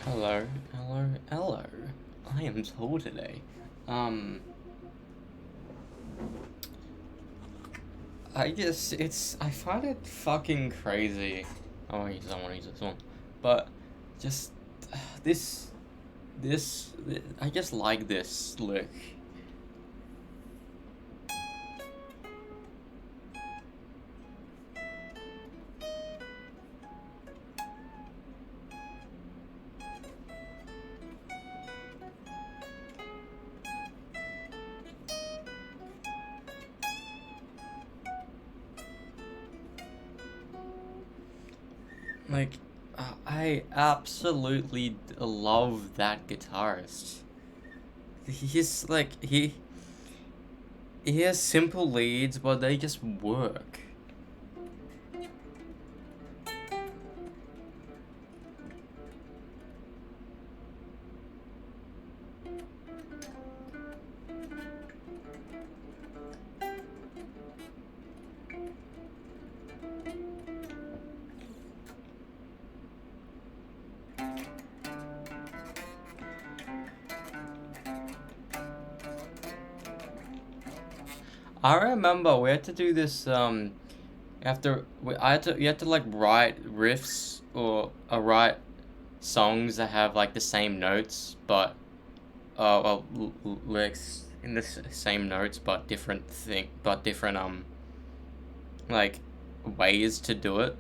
Hello, hello, hello. I am tall today. Um, I find it fucking crazy. Oh, I don't want to use this one. But, just, this, I just like this look. Like, I absolutely love that guitarist. He's like, he has simple leads, but they just work. I remember we had to do this, you had to like write riffs or write songs that have like the same notes, but lyrics in the same notes, but different like ways to do it.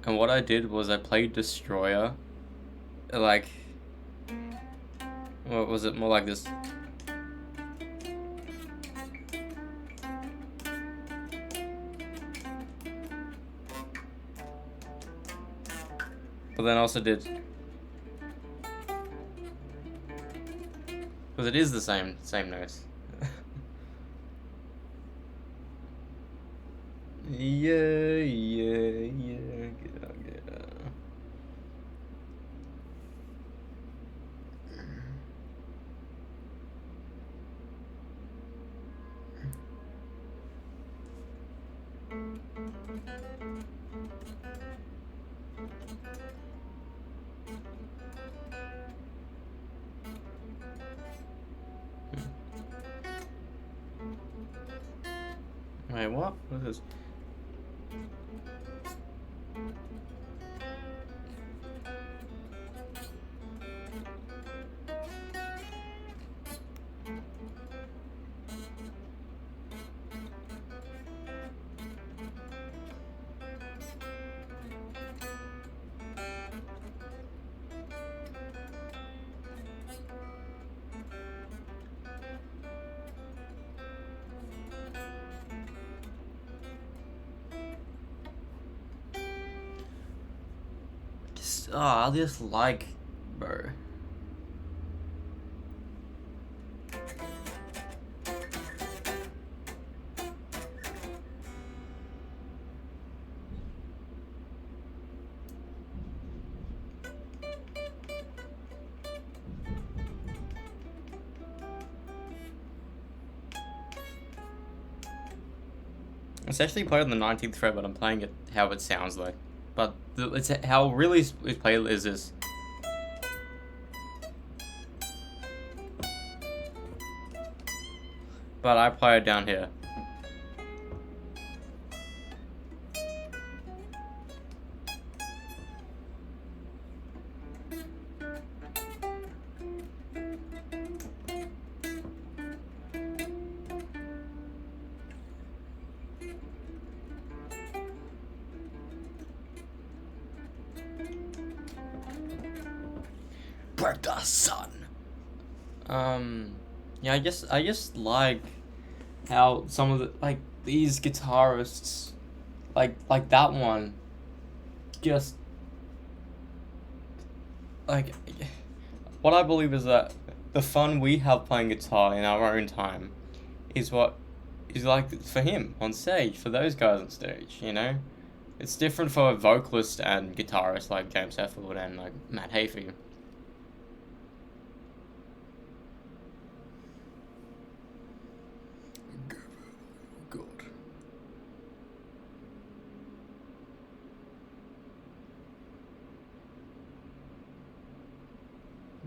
And what I did was I played Destroyer, like, what was it, more like this? But then also did, because it is the same notes. Yeah, yeah, yeah. Get out, get out. Wait, what? What is this? I just like, bro. It's actually played on the 19th fret, but I'm playing it how it sounds like. But it's how really it's played is this. But I play it down here. Break the sun. Yeah, I just like how some of the like these guitarists, like that one, just like what I believe is that the fun we have playing guitar in our own time is what is like for him on stage, for those guys on stage, you know? It's different for a vocalist and guitarist like James Hetfield and like Matt Heafy. God.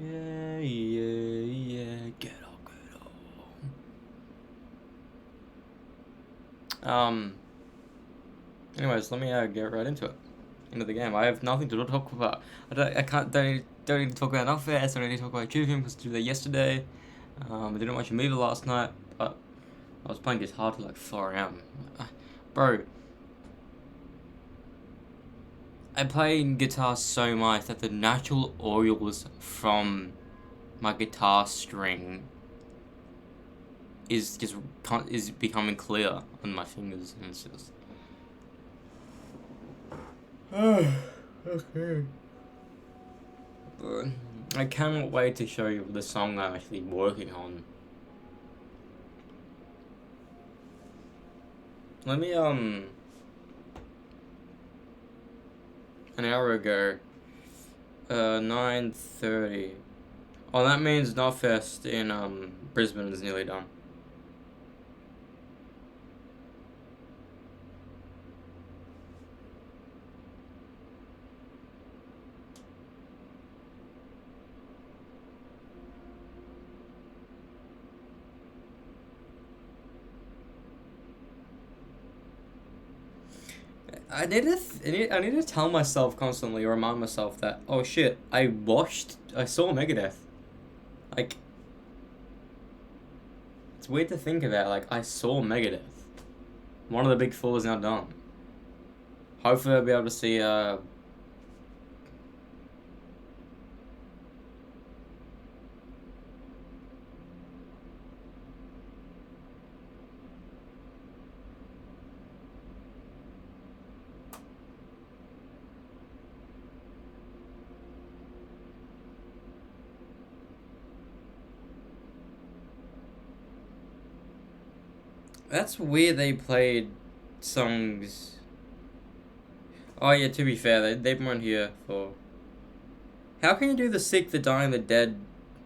Yeah, yeah, yeah. Get up, get up. Anyways, let me get right into the game. I have nothing to talk about. Don't need to talk about Knockfest. I don't need to talk about Cubing because I did that yesterday. I didn't watch a movie last night, but I was playing guitar till like 4 a.m. Bro, I play guitar so much that the natural oils from my guitar string is becoming clear on my fingers, and it's just. Okay. But I cannot wait to show you the song I'm actually working on. Let me an hour ago, 9:30. Oh, that means Knotfest in Brisbane is nearly done. I need to tell myself constantly, or remind myself that, oh shit, I saw Megadeth. Like, it's weird to think about. Like, I saw Megadeth. One of the big four is now done. Hopefully, I'll be able to see That's weird. They played songs. Oh yeah. To be fair, they weren't here for. How can you do the Sick, the Dying, the Dead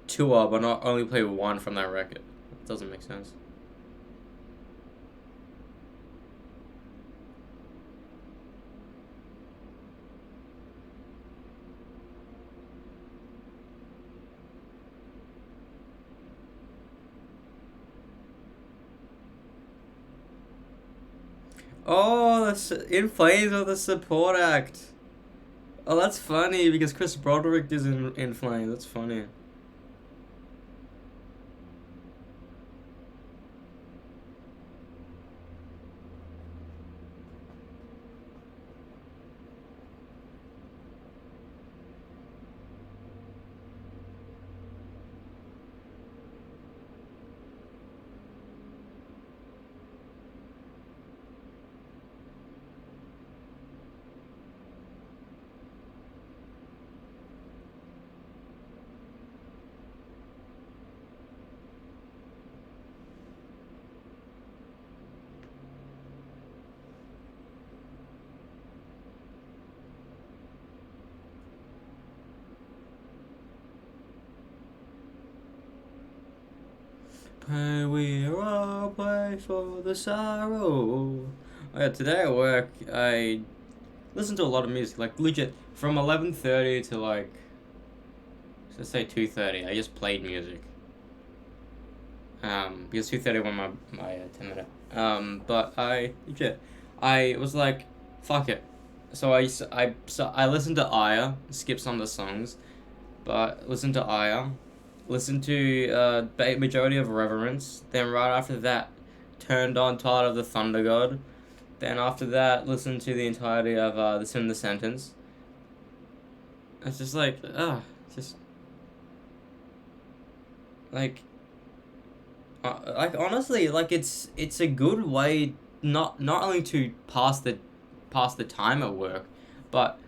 tour, but not only play one from that record? It doesn't make sense. Oh, In Flames of the support act. Oh, that's funny because Chris Broderick is in Flames. That's funny. We all play for the sorrow. Oh yeah, today at work I listened to a lot of music, like legit from 11:30 to like let's say 2:30. I just played music. Because 2:30 when my 10 minute. But I was like, fuck it. So I listened to Aya, skipped some of the songs, but listened to Aya, listened to majority of Reverence. Then right after that, turned on Tide of the Thunder God. Then after that, listened to the entirety of the Sin in the Sentence. It's just like just like honestly, like it's a good way not only to pass the time at work, but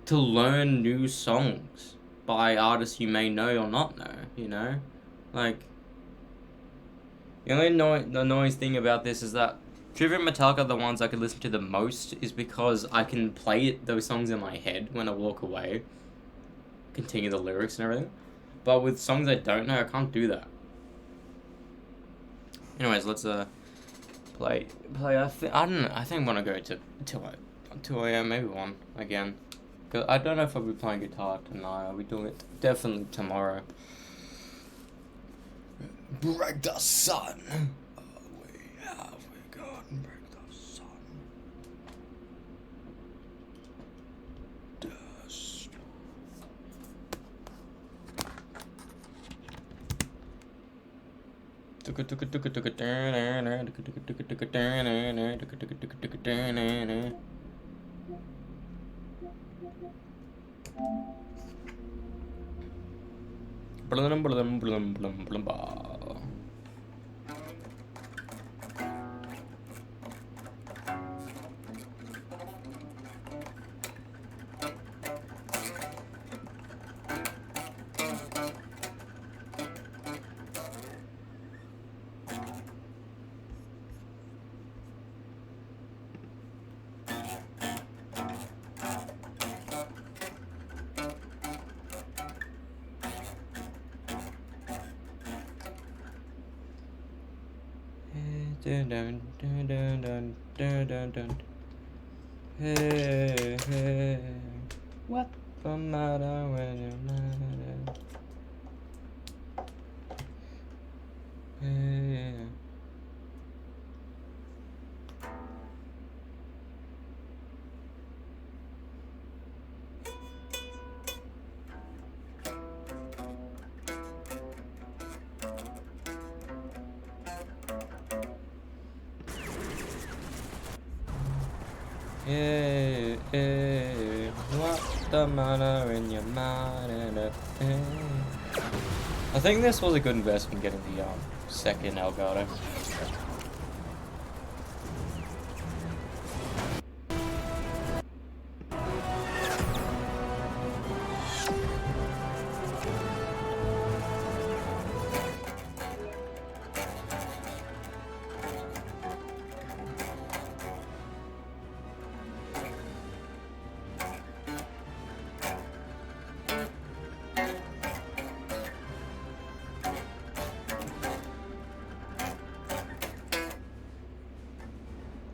to learn new songs by artists you may know or not know. You know, like the only the annoying thing about this is that Trivium and Metallica are the ones I could listen to the most, is because I can play those songs in my head when I walk away, continue the lyrics and everything. But with songs I don't know, I can't do that. Anyways, let's play. I don't know. I think I'm gonna go to 2 a.m. maybe 1 again. Cause I don't know if I'll be playing guitar tonight. I'll be doing it definitely tomorrow. Break the sun. We have begun. Break the sun. Dust. Blum blum blum blum blum ba. Dun dun dun dun dun dun dun dun. Hey, hey. What the matter when you're mad? Hey. Yeah, yeah. What the matter in your mind? I think this was a good investment getting the second Elgato.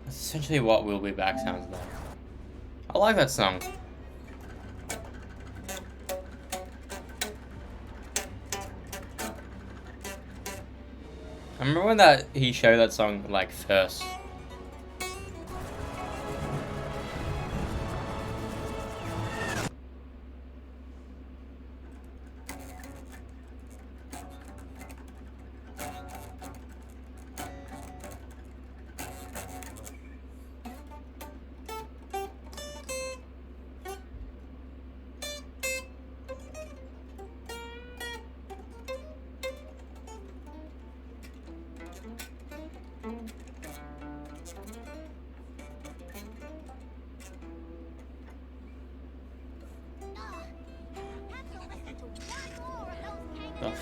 Essentially what We'll Be Back sounds like. I like that song. I remember when he showed that song like first.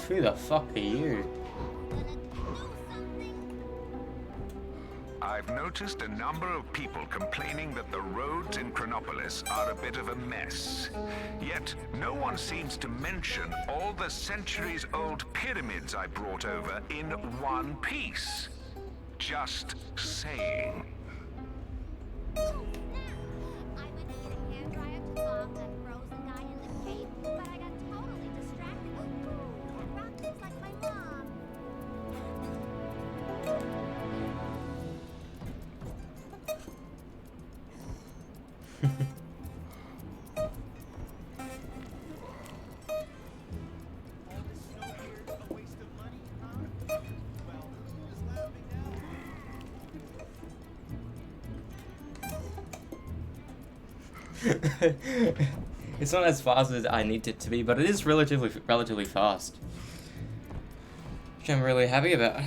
Who the fuck are you? I've noticed a number of people complaining that the roads in Chronopolis are a bit of a mess. Yet, no one seems to mention all the centuries-old pyramids I brought over in one piece. Just saying. It's not as fast as I need it to be, but it is relatively fast, which I'm really happy about.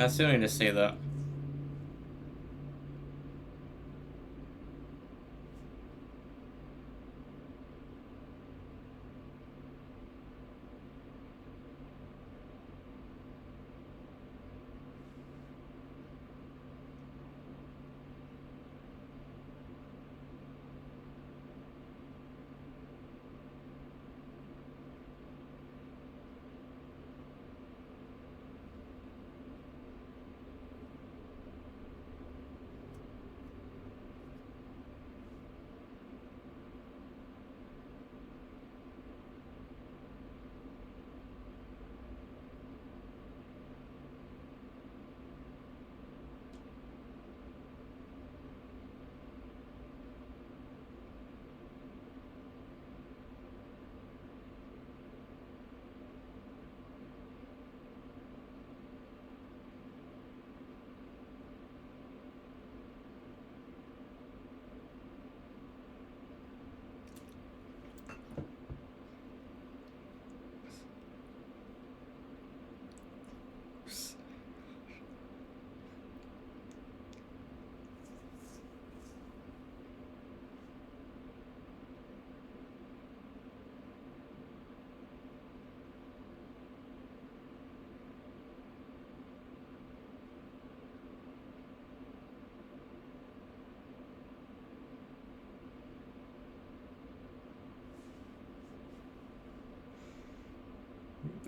I still need to see that.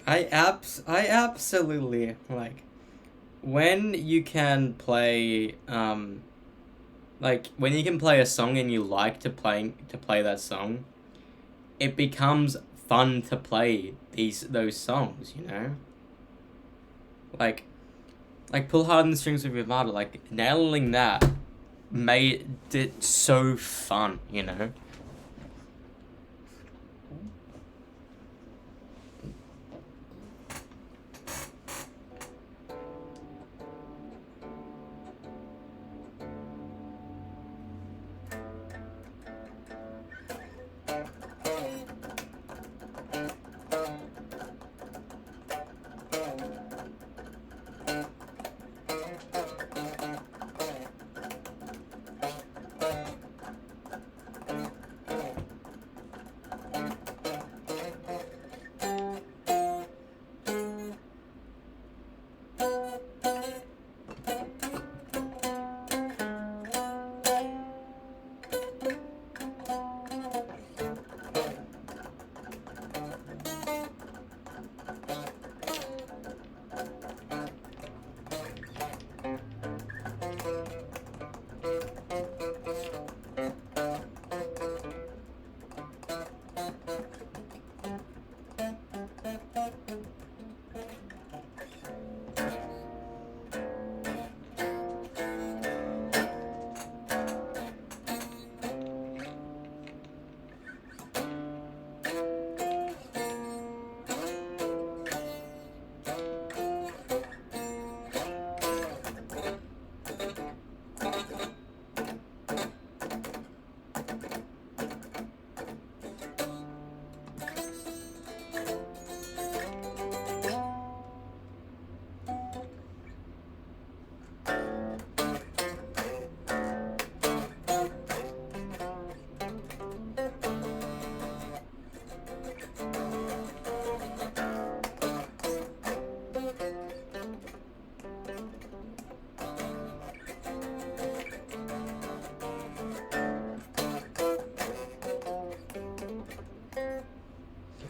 I absolutely like when you can play like when you can play a song and you like to play that song, it becomes fun to play those songs, you know? Like Pull Hard on the Strings of Your Heart, like nailing that made it so fun, you know?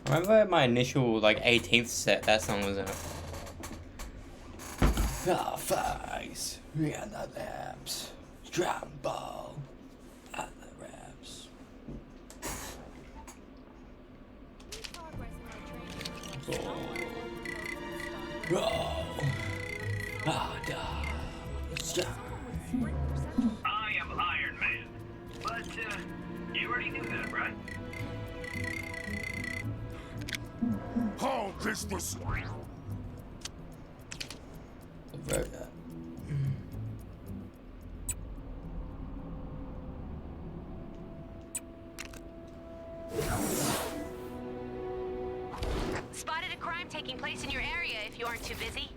I remember my initial like 18th set, that song was in it. Ah, face, yeah, the lamps, Ball, at the raps. I am Iron Man. But, you already knew that, right? How this was... Spotted a crime taking place in your area if you aren't too busy.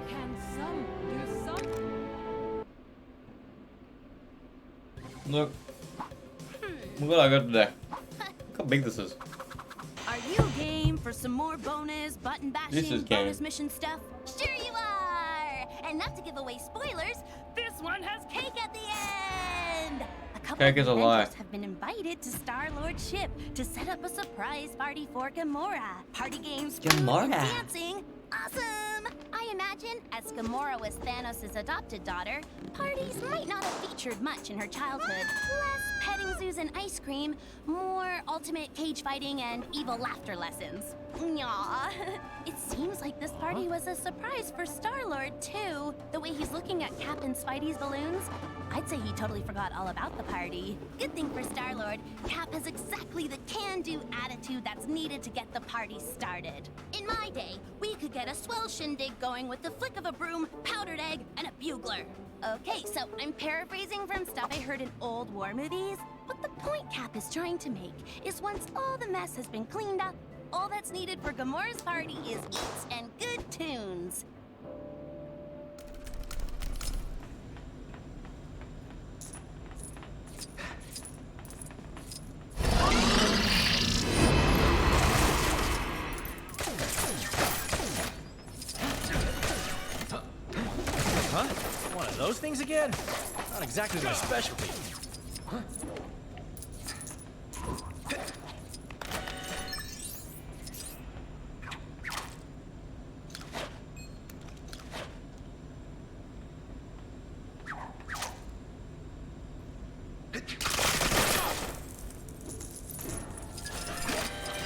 Can some do some? Look. Look what I got today. Look how big this is. Are you game for some more bonus button This is bashing game. bonus mission stuff? Sure you are! And not to give away spoilers, this one has cake at the end! A couple Cake of is a lie. adventurers have been invited to Star-Lord's ship to set up a surprise party for Gamora. Party games, food, and Gamora. dancing. Awesome! I imagine, as Gamora was Thanos' adopted daughter, parties might not have featured much in her childhood. Less petting zoos and ice cream, more ultimate cage fighting and evil laughter lessons. Aw, it seems like this party was a surprise for Star-Lord, too. The way he's looking at Cap and Spidey's balloons, I'd say he totally forgot all about the party. Good thing for Star-Lord, Cap has exactly the can-do attitude that's needed to get the party started. In my day, we could get a swell shindig going with the flick of a broom, powdered egg, and a bugler. Okay, so I'm paraphrasing from stuff I heard in old war movies, but the point Cap is trying to make is once all the mess has been cleaned up, all that's needed for Gamora's party is eats and good tunes. Huh? One of those things again? Not exactly my specialty.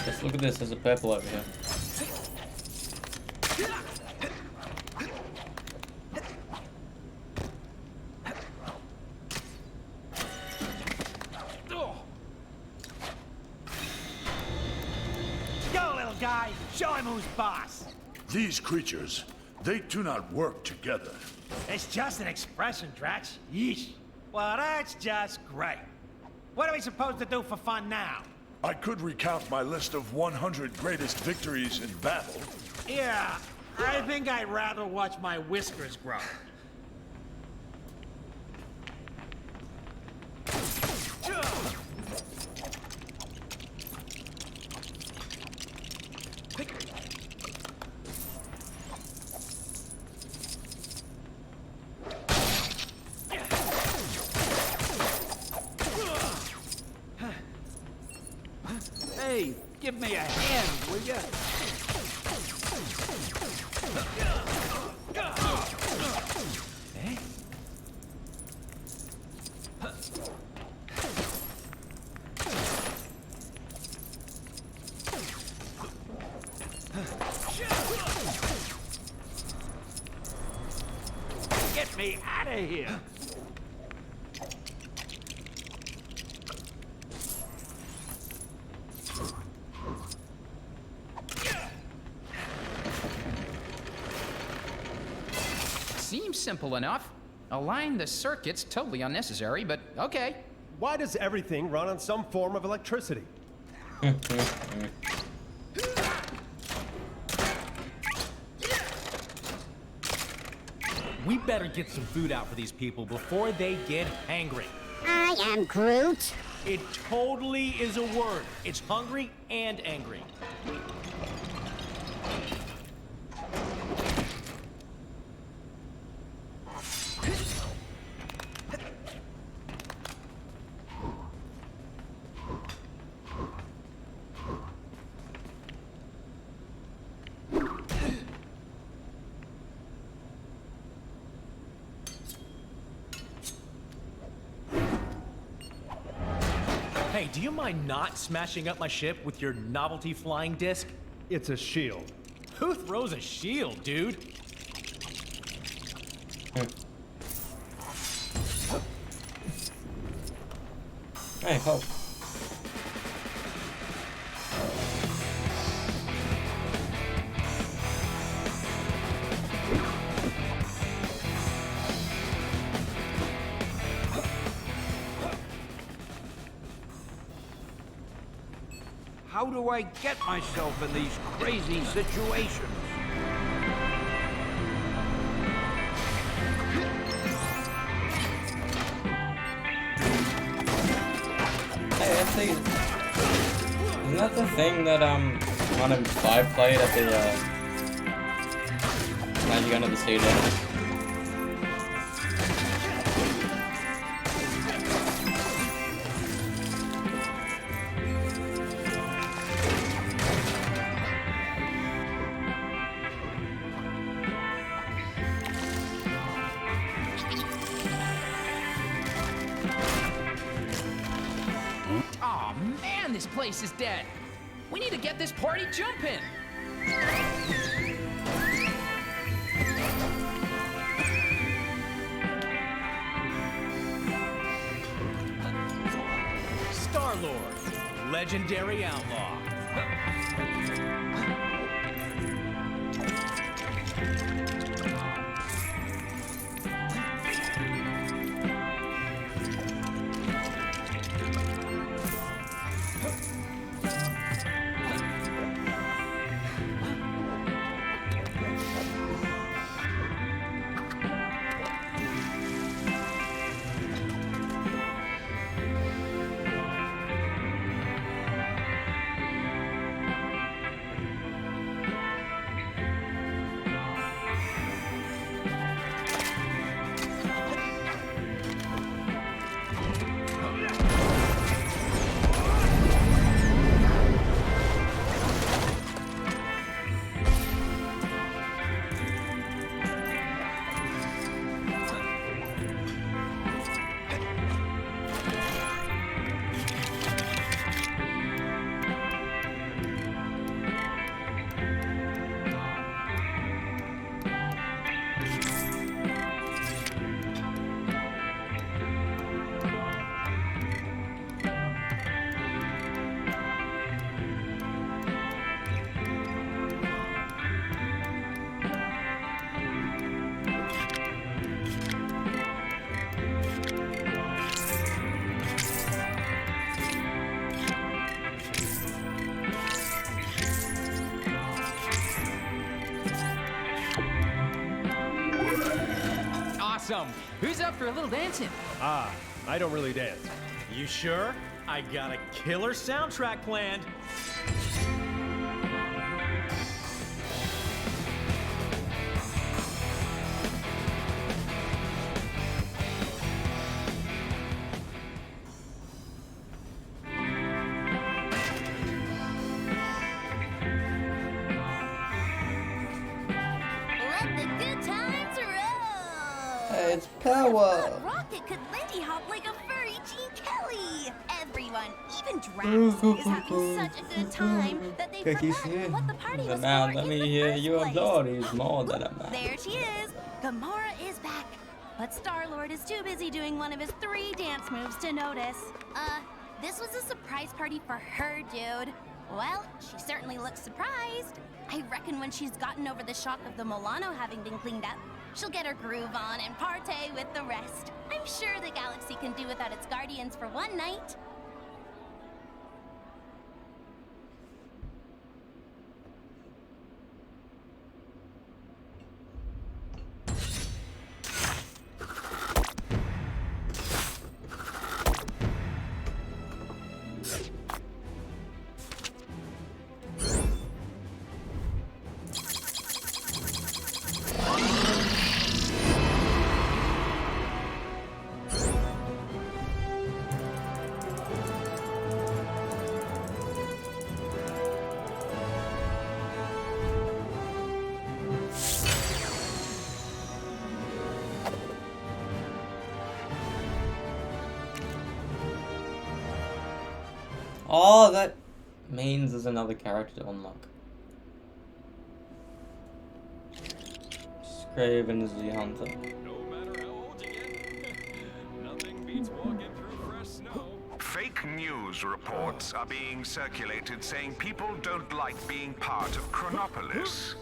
Let's look at this. There's a purple over here. Go, little guy. Show him who's boss. These creatures, they do not work together. It's just an expression, Drax. Yeesh. Well, that's just great. What are we supposed to do for fun now? I could recount my list of 100 greatest victories in battle. Yeah, I think I'd rather watch my whiskers grow. Hey, give me a hand, will ya? Eh? Get me out of here! Seems simple enough. Align the circuits, totally unnecessary, but okay. Why does everything run on some form of electricity? We better get some food out for these people before they get hangry. I am Groot. It totally is a word. It's hungry and angry. Hey, do you mind not smashing up my ship with your novelty flying disc? It's a shield. Who throws a shield, dude? Hey, Hope. How do I get myself in these crazy situations? Isn't that the thing that one of 5 played at the Magic Under the Sea Day? Aw, man, this place is dead. We need to get this party jumping. Star-Lord, legendary outlaw. Awesome. Who's up for a little dancing? Ah, I don't really dance. You sure? I got a killer soundtrack planned. Let the good times roll! It's power! That rocket could lindy hop like a furry Gene Kelly! Everyone, even Drax, is having such a good time that they forgot what the party was Now for let in me the hear first your place. glories more than a man. There she is! Gamora is back! But Star-Lord is too busy doing one of his 3 dance moves to notice. This was a surprise party for her, dude. Well, she certainly looks surprised. I reckon when she's gotten over the shock of the Milano having been cleaned up, she'll get her groove on and partay with the rest. I'm sure the galaxy can do without its guardians for one night. Oh, that means there's another character to unlock. Skraven is the hunter. No matter how old you get, nothing beats walking through fresh snow. Fake news reports are being circulated saying people don't like being part of Chronopolis.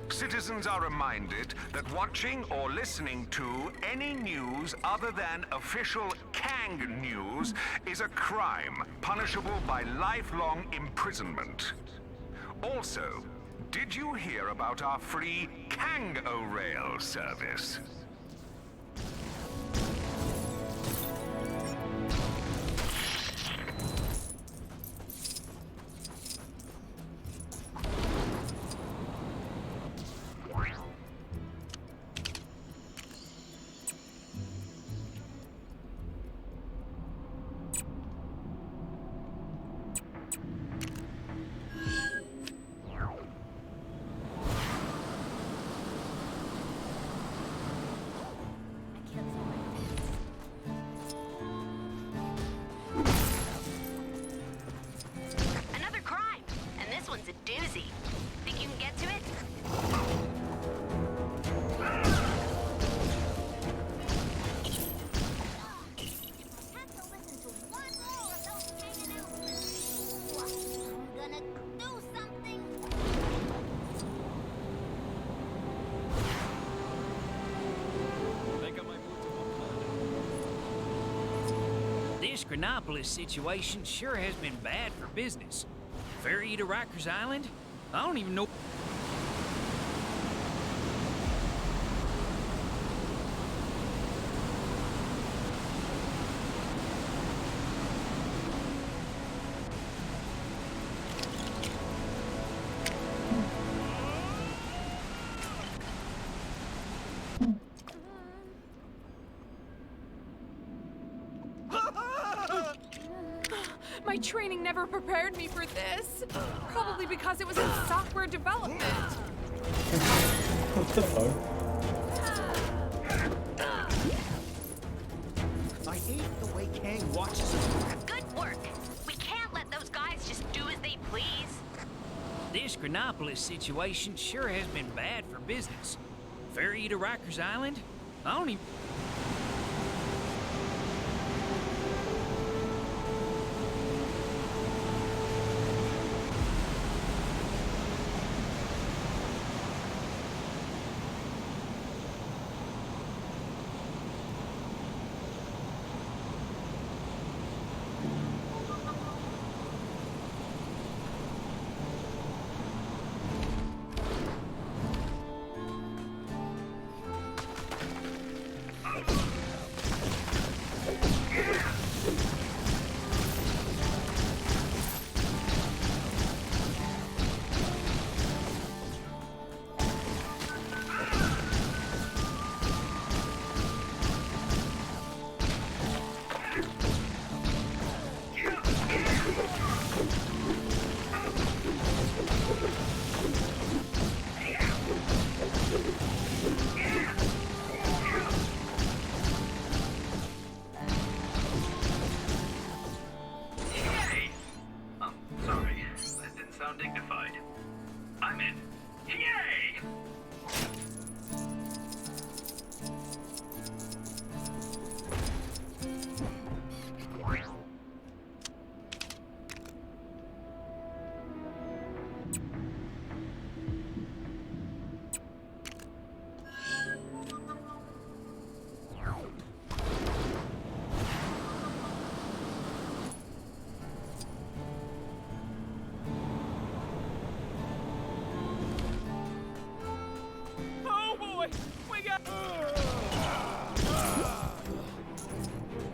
Citizens are reminded that watching or listening to any news other than official Kang news is a crime, punishable by lifelong imprisonment. Also, did you hear about our free Kang-O-Rail service? This Chronopolis situation sure has been bad for business. Ferry to Rikers Island? I don't even know. My training never prepared me for this. Probably because it was in software development. What the fuck? I hate the way Kang watches us. Good work. We can't let those guys just do as they please. This Chronopolis situation sure has been bad for business. Ferry to Rikers Island? I don't even...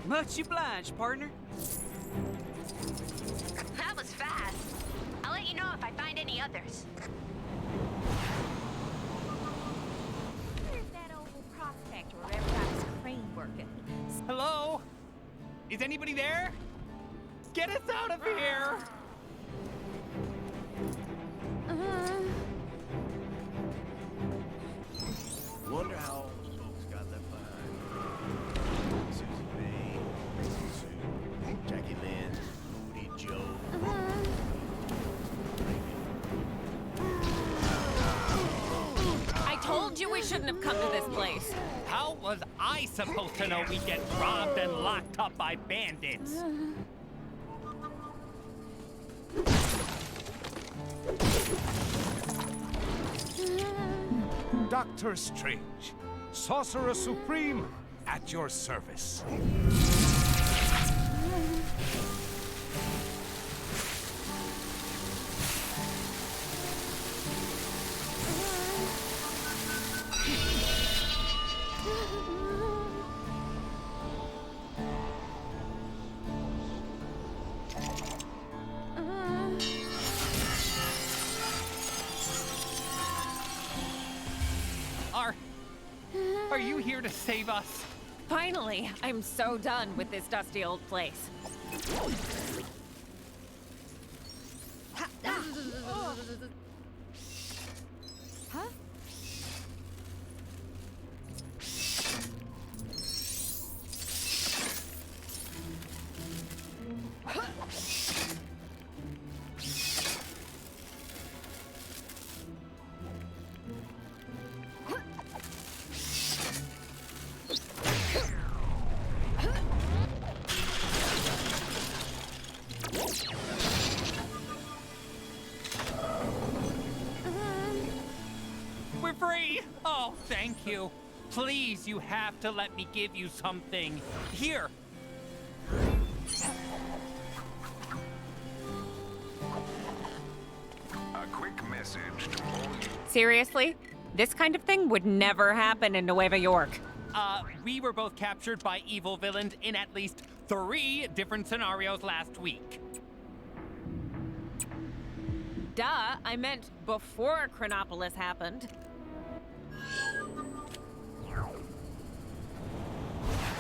Much obliged, partner. That was fast. I'll let you know if I find any others. Where's that old prospector where everybody's crane working? Hello? Is anybody there? Get us out of here! Wonder how all those folks got left behind. Susie May, Rachel Sue, Jackie Lynn, Moody Joe. I told you we shouldn't have come to this place. How was I supposed to know we'd get robbed and locked up by bandits? Doctor Strange, Sorcerer Supreme, at your service. Are you here to save us? Finally, I'm so done with this dusty old place. Huh? We're free! Oh, thank you. Please, you have to let me give you something. Here. message to all you. Seriously? This kind of thing would never happen in Nueva York. We were both captured by evil villains in at least 3 different scenarios last week. Duh, I meant before Chronopolis happened.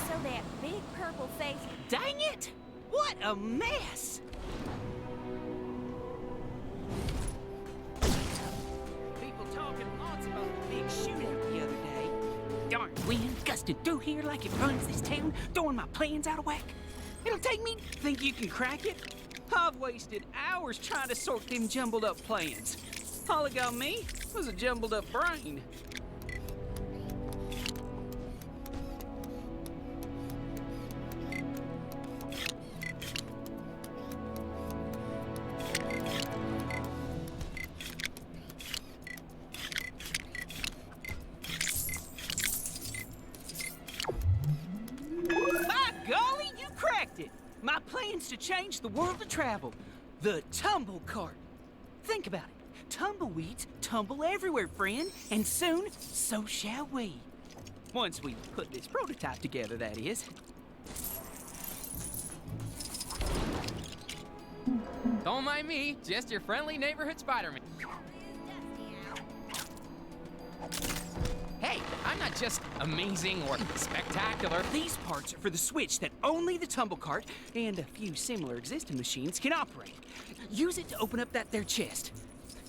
So that big purple face. Dang it! What a mess! People talking lots about the big shootout the other day. Darn wind gusting through here like it runs this town, throwing my plans out of whack. It'll take me. Think you can crack it? I've wasted hours trying to sort them jumbled up plans. All it got me was a jumbled up brain. By golly, you cracked it! My plans to change the world of travel. The tumble cart. Think about it. Tumbleweeds tumble everywhere, friend. And soon, so shall we. Once we put this prototype together, that is. Don't mind me, just your friendly neighborhood Spider-Man. Hey, I'm not just amazing or spectacular. These parts are for the switch that only the tumble cart and a few similar existing machines can operate. Use it to open up that there chest.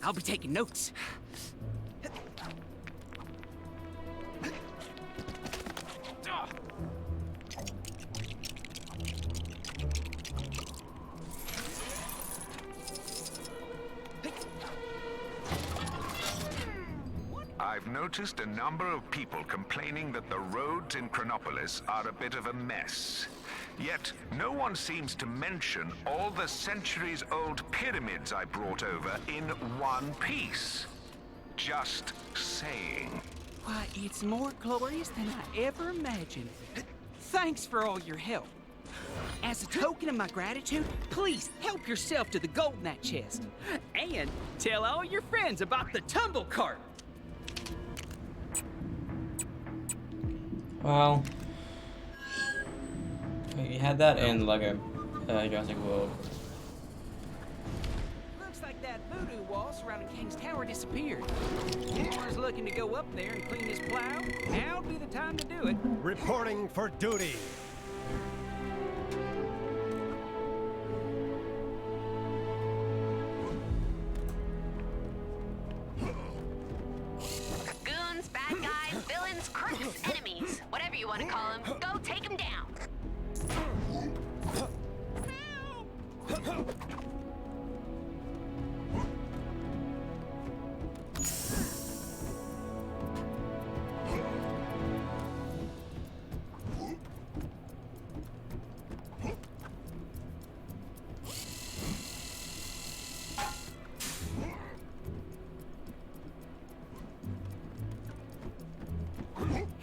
I'll be taking notes. I've noticed a number of people complaining that the roads in Chronopolis are a bit of a mess. Yet, no one seems to mention all the centuries-old pyramids I brought over in one piece. Just saying. Why, it's more glorious than I ever imagined. Thanks for all your help. As a token of my gratitude, please help yourself to the gold in that chest. And tell all your friends about the tumble cart. Well, we had that in Lego Jurassic World. Looks like that voodoo wall surrounding King's Tower disappeared. Anyone's looking to go up there and clean this plow, now'd be the time to do it. Reporting for duty. Goons, bad guys, villains, crooks, enemies, whatever you want to call them, go take them down.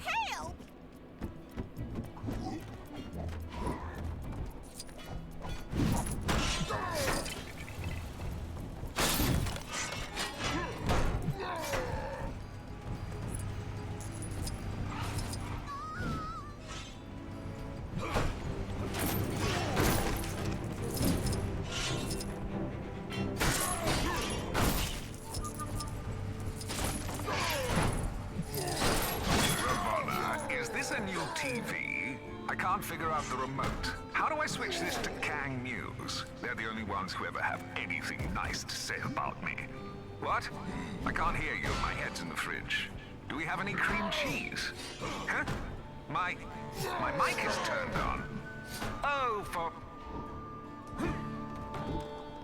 Help! Ravonna, is this a new TV? I can't figure out the remote. How do I switch this to Kang News? They're the only ones who ever have anything nice to say about me. What? I can't hear you. My head's in the fridge. Do we have any cream cheese? Huh? My mic is turned on. Oh, for...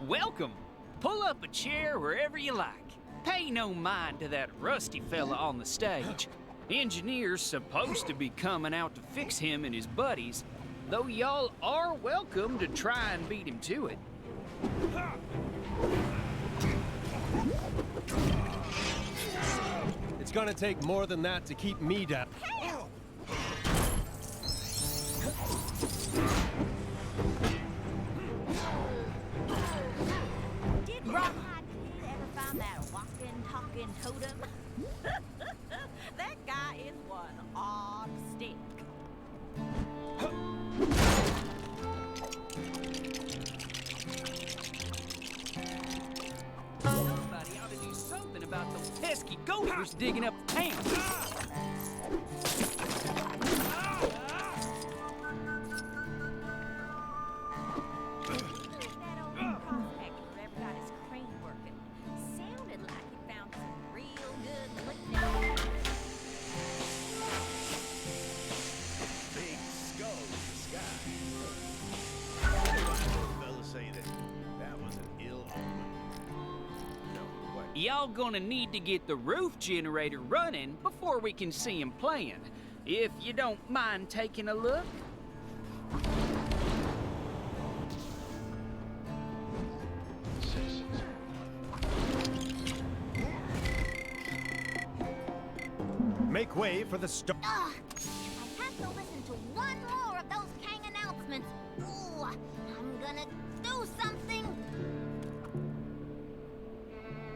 Welcome. Pull up a chair wherever you like. Pay no mind to that rusty fella on the stage. Engineer's supposed to be coming out to fix him and his buddies, though y'all are welcome to try and beat him to it. It's gonna take more than that to keep me down. Did Rawhide Kid ever I'm that walking, talking totem. That guy is one odd stick. Somebody ought to do something about those pesky gophers digging up the town. That old prospector who ever got his crane working sounded like he found some real good liquid. Big skull in the sky. Fellas say that was an ill omen. No, what? Y'all gonna need to get the roof generator running before we can see him playing. If you don't mind taking a look. Make way for the star. Ugh! I have to listen to one more of those Kang announcements. Ooh, I'm gonna do something.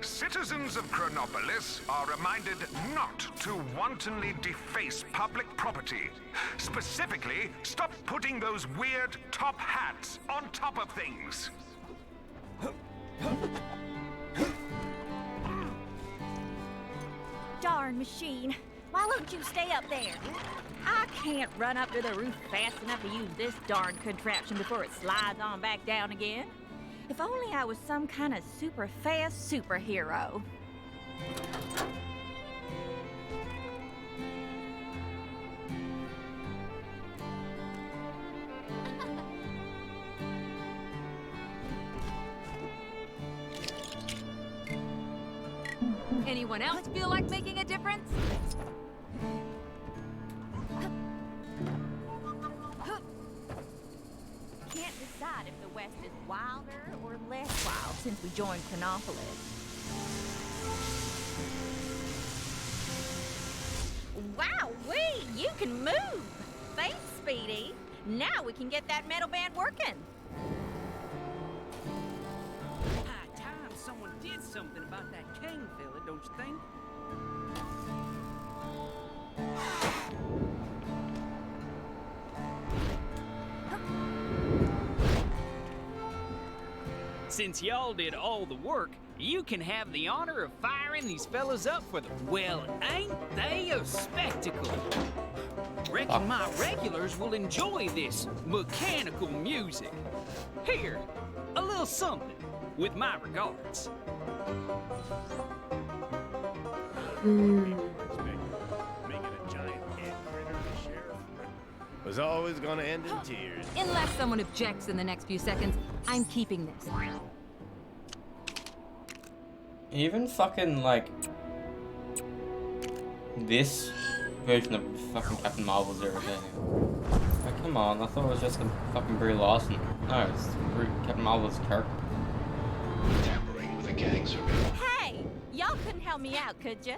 Citizens of Chronopolis are reminded not to wantonly deface public property. Specifically, stop putting those weird top hats on top of things. Darn machine. Why won't you stay up there? I can't run up to the roof fast enough to use this darn contraption before it slides on back down again. If only I was some kind of super fast superhero. Anyone else feel like making a difference? Can't decide if the West is wilder or less wild since we joined Chronopolis. Wow-wee! You can move! Thanks, Speedy. Now we can get that metal band working. High time someone did something about that Kang fella, don't you think? Since y'all did all the work, you can have the honor of firing these fellas up for the... Well, ain't they a spectacle? Reckon my regulars will enjoy this mechanical music. Here, a little something, with my regards. Making a giant head critter the sheriff was always gonna end in tears. Unless someone objects in the next few seconds, I'm keeping this. Even fucking, like, this version of fucking Captain Marvel's irritating. Like, come on, I thought it was just a fucking Brie Larson. No, it's Captain Marvel's character. Tampering with a gang surveillance. Hey! Y'all couldn't help me out, could ya?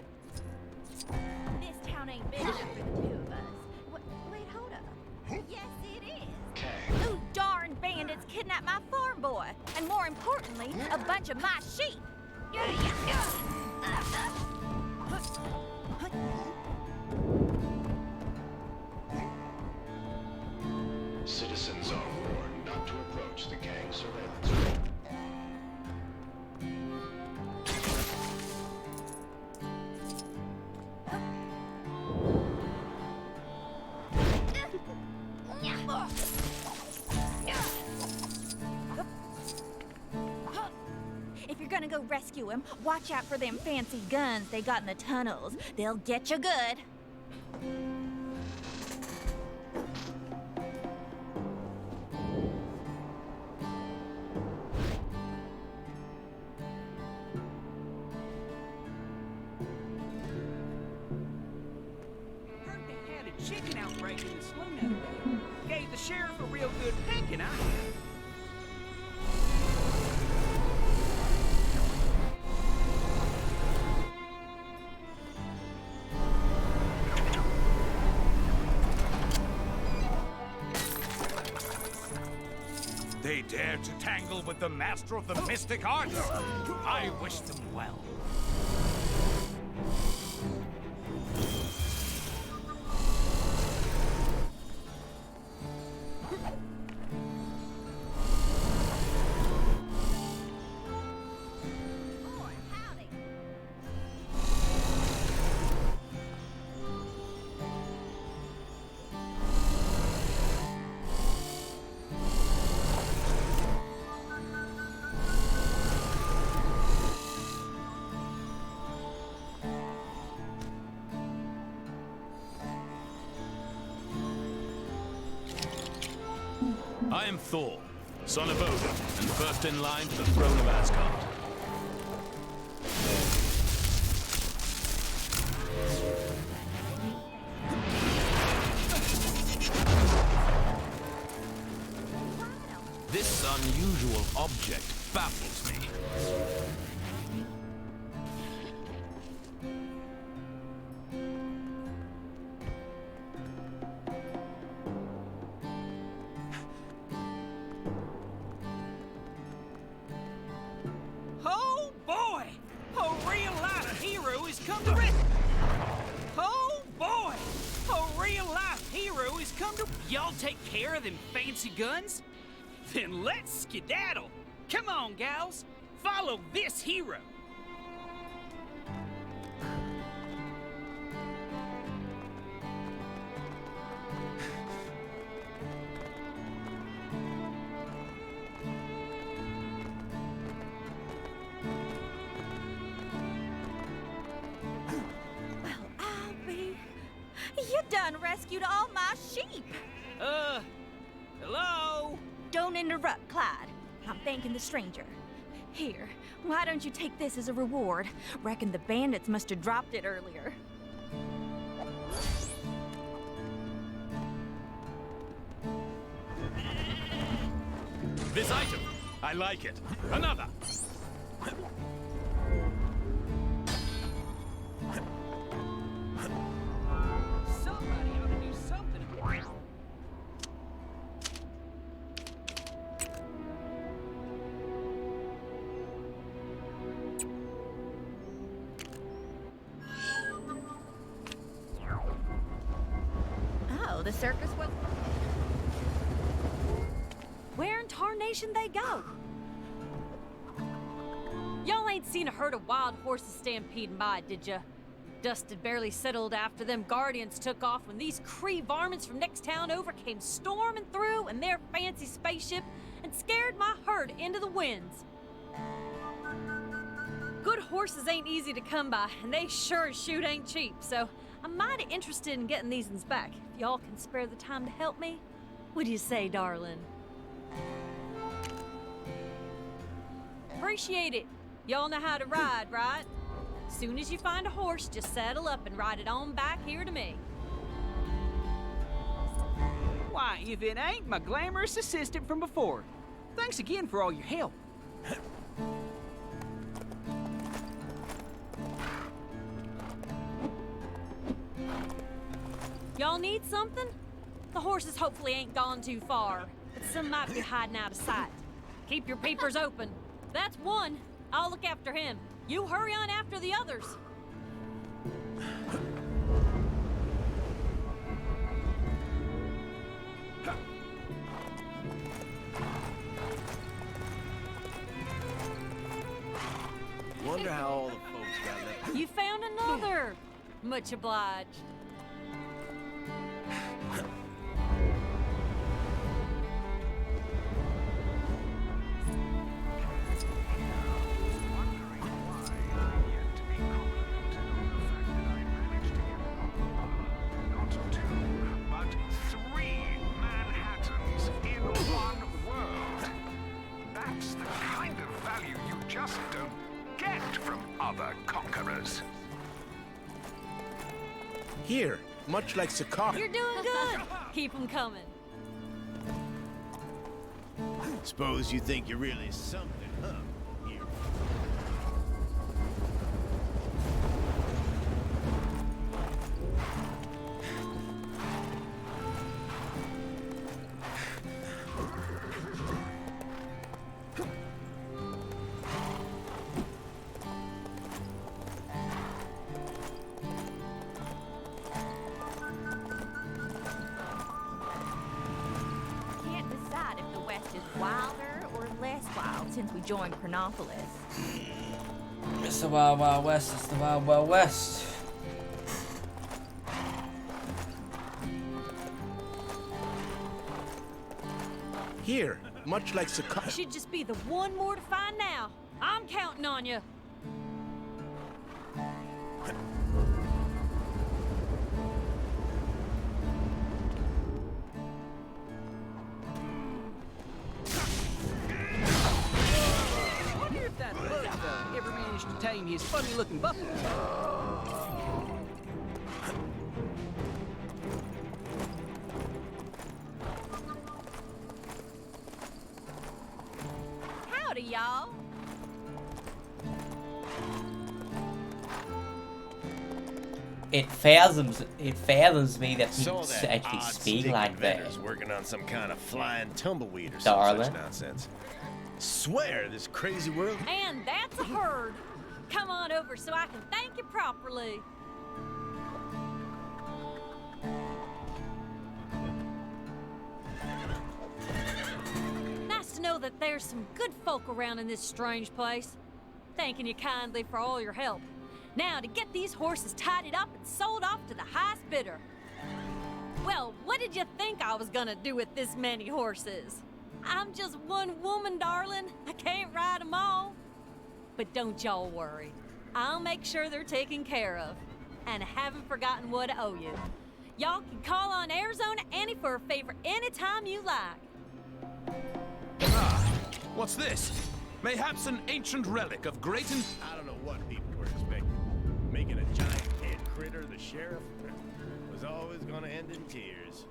This town ain't big enough for the two of us. Wait, hold up. Yes, it is. Those darn bandits kidnapped my farm boy. And more importantly, a bunch of my sheep. Citizens are warned not to approach the gang surveillance room. If you're gonna go rescue him, watch out for them fancy guns they got in the tunnels. They'll get you good. Heard they had a chicken outbreak in the saloon the other day. Gave the sheriff a real good picking, I heard. they dare to tangle with the master of the mystic arts, I wish them well. I am Thor, son of Odin, and first in line to the throne of Asgard. This unusual object baffles me. Oh boy! A real-life hero has come to rescue. Oh boy! A real-life hero has come to. Y'all take care of them fancy guns? Then let's skedaddle. Come on, gals. Follow this hero. You done rescued all my sheep. Hello? Don't interrupt, Clyde. I'm thanking the stranger. Here, why don't you take this as a reward? Reckon the bandits must have dropped it earlier. This item, I like it. Another. Somebody ought to do something. Oh, the circus will. Where in tarnation they go? Y'all ain't seen a herd of wild horses stampeding by, did ya? Dust had barely settled after them Guardians took off when these Kree varmints from next town over came storming through in their fancy spaceship and scared my herd into the winds. Good horses ain't easy to come by, and they sure as shoot ain't cheap, so I'm mighty interested in getting these uns back. If y'all can spare the time to help me, what do you say, darling? Appreciate it. Y'all know how to ride, right? Soon as you find a horse, just saddle up and ride it on back here to me. Why, if it ain't my glamorous assistant from before. Thanks again for all your help. Y'all need something? The horses hopefully ain't gone too far, but some might be hiding out of sight. Keep your peepers open. That's one. I'll look after him. You hurry on after the others. Wonder how all the folks got left. You found another. Much obliged. Here, much like Sakaar. You're doing good. Keep them coming. Suppose you think you're really something, huh? Here. since we joined Chronopolis. It's the Wild Wild West. It's the Wild Wild West. Here, much like Sakai. Should just be the one more to find now. I'm counting on you. Wonder if that bug ever managed to tame his funny-looking buffalo. Howdy, y'all. It fathoms me that So people that actually odd speak stick like that. inventor's working on some kind of flying tumbleweed or some Darling. such nonsense. Swear, this crazy world. And that's a herd. Come on over so I can thank you properly. Nice to know that there's some good folk around in this strange place. Thanking you kindly for all your help. Now to get these horses tidied up and sold off to the highest bidder. Well, what did you think I was gonna do with this many horses? I'm just one woman, darling. I can't ride them all. But don't y'all worry. I'll make sure they're taken care of. And I haven't forgotten what I owe you. Y'all can call on Arizona Annie for a favor anytime you like. What's this? Mayhaps an ancient relic of great I don't know what people were expecting. Making a giant head critter the sheriff was always gonna end in tears.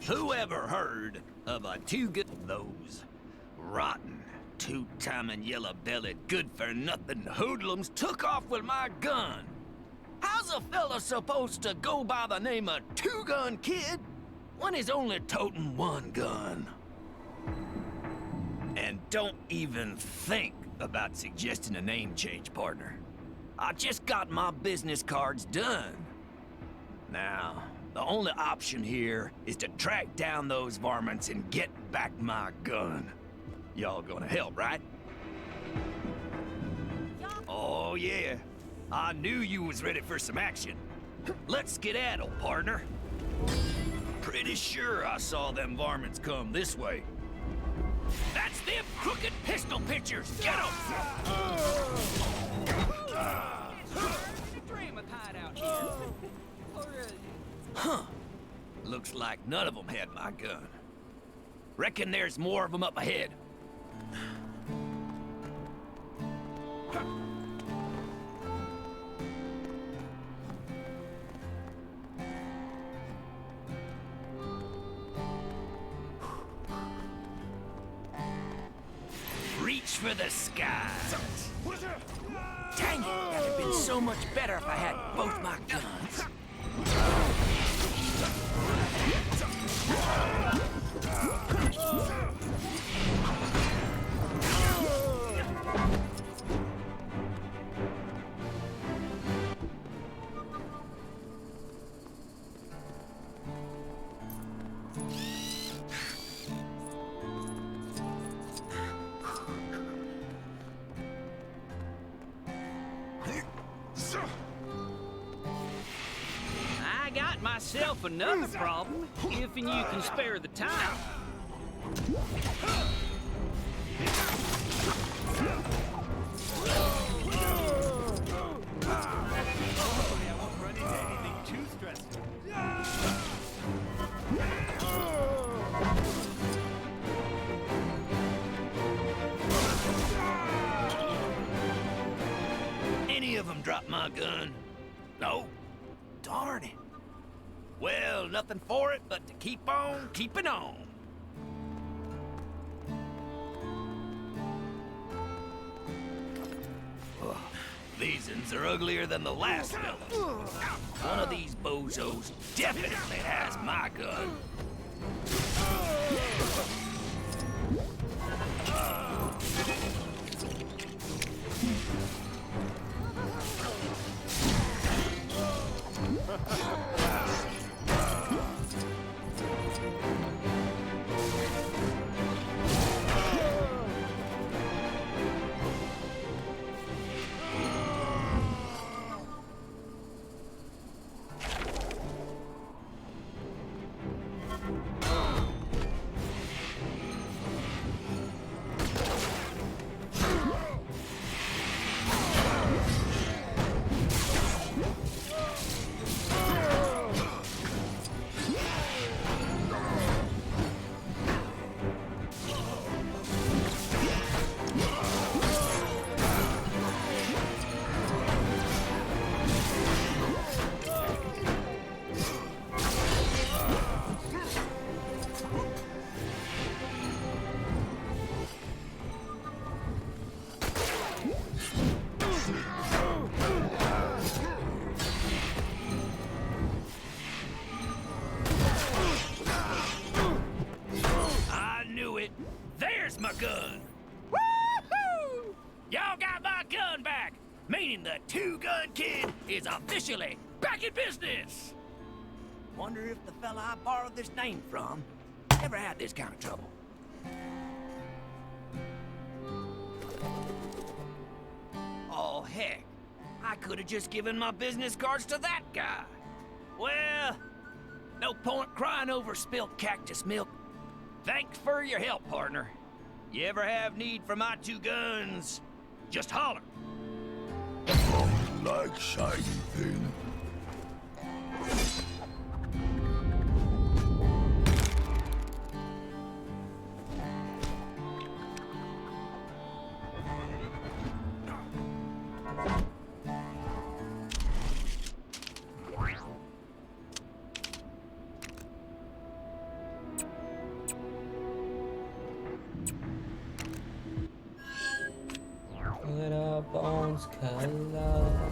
Whoever heard of a two-good those rotten, two-timing, yellow-bellied, good-for-nothing hoodlums took off with my gun? How's a fella supposed to go by the name of Two-Gun Kid when he's only toting one gun? And don't even think about suggesting a name change, partner. I just got my business cards done. Now, the only option here is to track down those varmints and get back my gun. Y'all gonna help, right? Oh, yeah. I knew you was ready for some action. Let's skedaddle, partner. Pretty sure I saw them varmints come this way. That's them crooked pistol pitchers! Get 'em! Huh. Looks like none of them had my gun. Reckon there's more of them up ahead. Reach for the sky. Dang it, that'd have been so much better if I had both my guns. I got myself another problem, if and you can spare the time. Any of them drop my gun? No? Darn it. Well, nothing for it but to keep on keeping on. Ugh, these uns are uglier than the last fellas. One of these bozos definitely has my gun. Two Gun Kid is officially back in business! Wonder if the fella I borrowed this name from ever had this kind of trouble. Oh, heck. I could have just given my business cards to that guy. Well, no point crying over spilt cactus milk. Thanks for your help, partner. You ever have need for my two guns, just holler. Like shiny thing. Little bones color.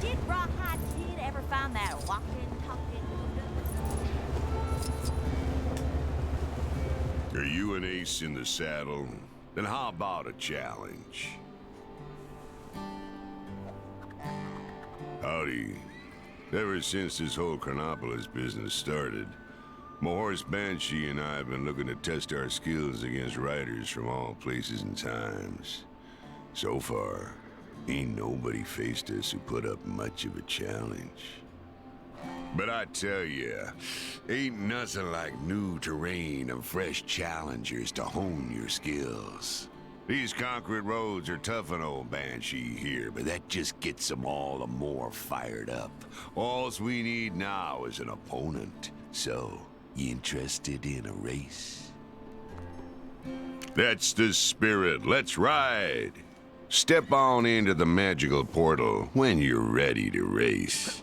Did Rawhide Kid ever find that walking, talking Are you an ace in the saddle? Then how about a challenge? Howdy. Ever since this whole Chronopolis business started, my horse Banshee and I have been looking to test our skills against riders from all places and times. So far, ain't nobody faced us who put up much of a challenge. But I tell ya, ain't nothing like new terrain and fresh challengers to hone your skills. These concrete roads are tough on old Banshee here, but that just gets them all the more fired up. Alls we need now is an opponent. So, you interested in a race? That's the spirit. Let's ride. Step on into the magical portal when you're ready to race.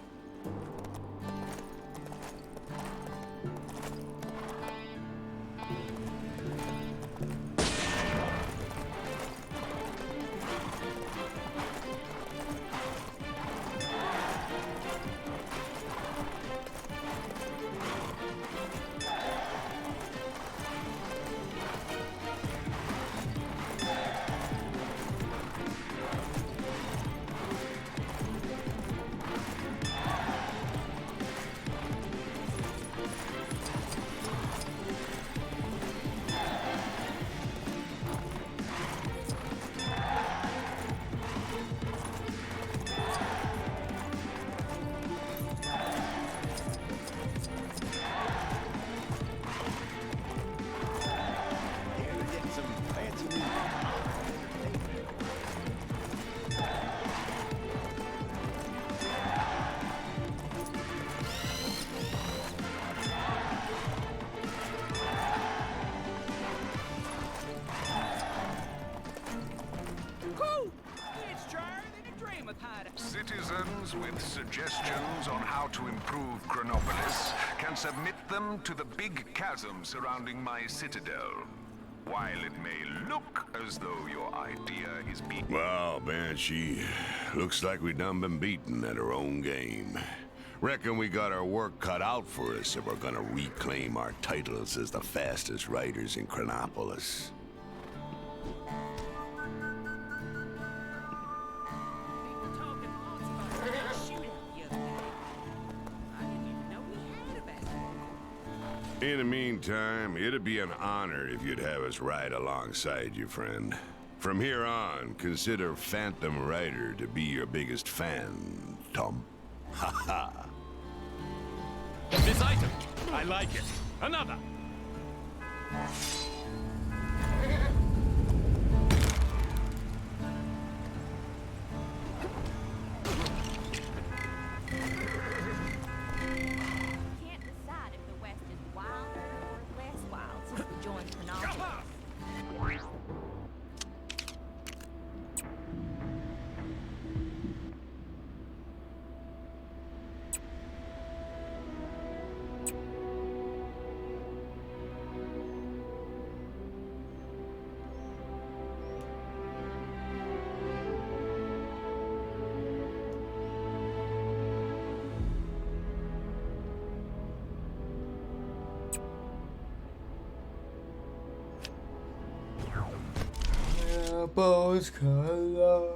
Citizens with suggestions on how to improve Chronopolis can submit them to the big chasm surrounding my citadel. While it may look as though your idea is being... Wow, Banshee. Looks like we done been beaten at our own game. Reckon we got our work cut out for us if we're gonna reclaim our titles as the fastest riders in Chronopolis. In the meantime, it'd be an honor if you'd have us ride alongside you, friend. From here on, consider Phantom Rider to be your biggest fan, Tom. Ha ha! This item, I like it. Another! Bones color.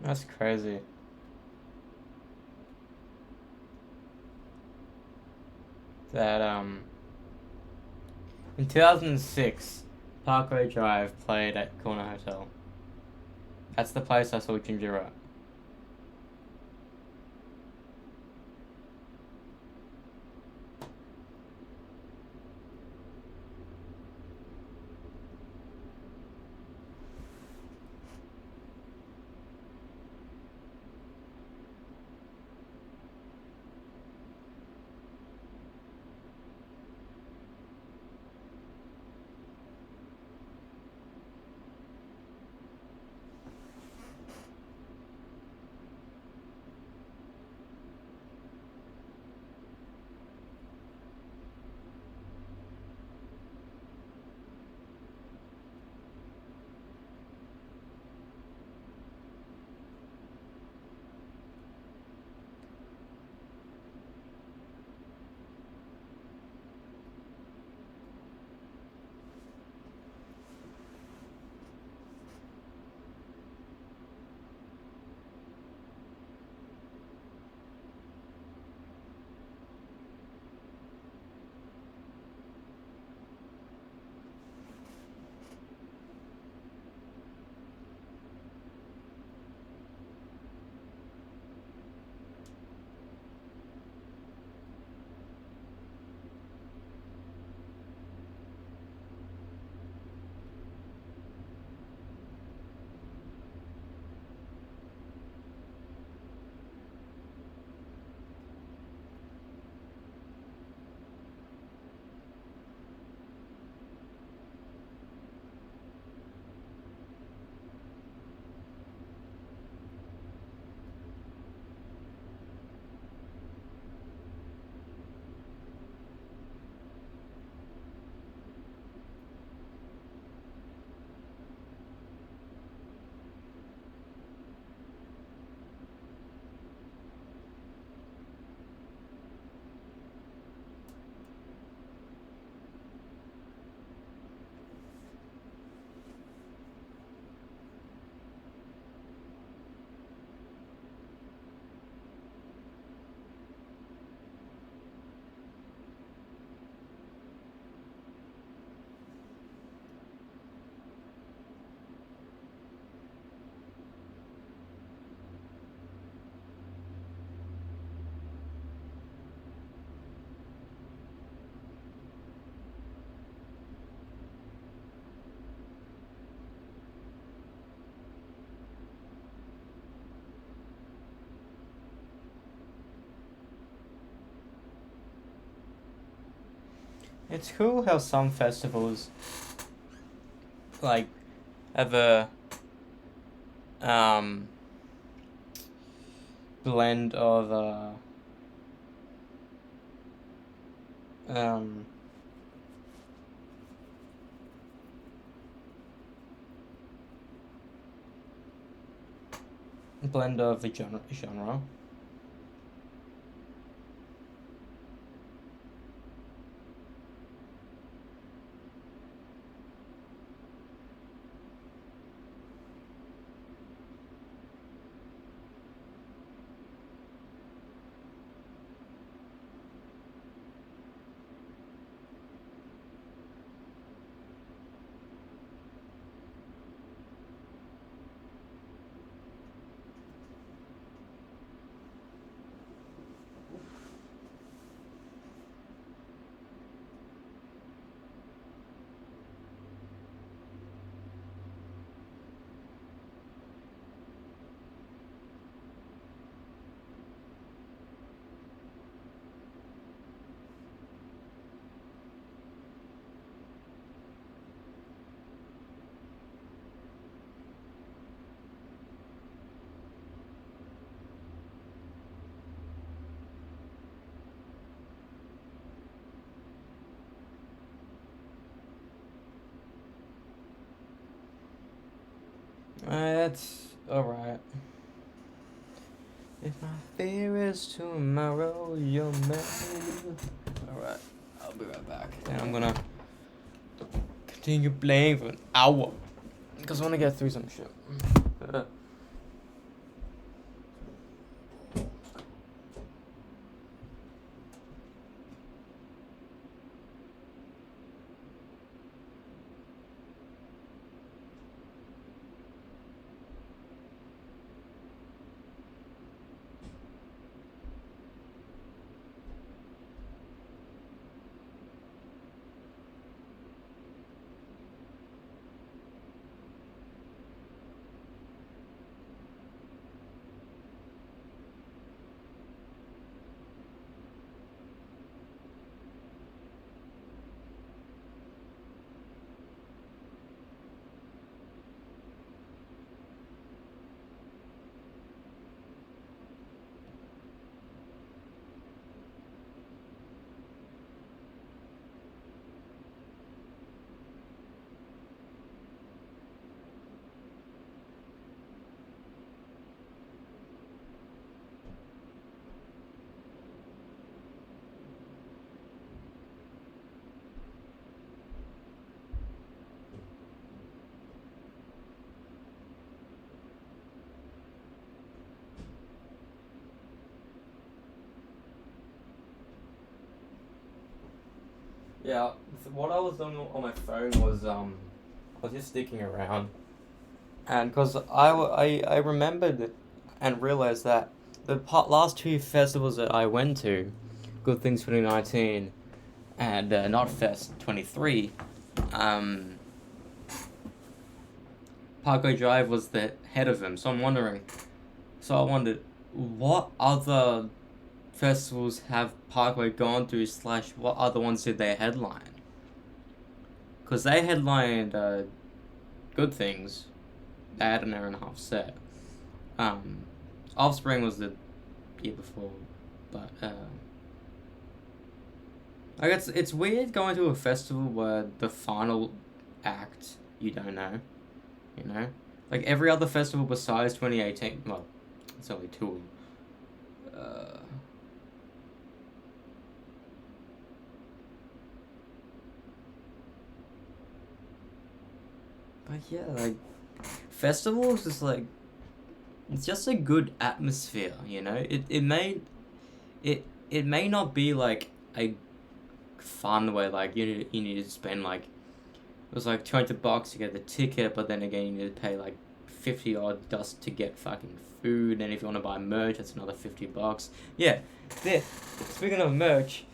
That's crazy. That in 2006, Parkway Drive played at Corner Hotel. That's the place I saw Ginger at. It's cool how some festivals like have a blend of blend of the genre. That's alright. If my fear is tomorrow, you're made. Alright, I'll be right back. And I'm gonna continue playing for an hour. Because I wanna get through some shit. Yeah, what I was doing on my phone was I was just sticking around, and because I remembered and realized that the last two festivals that I went to, Good Things 2019 and Knotfest 23, Parkway Drive was the head of them. So I wondered, what other festivals have Parkway gone to / what other ones did they headline? Because they headlined Good Things. They had an hour and a half set. Offspring was the year before, but I guess it's weird going to a festival where the final act you don't know, you know? Like every other festival besides 2018, well, it's only two of them. But yeah, like, festivals is like, it's just a good atmosphere, you know? It may not be like a fun way, like you need to spend like, it was like $200 to get the ticket, but then again you need to pay like 50 odd just to get fucking food, and if you want to buy merch, that's another $50. Yeah, speaking of merch,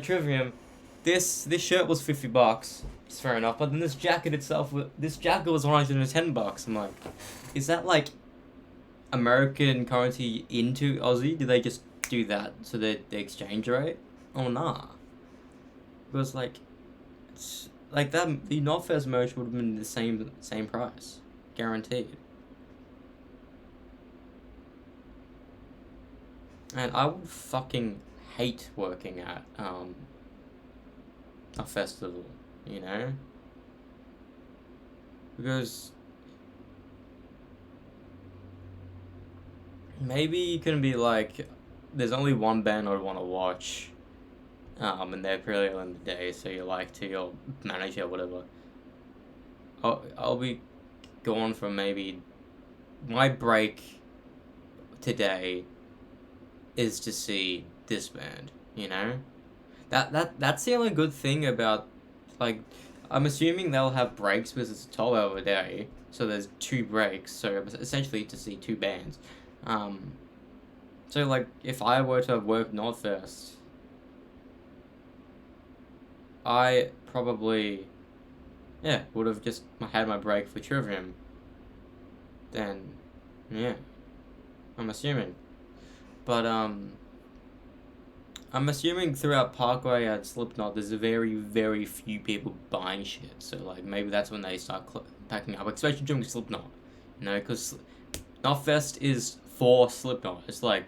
Trivium, this shirt was $50. It's fair enough, but then this jacket itself, this jacket was $110. I'm like, is that like American currency into Aussie? Do they just do that so that the exchange rate? Oh nah. Because like, it's like that, the Knotfest merch would have been the same price, guaranteed. And I would fucking hate working at a festival, you know? Because maybe you can be like, there's only one band I'd want to watch, and they're pretty early in the day, so you like to your manager or whatever. I'll be gone from maybe, my break today is to see this band, you know? That's the only good thing about, like, I'm assuming they'll have breaks because it's a 12-hour day, so there's 2 breaks, so essentially to see 2 bands. So like, if I were to have worked Knotfest, I probably, yeah, would have just had my break for Trivium. Then, yeah, I'm assuming. But, I'm assuming throughout Parkway at Slipknot, there's very, very few people buying shit. So, like, maybe that's when they start packing up, especially during Slipknot. You know, because Knotfest is for Slipknot. It's like,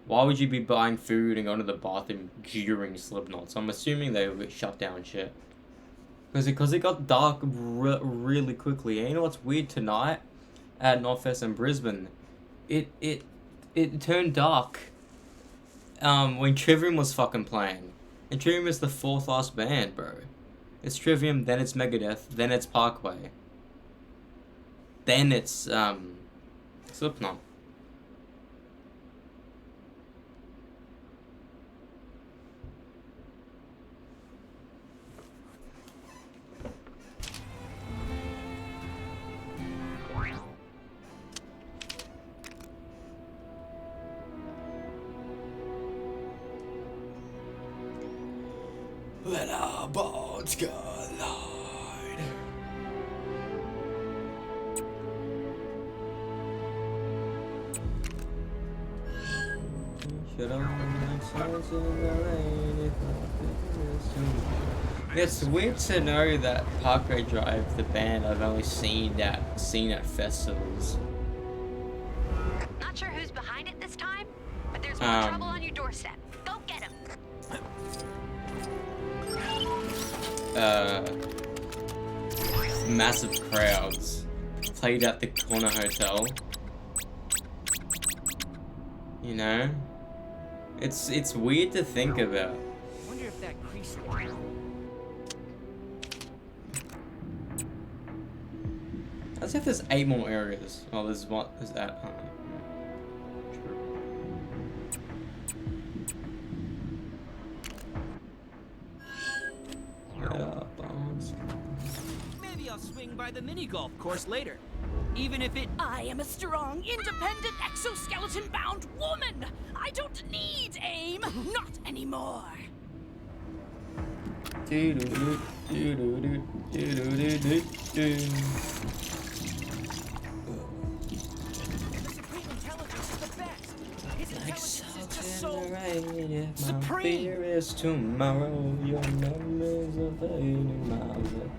why would you be buying food and going to the bathroom during Slipknot? So I'm assuming they would shut down shit. Because it got dark really quickly. And you know what's weird tonight at Knotfest in Brisbane? It turned dark when Trivium was fucking playing. And Trivium is the 4th last band, bro. It's Trivium, then it's Megadeth, then it's Parkway. Then it's Slipknot. Let our bonds collide. It's weird to know that Parkway Drive, the band, I've only seen at festivals. Not sure who's behind it this time, but there's more trouble on your doorstep. Go get him. Massive crowds played at the corner hotel. You know, it's weird to think about. I wonder if that crease. As if there's 8 more areas. Oh, there's what is that? Oh. by the mini golf course later. Even if it... I am a strong, independent, exoskeleton-bound woman! I don't need AIM! Not anymore! Supreme. Fear is tomorrow. Your memories of fading miles away.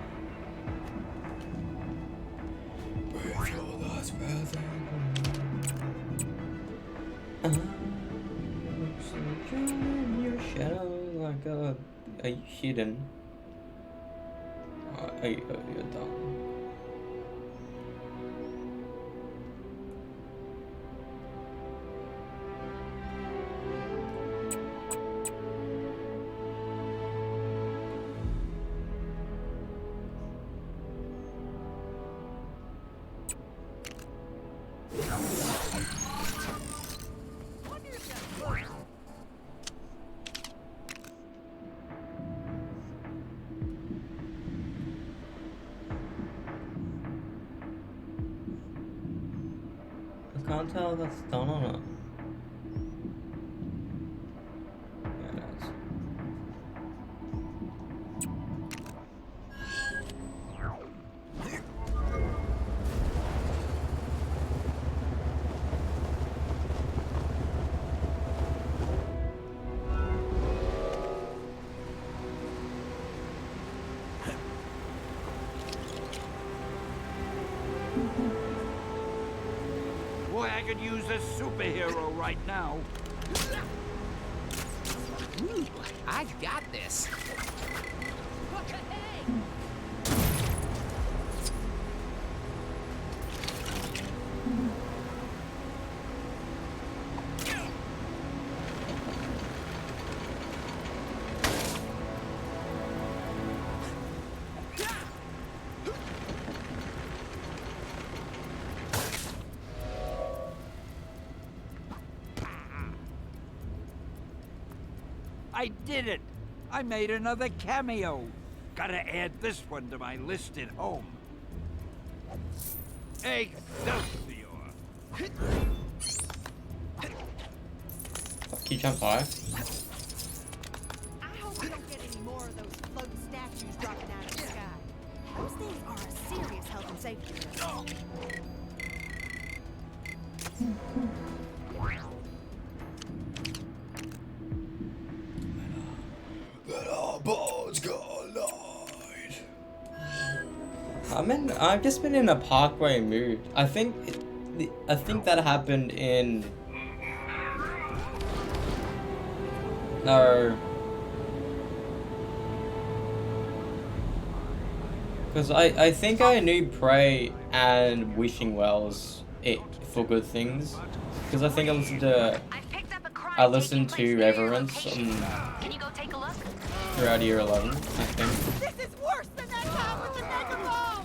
Your shadow like a... Are you hidden? You're done. I can't tell if that's done or not. Yeah, it is. Boy, I could use a superhero right now. Ooh, I got this. I did it! I made another cameo. Gotta add this one to my list at home. Excelsior! Can you jump high? I hope we don't get any more of those floating statues dropping out of the sky. Those things are a serious health and safety risk. I've just been in a Parkway mood. I think that happened in... No. Because I think I knew Prey and Wishing Wells for good things. Because I think I listened to Everence throughout year 11, I think. This is worse than that time with the Mega Ball!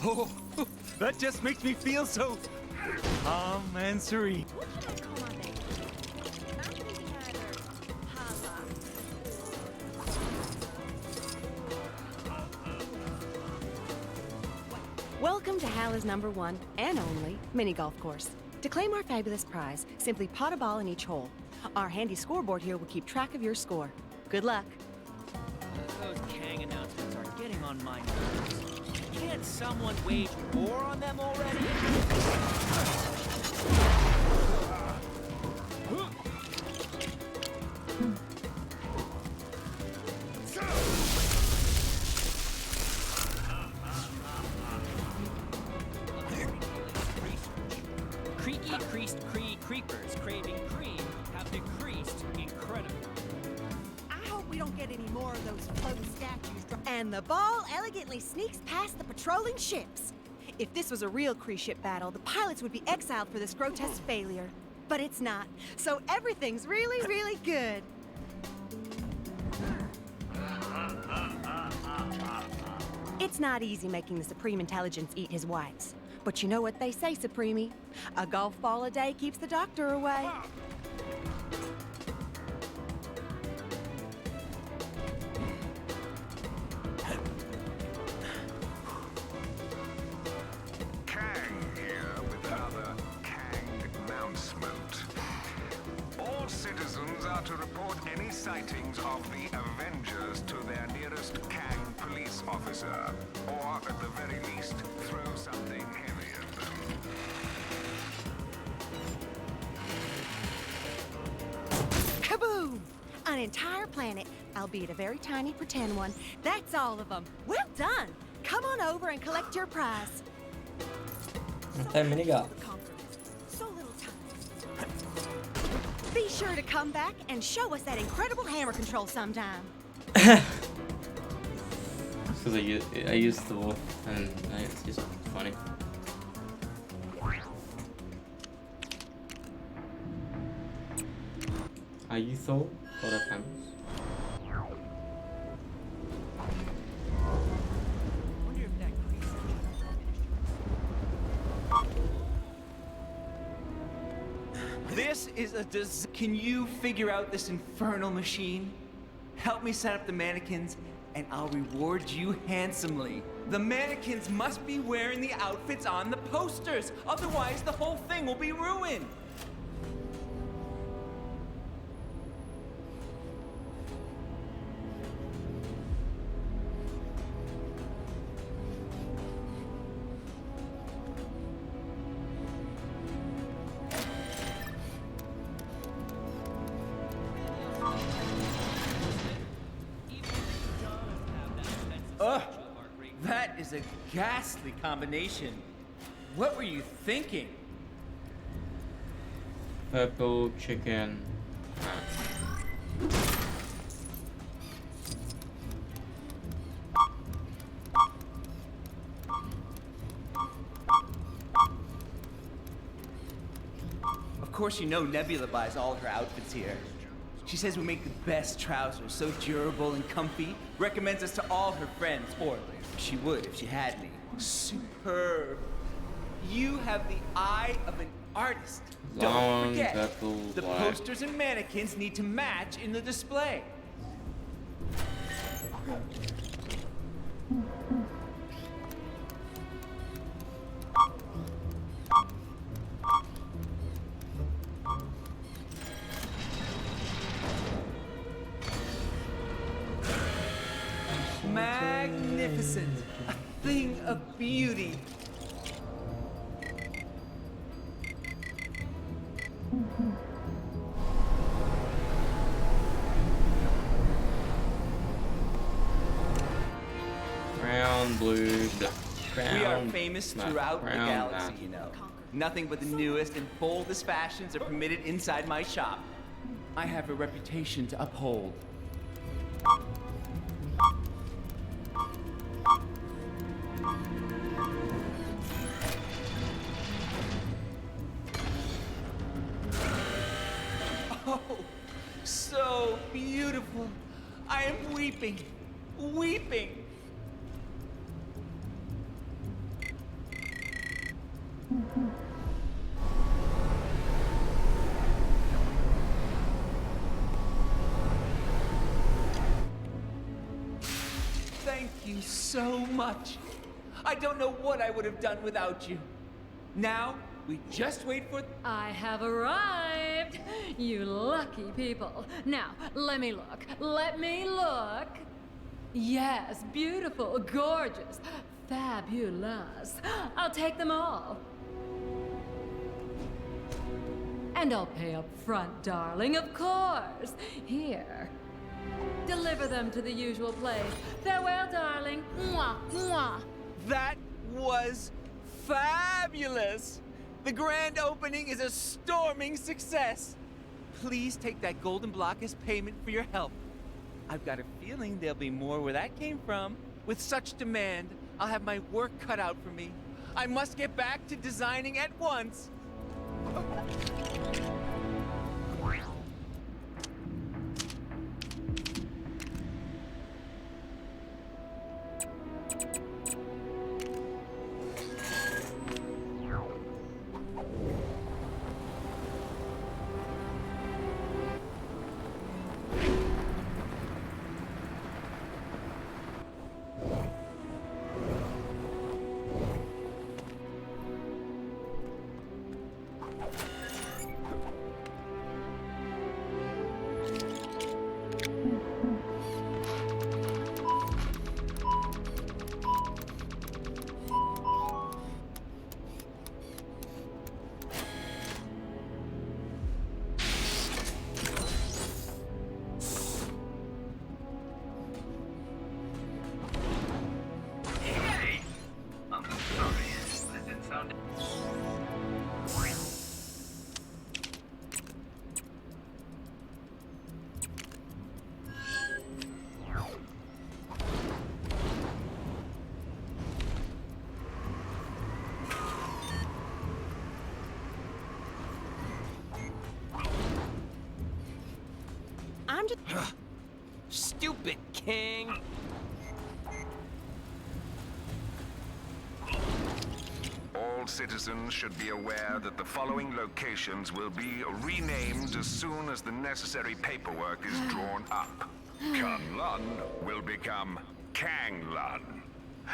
Oh, that just makes me feel so calm and serene. Welcome to Hala's #1 and only mini golf course. To claim our fabulous prize, simply pot a ball in each hole. Our handy scoreboard here will keep track of your score. Good luck. Those Kang announcements are getting on my nerves. Can't someone wage war on them already? Creaky creased creepers craving cream have decreased incredibly. I hope we don't get any more of those floating statues. And the ball elegantly sneaks past the patrolling ships. If this was a real Kree ship battle, the pilots would be exiled for this grotesque failure. But it's not, so everything's really, really good. It's not easy making the Supreme Intelligence eat his whites. But you know what they say, Supreme? A golf ball a day keeps the doctor away. to report any sightings of the Avengers to their nearest Kang police officer, or at the very least, throw something heavy at them. Kaboom! An entire planet, albeit a very tiny pretend one. That's all of them. Well done! Come on over and collect your prize. Tem minigun. So little time. Be sure to come back and show us that incredible hammer control sometime. Because I used the wolf and it's just funny. Are you Thor? God of hammers? This is a Can you figure out this infernal machine? Help me set up the mannequins, and I'll reward you handsomely. The mannequins must be wearing the outfits on the posters, otherwise the whole thing will be ruined. Ugh, that is a ghastly combination. What were you thinking? Purple chicken. Of course you know Nebula buys all her outfits here. She says we make the best trousers, so durable and comfy. Recommends us to all her friends, or she would if she had any. Superb. You have the eye of an artist. Don't forget, the posters and mannequins need to match in the display. Magnificent. A thing of beauty. Brown, blue, black. Brown, We are famous black, throughout the brown, galaxy, black. you know. Nothing but the newest and boldest fashions are permitted inside my shop. I have a reputation to uphold. Oh, so beautiful. I am weeping, weeping. Thank you so much. I don't know what I would have done without you. Now, we just wait for... I have arrived! You lucky people. Now, let me look. Let me look. Yes, beautiful, gorgeous, fabulous. I'll take them all. And I'll pay up front, darling, of course. Here. Deliver them to the usual place. Farewell, darling. Mwah, mwah. That was fabulous! The grand opening is a storming success. Please take that golden block as payment for your help. I've got a feeling there'll be more where that came from. With such demand, I'll have my work cut out for me. I must get back to designing at once. you... Stupid king! All citizens should be aware that the following locations will be renamed as soon as the necessary paperwork is drawn up. Kunlun will become Kanglun.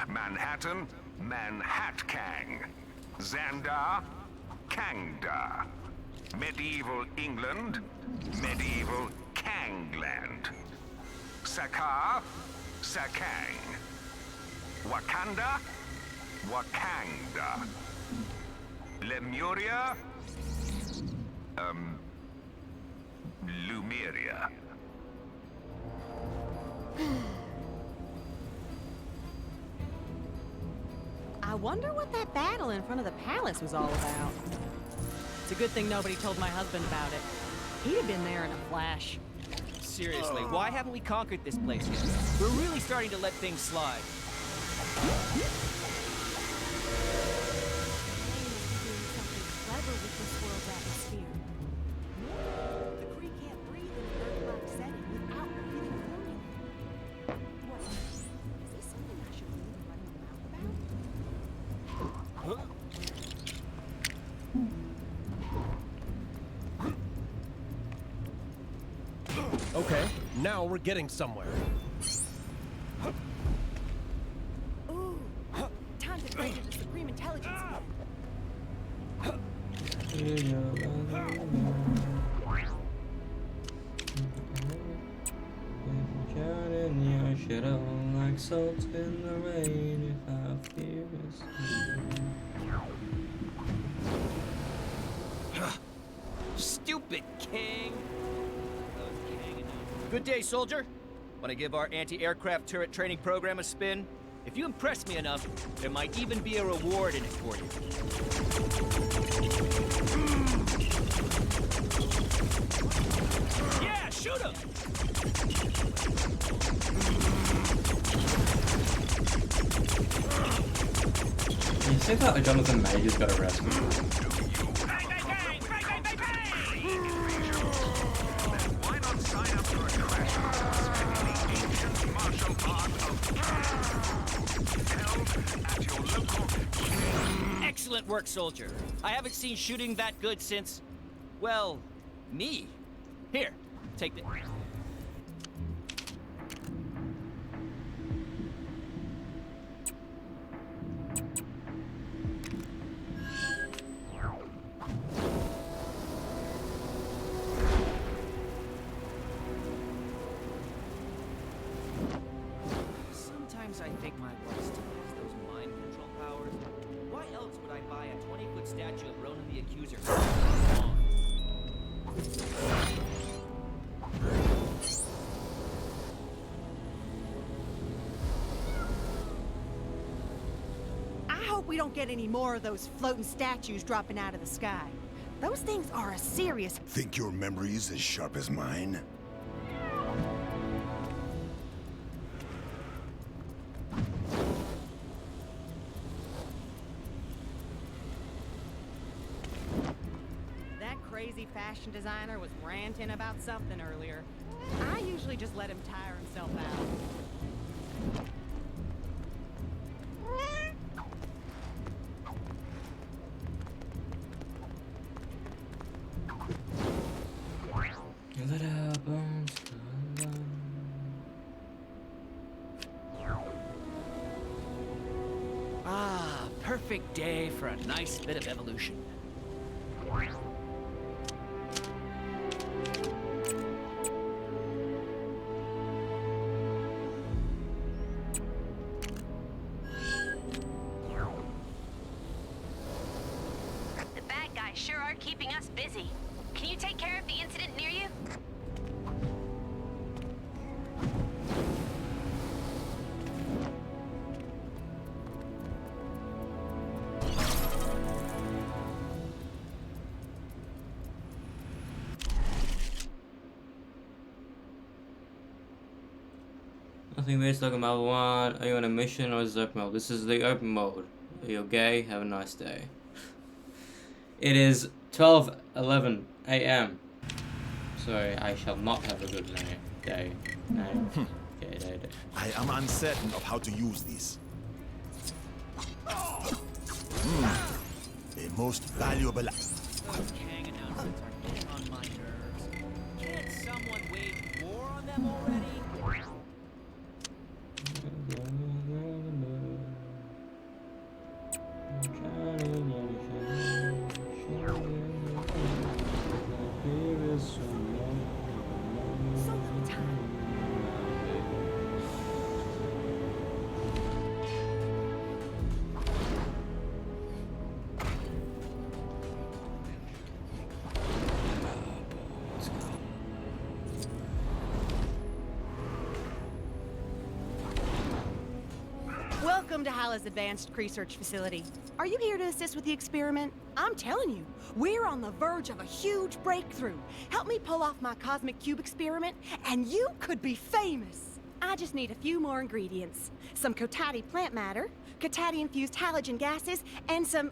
Manhattan, Manhatkang. Xandar, Kangda. Medieval England, Medieval Kangland. Sakar, Sakang. Wakanda, Wakanda. Lemuria, Lumeria. I wonder what that battle in front of the palace was all about. It's a good thing nobody told my husband about it. He'd have been there in a flash. Seriously, why haven't we conquered this place yet? We're really starting to let things slide. Clever with this world's atmosphere. The Kree can't breathe in an Earth-like setting without breathing a formula. What? Is this something I should really be running my mouth about? Okay, now we're getting somewhere. Ooh, time to break into Supreme Intelligence again. Like salt in the rain if I fear Stupid king! Good day, soldier. Want to give our anti-aircraft turret training program a spin? If you impress me enough, there might even be a reward in it for you. Yeah, shoot him! You say that Jonathan Majors got arrested? Excellent work, soldier. I haven't seen shooting that good since, well, me. Here, take it. Sometimes I think my wife still has those mind control powers. Why else would I buy a 20-foot statue of Ronan the Accuser? I hope we don't get any more of those floating statues dropping out of the sky. Those things are a serious... Think your memory's as sharp as mine? That crazy fashion designer was ranting about something earlier. I usually just let him tire himself out. Let our bones fall down. Ah, perfect day for a nice bit of evolution. The bad guys sure are keeping us busy. Can you take care of the incident near you? Nothing based like level 1. Are you on a mission or is this open mode? This is the open mode. Are you gay? Have a nice day. It is 12:11 a.m. So I shall not have a good day. No. Okay, day. I am uncertain of how to use these. A most valuable. Those Kang announcements are getting on my nerves. Can't someone wage war on them already? Welcome to Hala's Advanced Research Facility. Are you here to assist with the experiment? I'm telling you, we're on the verge of a huge breakthrough. Help me pull off my cosmic cube experiment, and you could be famous. I just need a few more ingredients. Some Cotati plant matter, Cotati-infused halogen gases, and some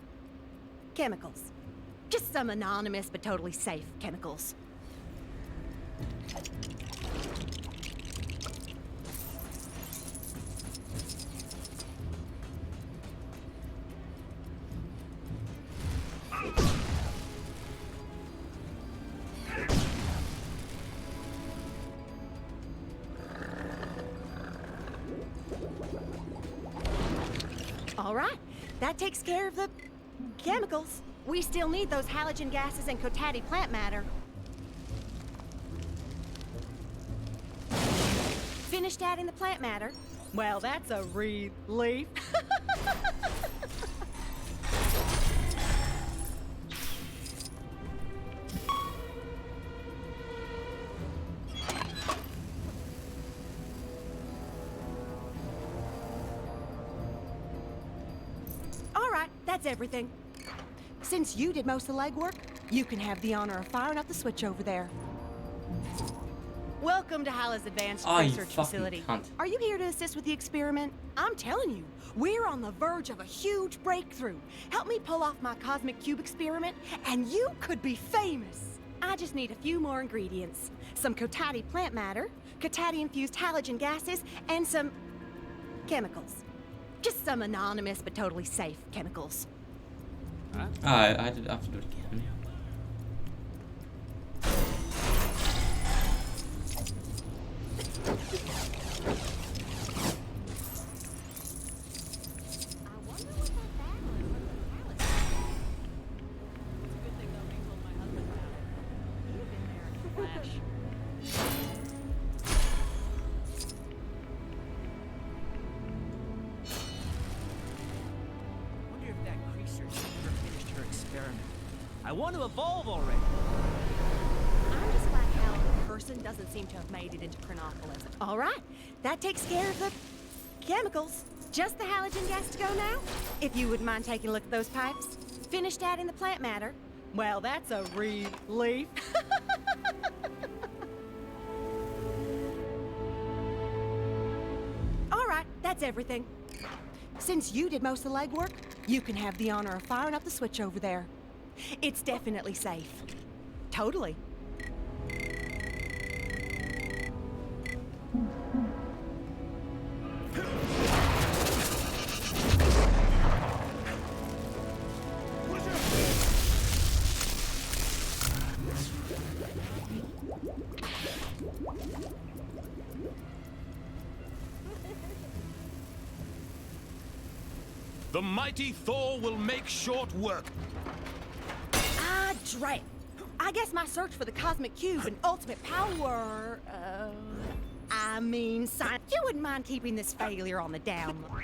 chemicals. Just some anonymous but totally safe chemicals. All right, that takes care of the chemicals. We still need those halogen gases and Cotati plant matter. Finished adding the plant matter? Well, that's a relief. That's everything. Since you did most of the legwork, you can have the honor of firing up the switch over there. Welcome to Hala's Advanced Research Facility. Are you here to assist with the experiment? I'm telling you, we're on the verge of a huge breakthrough. Help me pull off my cosmic cube experiment, and you could be famous. I just need a few more ingredients. Some Cotati plant matter, Cotati-infused halogen gases, and some chemicals. Just some anonymous but totally safe chemicals. I have to do it again. I want to evolve already. I'm just glad Hal in person doesn't seem to have made it into Chronopolis. All right, that takes care of the chemicals. Just the halogen gas to go now? If you wouldn't mind taking a look at those pipes. Finished adding the plant matter? Well, that's a relief. All right, that's everything. Since you did most of the legwork, you can have the honor of firing up the switch over there. It's definitely safe. Totally. The mighty Thor will make short work. Ah, drat. I guess my search for the cosmic cube and ultimate power, science. You wouldn't mind keeping this failure on the down low.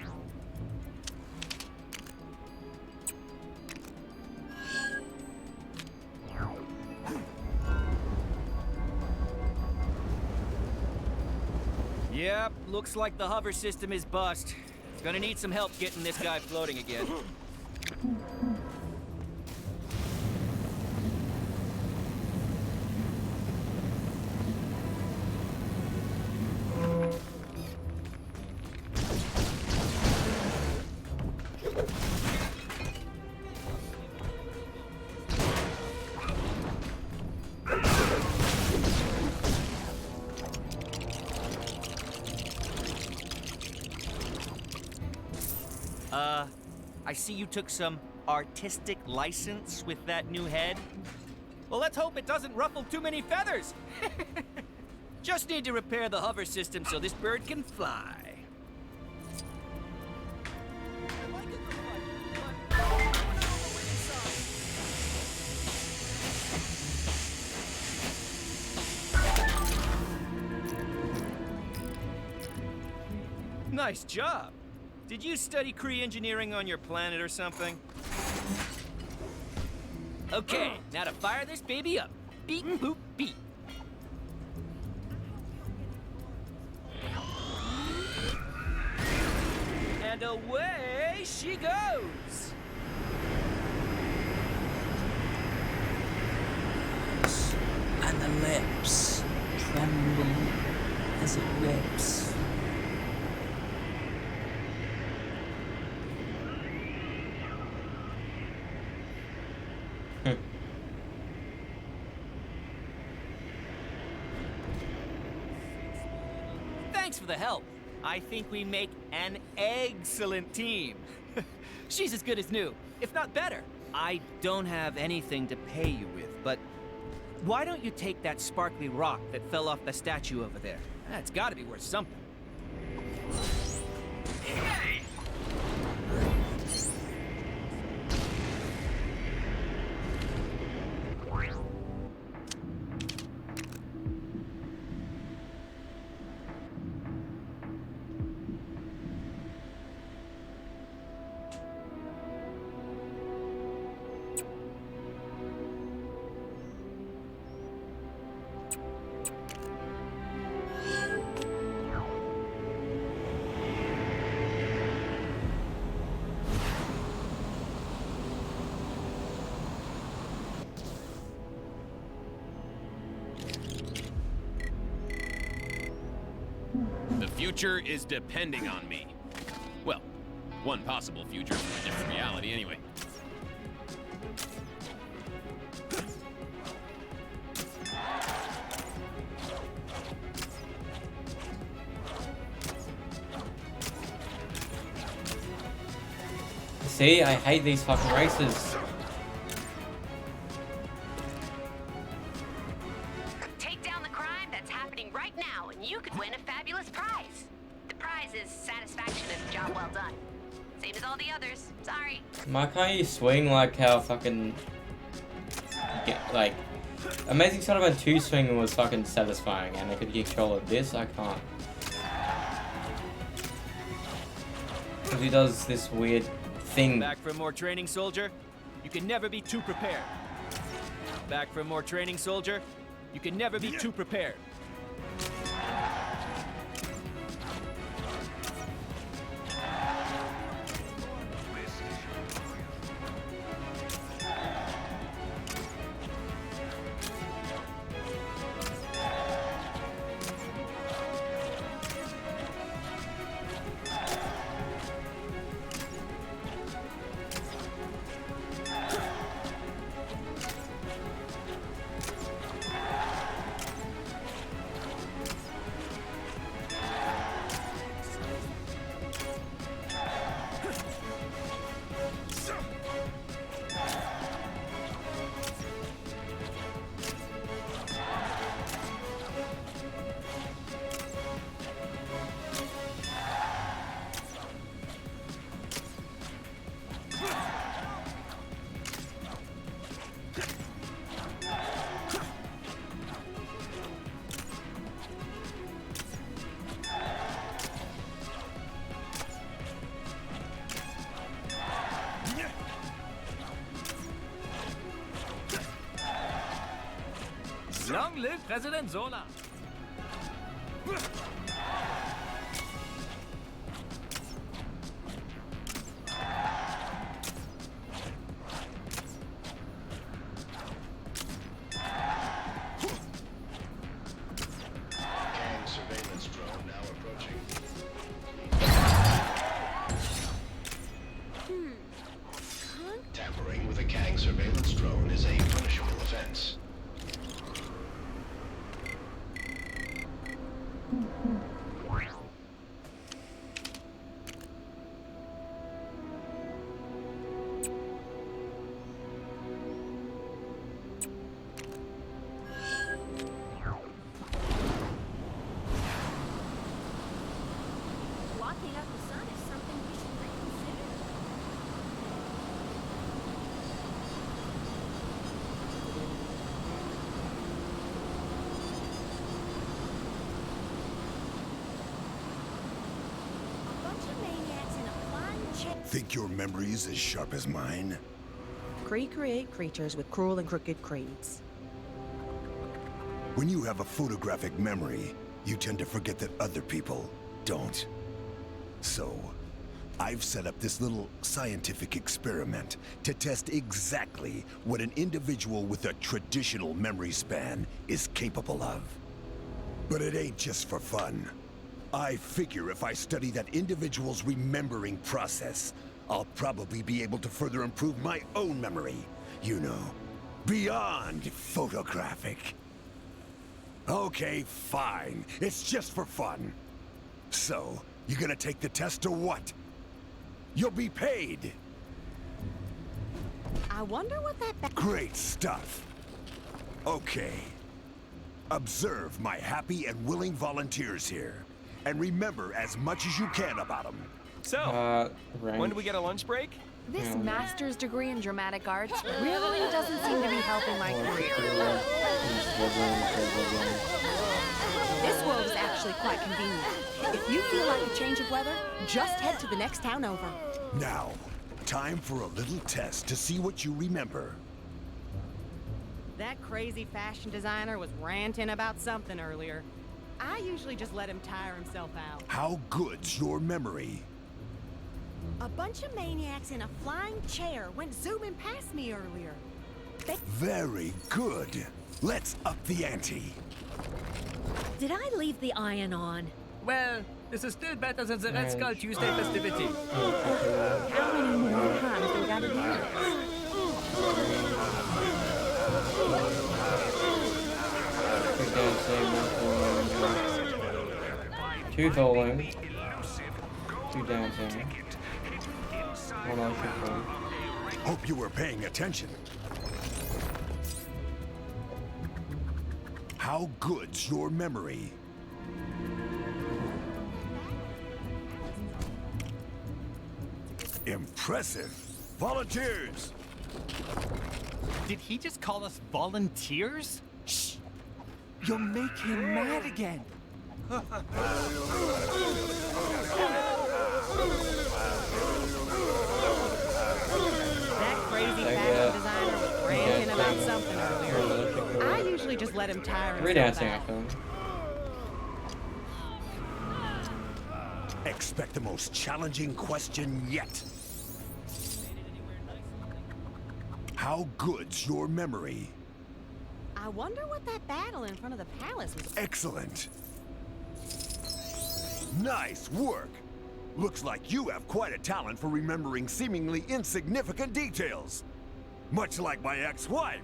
Yep, looks like the hover system is bust. Gonna need some help getting this guy floating again. I see you took some artistic license with that new head. Well, let's hope it doesn't ruffle too many feathers. Just need to repair the hover system so this bird can fly. Nice job. Did you study Kree engineering on your planet or something? Okay, now to fire this baby up. Beep, boop, beep. And away she goes. And the lips tremble as it rips. Thanks for the help. I think we make an excellent team. She's as good as new, if not better. I don't have anything to pay you with, but why don't you take that sparkly rock that fell off the statue over there? That's gotta be worth something. The future is depending on me. Well, one possible future from a different reality anyway. See, I hate these fucking races. Take down the crime that's happening right now, and you could win a fabulous prize. The prize is satisfaction of job well done. Same as all the others. Sorry. Why can't you swing like how fucking... like... Amazing Spider-Man 2 swinging was fucking satisfying, and I could control it. This, I can't. Because he does this weird thing. Back for more training, soldier? You can never be too prepared. Back for more training, soldier? You can never be too prepared. Long live President Zola! Kang surveillance drone now approaching. Tampering with a Kang surveillance drone is a punishable offense. think your memory's as sharp as mine? Kree create creatures with cruel and crooked creeds. When you have a photographic memory, you tend to forget that other people don't. So, I've set up this little scientific experiment to test exactly what an individual with a traditional memory span is capable of. But it ain't just for fun. I figure if I study that individual's remembering process, I'll probably be able to further improve my own memory. You know, beyond photographic. Okay, fine. It's just for fun. So, you gonna take the test or what? You'll be paid. I wonder what that Great stuff. Okay. Observe my happy and willing volunteers here. And remember as much as you can about them. So, when do we get a lunch break? This master's degree in dramatic arts really doesn't seem to be helping my career. This world is actually quite convenient. If you feel like a change of weather, just head to the next town over. Now, time for a little test to see what you remember. That crazy fashion designer was ranting about something earlier. I usually just let him tire himself out. How good's your memory? A bunch of maniacs in a flying chair went zooming past me earlier. Very good. Let's up the ante. Did I leave the iron on? Well, this is still better than the Red Skull Tuesday festivity. How many more times do we gotta do this? Two bowling, two dancing, one ocean film. Hope you were paying attention. How good's your memory? Impressive. Volunteers! Did he just call us volunteers? Shh! You'll make him mad again. That crazy fashion designer was ranting about something earlier. I usually just let him tire himself out. Expect the most challenging question yet. How good's your memory? I wonder what that battle in front of the palace was. Excellent. Nice work. Looks like you have quite a talent for remembering seemingly insignificant details. Much like my ex-wife.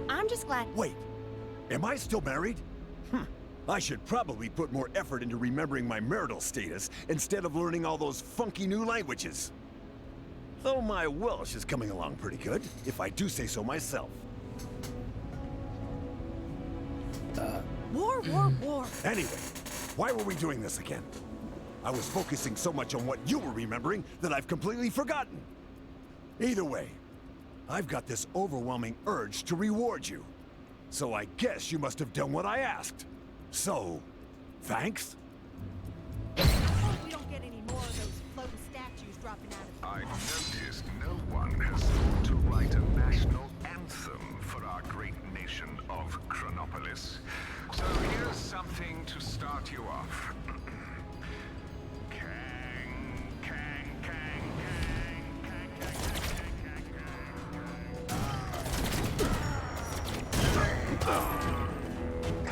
I'm just glad. Wait, am I still married? I should probably put more effort into remembering my marital status instead of learning all those funky new languages. Though my Welsh is coming along pretty good, if I do say so myself. War. Anyway, why were we doing this again? I was focusing so much on what you were remembering that I've completely forgotten. Either way, I've got this overwhelming urge to reward you. So I guess you must have done what I asked. So, thanks? We don't get any more of those floating statues dropping out of I noticed no one has thought to write a national anthem for our great nation of Chronopolis. So here's something to start you off.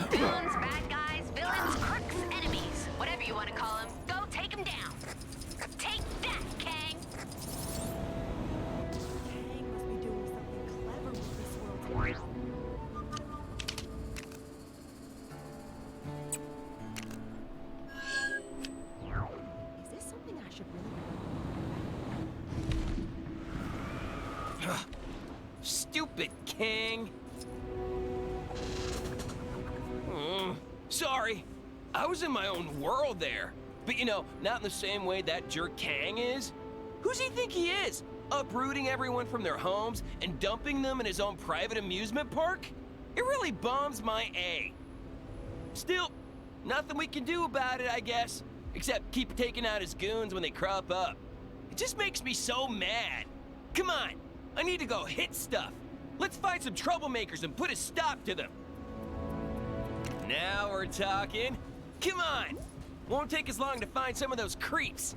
Villains, bad guys, villains, crooks, enemies. Whatever you want to call them, go take them down. Take that, Kang! Kang must be doing something clever with this world. Is this something I should really... Stupid King. Sorry. I was in my own world there. But you know, not in the same way that jerk Kang is. Who's he think he is? Uprooting everyone from their homes and dumping them in his own private amusement park? It really bums my A. Still, nothing we can do about it, I guess. except keep taking out his goons when they crop up. It just makes me so mad. Come on, I need to go hit stuff. Let's find some troublemakers and put a stop to them. Now we're talking. Come on! Won't take as long to find some of those creeps.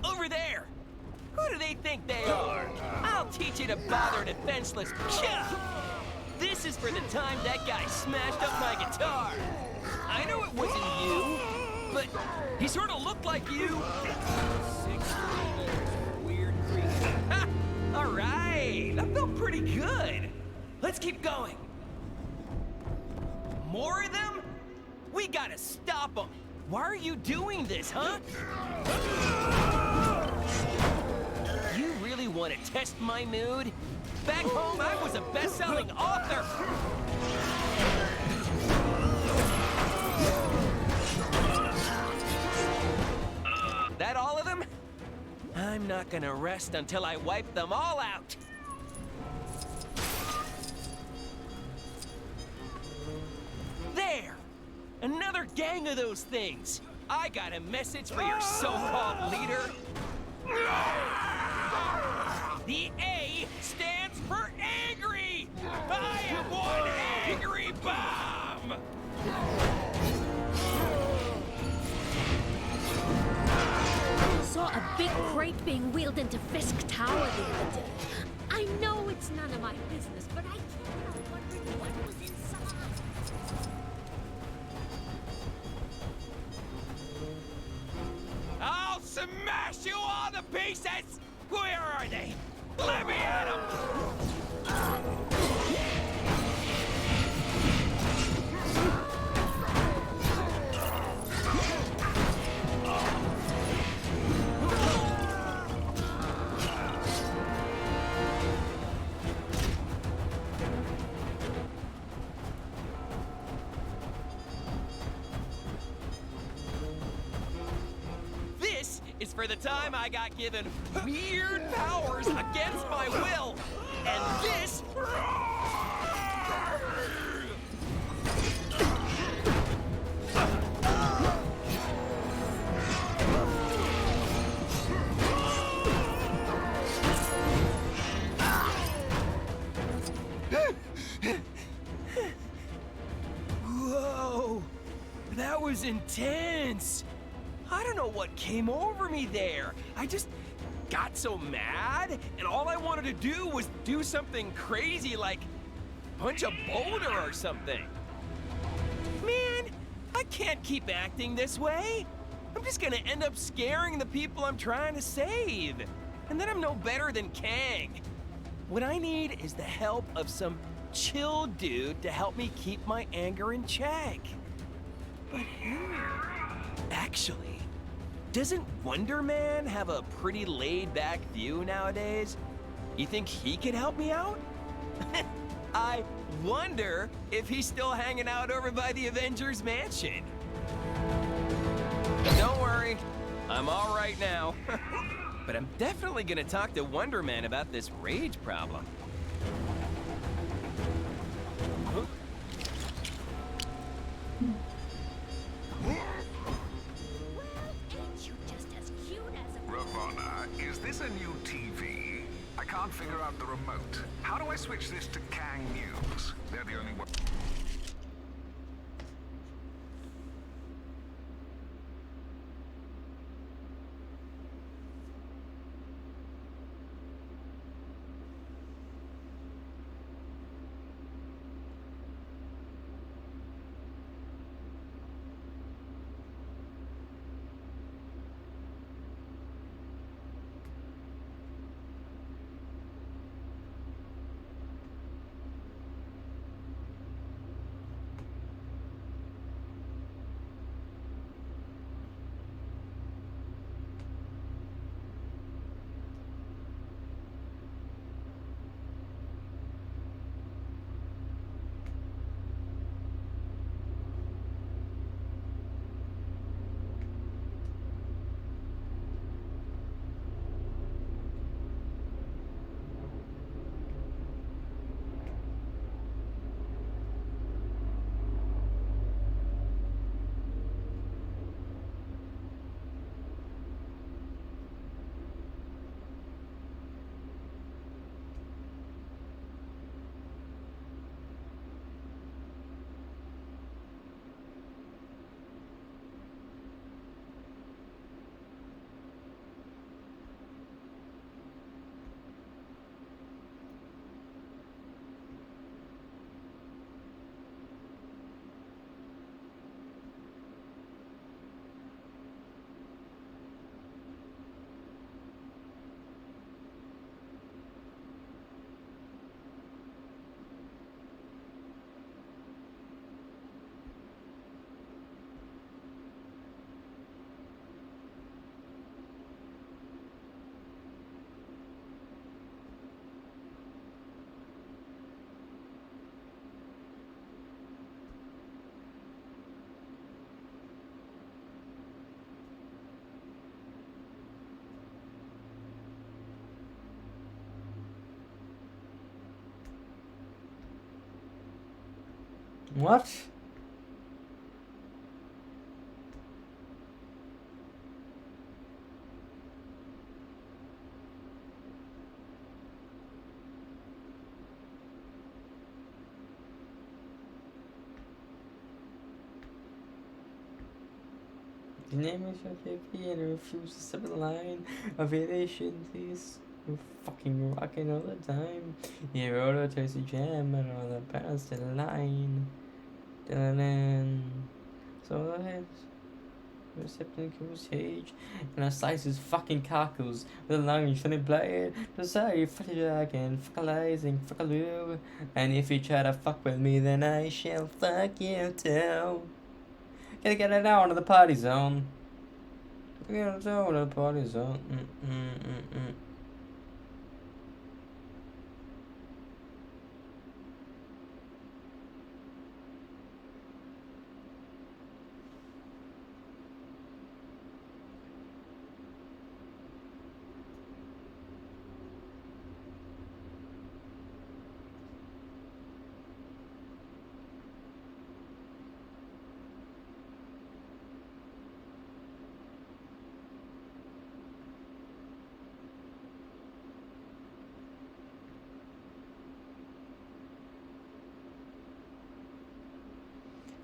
Over there! Who do they think they are? I'll teach you to bother defenseless. This is for the time that guy smashed up my guitar. I know it wasn't you, but he sort of looked like you. 6 weird creatures. All right, that felt pretty good. Let's keep going. More of them? We gotta stop them. Why are you doing this, huh? You really want to test my mood? Back home, I was a best-selling author. That all of them? I'm not gonna rest until I wipe them all out. There! Another gang of those things. I got a message for your so-called leader. The A stands for angry! I am one angry bomb! Saw a big crate being wheeled into Fisk Tower the other day. I know it's none of my business, but I can't help wondering what was inside. I'll smash you all to pieces! Where are they? Let me at them! This is for the time I got given weird powers against my will. And this... Whoa! That was intense! I don't know what came over me there. I just got so mad, and all I wanted to do was do something crazy like punch a boulder or something. Man, I can't keep acting this way. I'm just gonna end up scaring the people I'm trying to save. And then I'm no better than Kang. What I need is the help of some chill dude to help me keep my anger in check. But who? Actually, doesn't Wonder Man have a pretty laid-back view nowadays? You think he could help me out? I wonder if he's still hanging out over by the Avengers Mansion. Don't worry, I'm all right now. But I'm definitely gonna talk to Wonder Man about this rage problem. Huh? Ravonna, is this a new TV? I can't figure out the remote. How do I switch this to Kang News? They're the only one. What? The name is your baby and refuse to step in line of relations. You're fucking rocking all the time. You wrote a tasty jam and all the parents to the line. So the heads were stepping into his cage and I slice his fucking cockles with a long infinite blade. Sorry, fuck you again, fuckalizing, fuckaloo. And if you try to fuck with me, then I shall fuck you too. Gotta get it out of the party zone. Get it out of the party zone.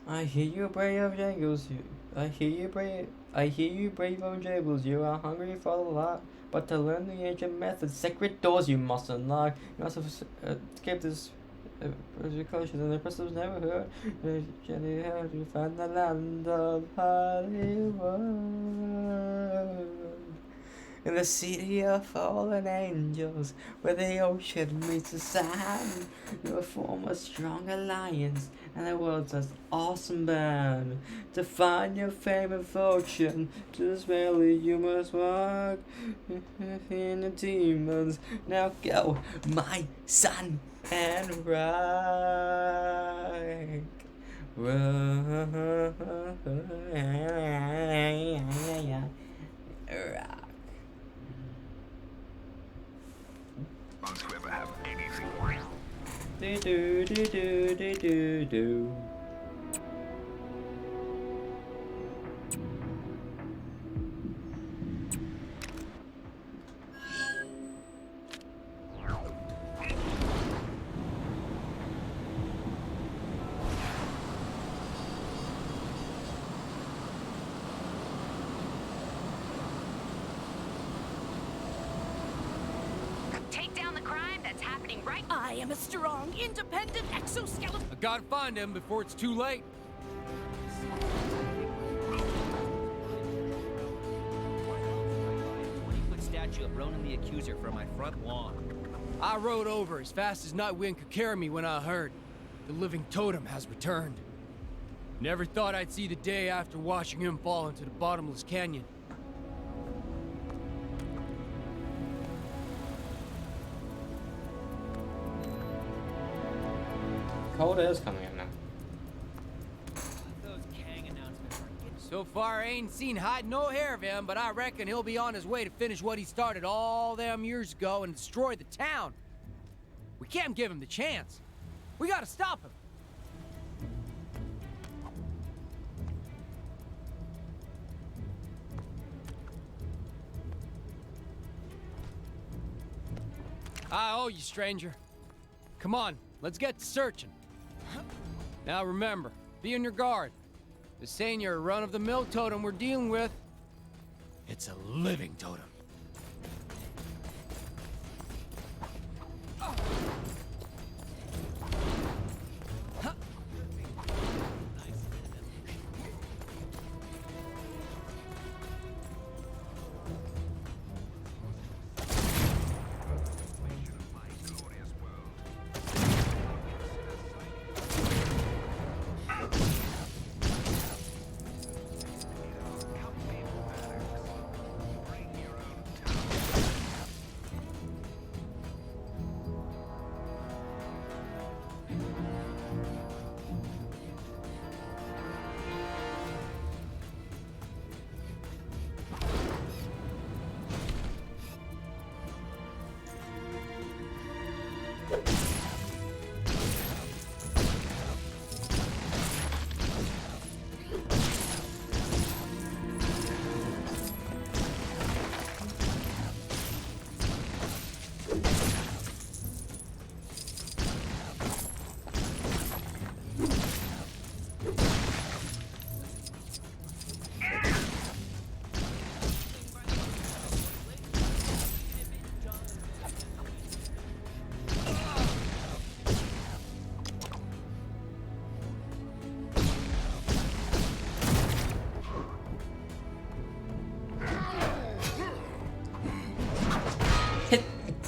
I hear you brave of jangles, I hear you brave of jables. You are hungry for a lot, but to learn the ancient methods, sacred doors you must unlock. You must escape this precautions and the crystals never heard. Jenny, how do you find the land of Hollywood? In the city of fallen angels, where the ocean meets the sand, you will form a strong alliance and the world's most awesome band. To find your fame and fortune, just merely you must walk in the demons. Now go, my son, and rock. Rock. To ever have anything. Do. Take down the crime that's happening right. I am a strong, independent exoskeleton. I gotta find him before it's too late. 20-foot statue of Ronan the Accuser from my front lawn. I rode over as fast as Nightwind could carry me when I heard the living totem has returned. Never thought I'd see the day after watching him fall into the bottomless canyon. Cold air's coming in now. So far, I ain't seen hide no hair of him, but I reckon he'll be on his way to finish what he started all them years ago and destroy the town. We can't give him the chance. We gotta stop him. I owe you, stranger. Come on, let's get to searching. Now remember, be on your guard. This ain't your run-of-the-mill totem we're dealing with. It's a living totem.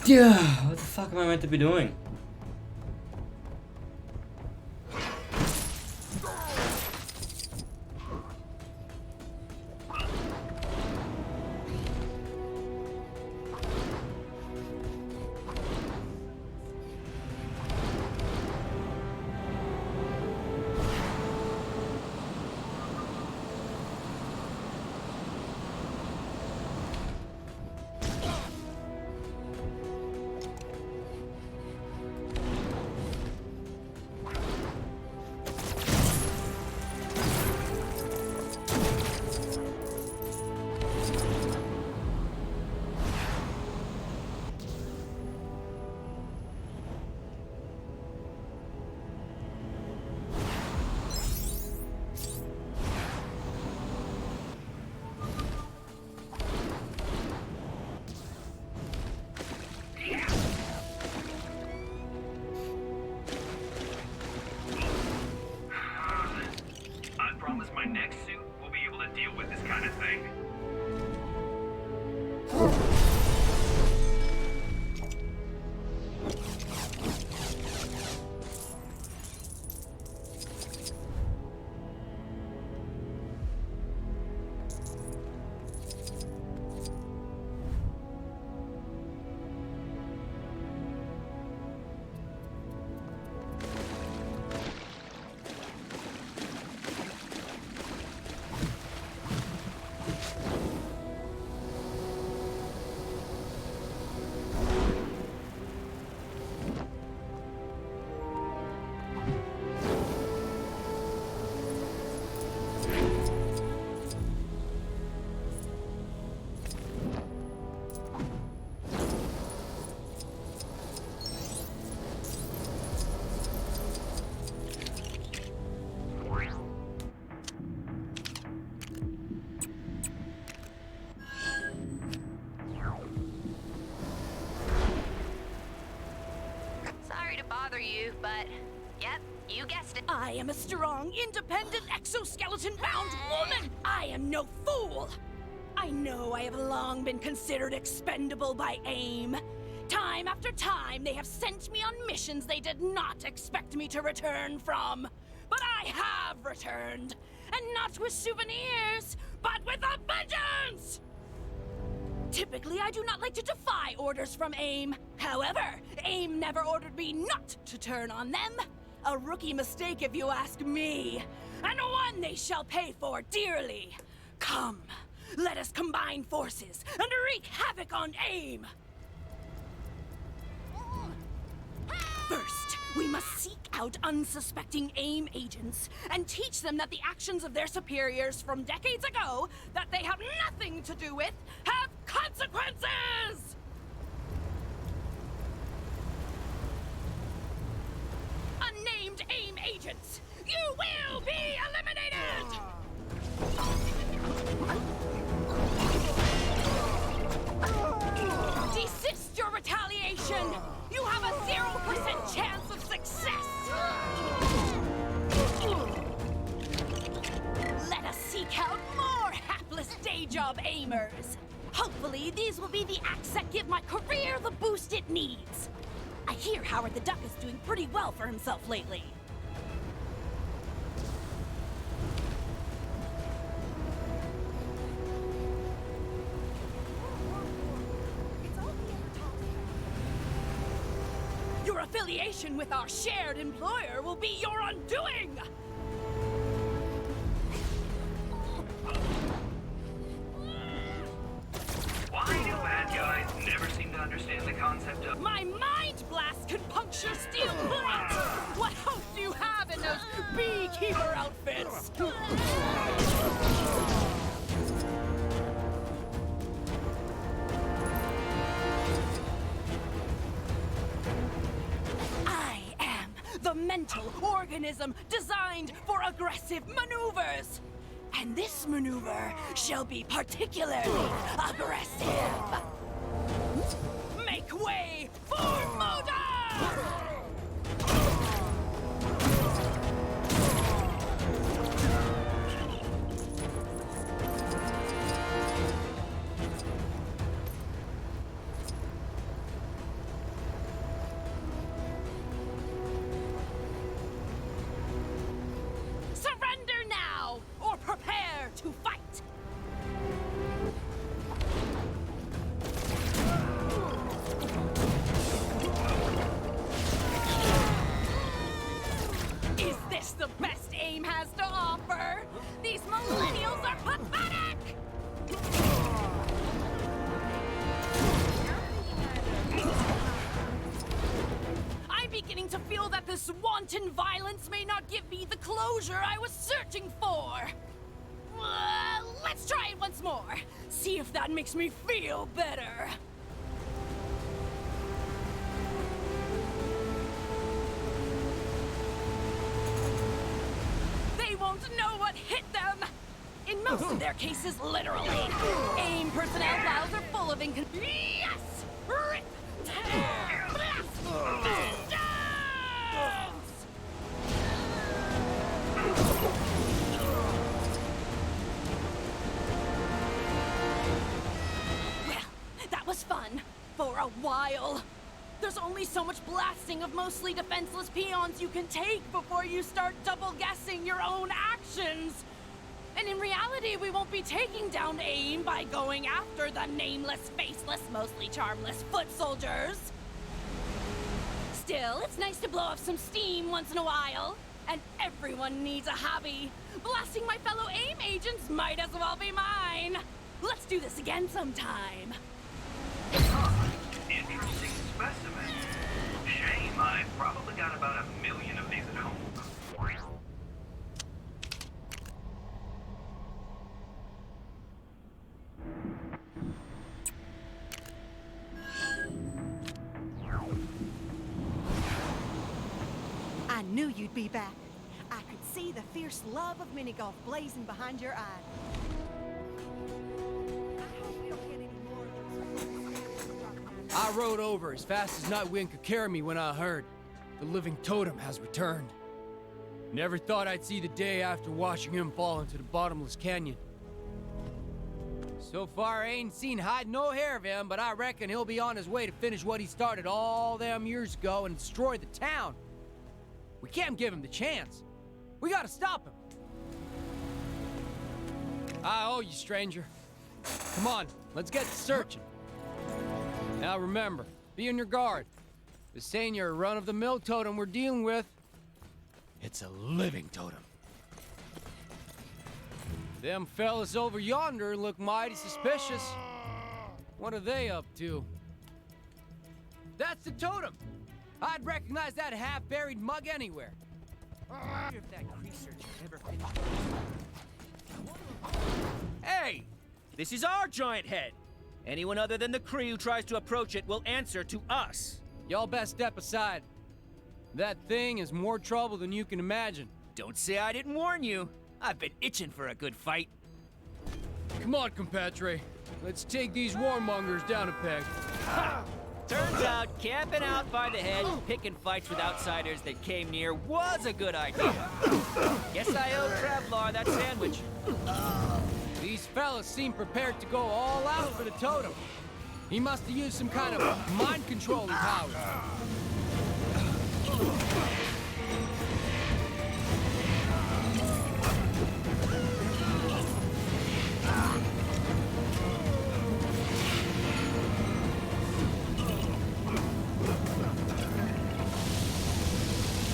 Yeah, what the fuck am I meant to be doing? I promise my next suit will be able to deal with this kind of thing. Sorry to bother you, but yep, you guessed it. I am a strong, independent, exoskeleton-bound woman! I am no fool! I know I have long been considered expendable by AIM. Time after time, they have sent me on missions they did not expect me to return from. But I have returned! And not with souvenirs, but with a vengeance! Typically, I do not like to defy orders from AIM. However, AIM never ordered me not to turn on them. A rookie mistake, if you ask me. And one they shall pay for dearly. Come, let us combine forces and wreak havoc on AIM. First, we must seek out unsuspecting AIM agents and teach them that the actions of their superiors from decades ago that they have nothing to do with have consequences! Unnamed AIM agents, you will be eliminated! Desist your retaliation! You have a 0% chance of success! Let us seek out more hapless day job aimers. Hopefully, these will be the acts that give my career the boost it needs. I hear Howard the Duck is doing pretty well for himself lately. Your affiliation with our shared employer will be your undoing! Why do bad guys never seem to understand the concept of... My mind blast can puncture steel plates! What hope do you have in those beekeeper outfits? I am the mental organism designed for aggressive maneuvers! And this maneuver shall be particularly aggressive! Make way for Moda! wanton violence may not give me the closure I was searching for. Let's try it once more. See if that makes me feel better. They won't know what hit them. In most of their cases, literally. AIM personnel files are full of Yes! Rip! Tear! Blast! Vengeance! Well, that was fun. For a while. There's only so much blasting of mostly defenseless peons you can take before you start double-guessing your own actions. And in reality, we won't be taking down AIM by going after the nameless, faceless, mostly charmless foot soldiers. Still, it's nice to blow off some steam once in a while. And everyone needs a hobby. Blasting my fellow AIM agents might as well be mine. Let's do this again sometime. Interesting specimen. Shame, I've probably got about 1 million of these at home. I knew you'd be back. I could see the fierce love of minigolf blazing behind your eye. I rode over as fast as Nightwind could carry me when I heard the living totem has returned. Never thought I'd see the day after watching him fall into the bottomless canyon. So far, I ain't seen hide no hair of him, but I reckon he'll be on his way to finish what he started all them years ago and destroy the town. We can't give him the chance. We gotta stop him. I owe you, stranger. Come on, let's get to searching. Now remember, be on your guard. This ain't your run-of-the-mill totem we're dealing with. It's a living totem. Them fellas over yonder look mighty suspicious. What are they up to? That's the totem! I'd recognize that half-buried mug anywhere. If that research ever finished. Hey! This is our giant head! Anyone other than the Kree who tries to approach it will answer to us. Y'all best step aside. That thing is more trouble than you can imagine. Don't say I didn't warn you. I've been itching for a good fight. Come on, compadre. Let's take these warmongers down a peg. Turns out, camping out by the head, picking fights with outsiders that came near was a good idea. Guess I owe Trevlar that sandwich. These fellas seem prepared to go all out for the totem. He must have used some kind of mind-controlling powers.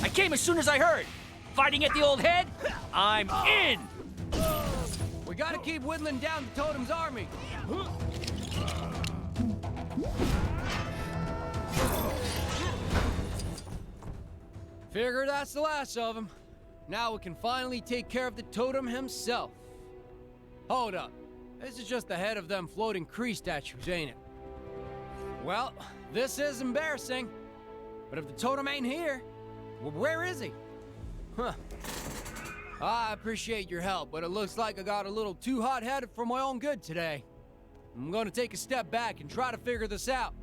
I came as soon as I heard. Fighting at the old head? I'm in! We gotta keep whittling down the totem's army. Figure that's the last of them. Now we can finally take care of the totem himself. Hold up. This is just the head of them floating Kree statues, ain't it? Well, this is embarrassing. But if the totem ain't here, well, where is he? Huh. I appreciate your help, but it looks like I got a little too hot-headed for my own good today. I'm gonna take a step back and try to figure this out.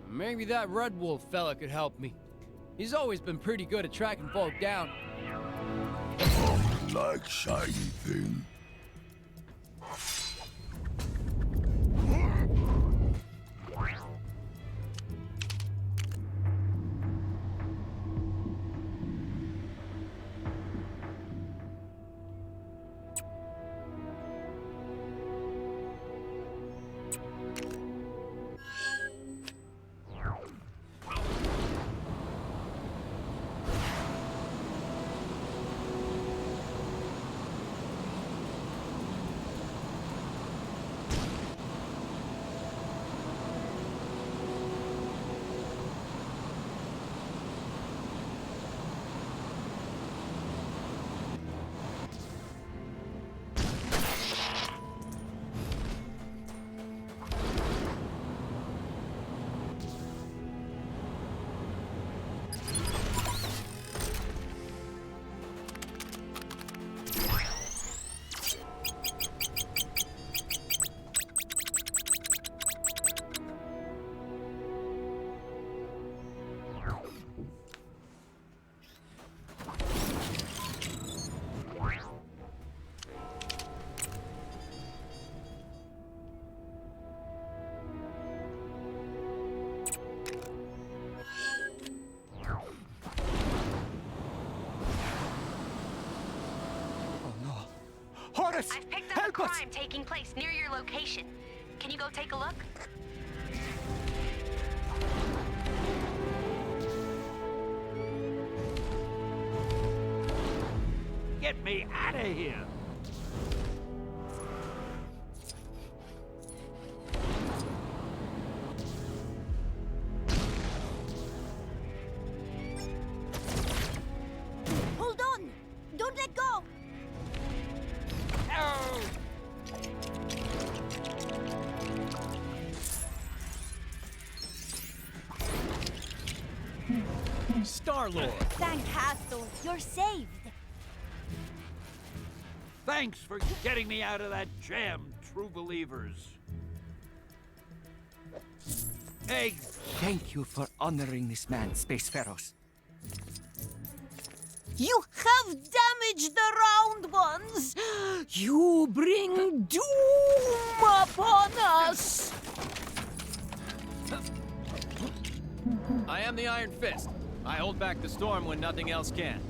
Maybe that Red Wolf fella could help me. He's always been pretty good at tracking folk down. Like shiny thing. us! I've picked up Help a us! crime taking place near your location. Can you go take a look? Get me out of here! Hold on! Don't let go! Star-Lord! Thank Castle, you're saved! Thanks for getting me out of that jam, true believers. Eggs! Thank you for honoring this man, Spacefaros. You have damaged the Round Ones! You bring doom upon us! I am the Iron Fist. I hold back the storm when nothing else can.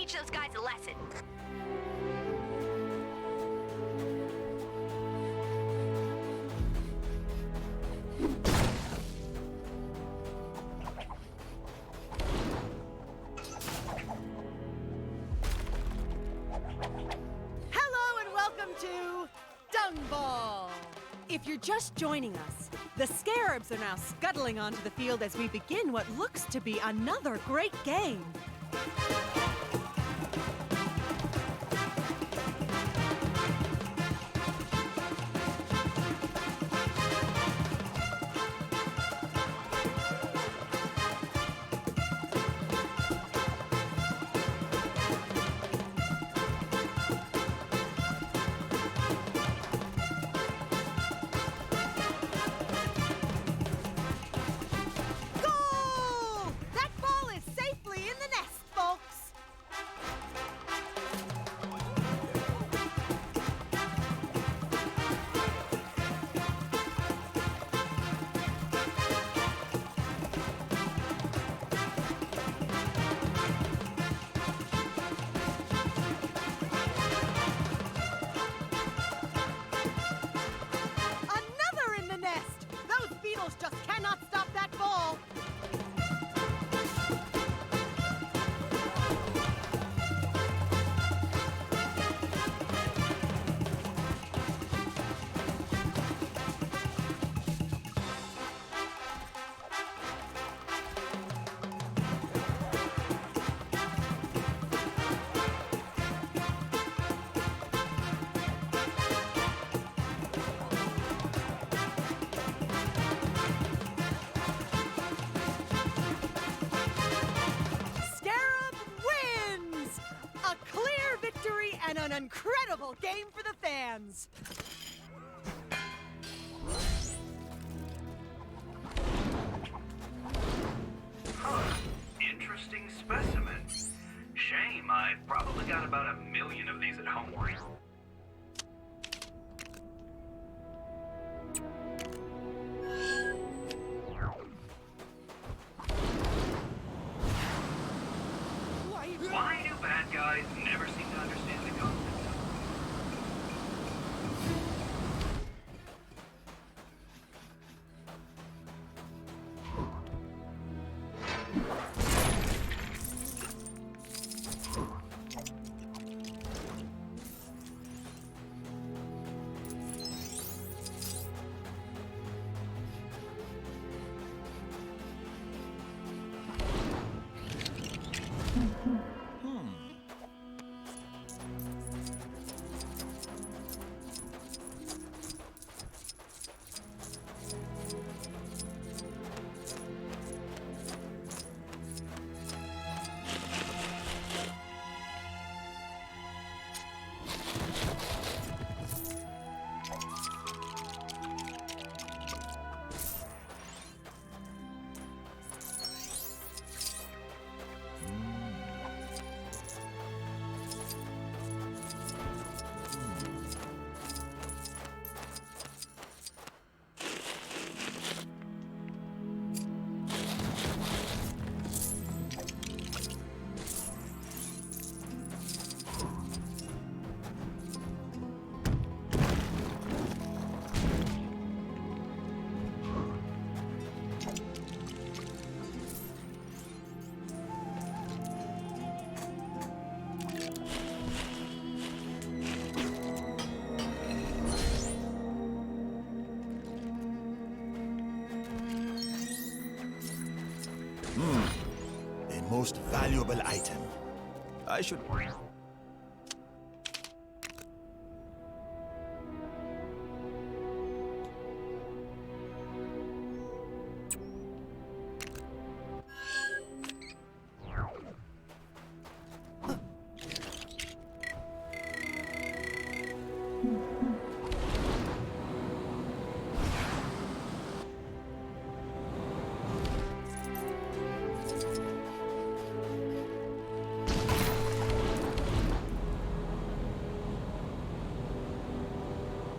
teach those guys a lesson. Hello and welcome to Dung Ball. If you're just joining us, the Scarabs are now scuttling onto the field as we begin what looks to be another great game. Goal! That ball is safely in the nest, folks. Another in the nest! Those beetles just cannot stop that ball! Scarab wins! A clear victory and an incredible game for the fans! Interesting specimen. Shame, I've probably got about 1 million of these at home. Why do bad guys never seem to understand the concept? A most valuable item. I should...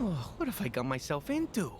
Oh, what have I got myself into?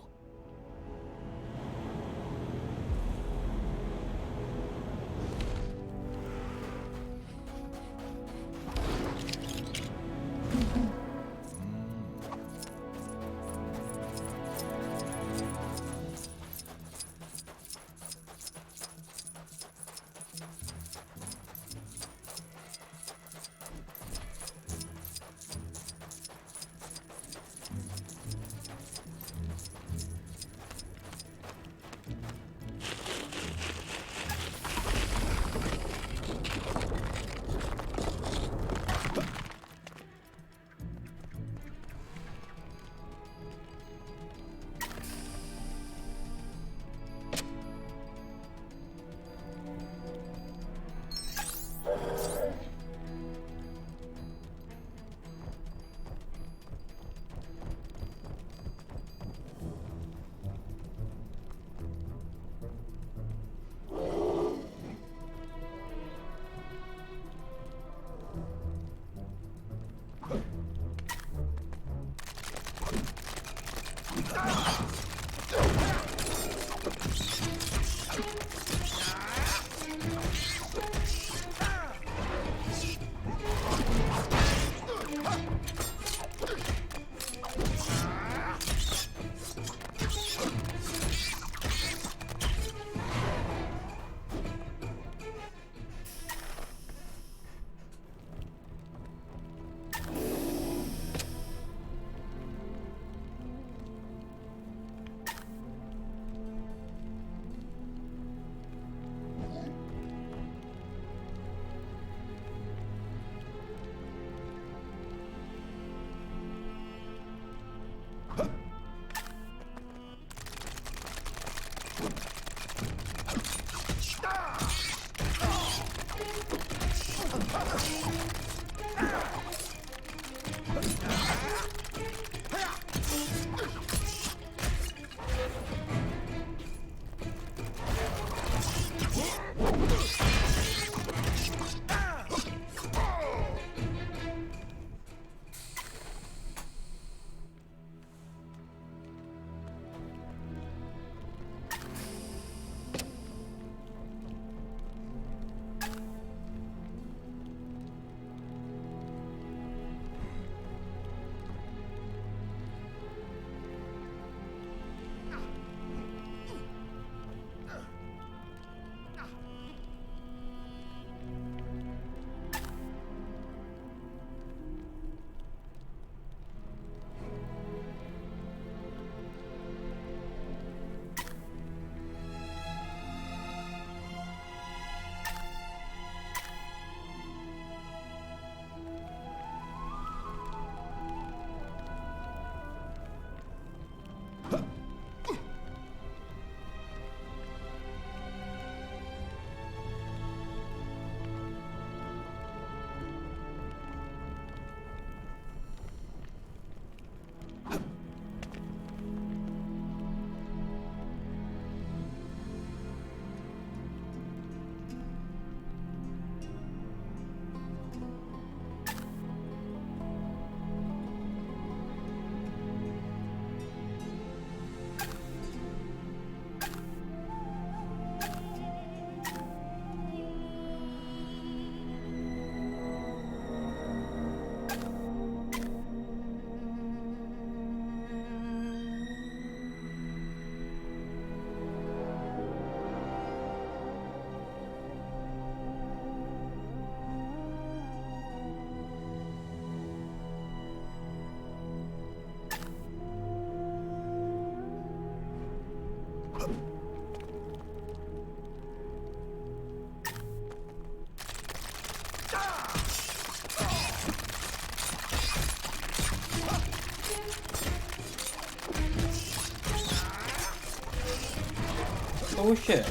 Oh shit.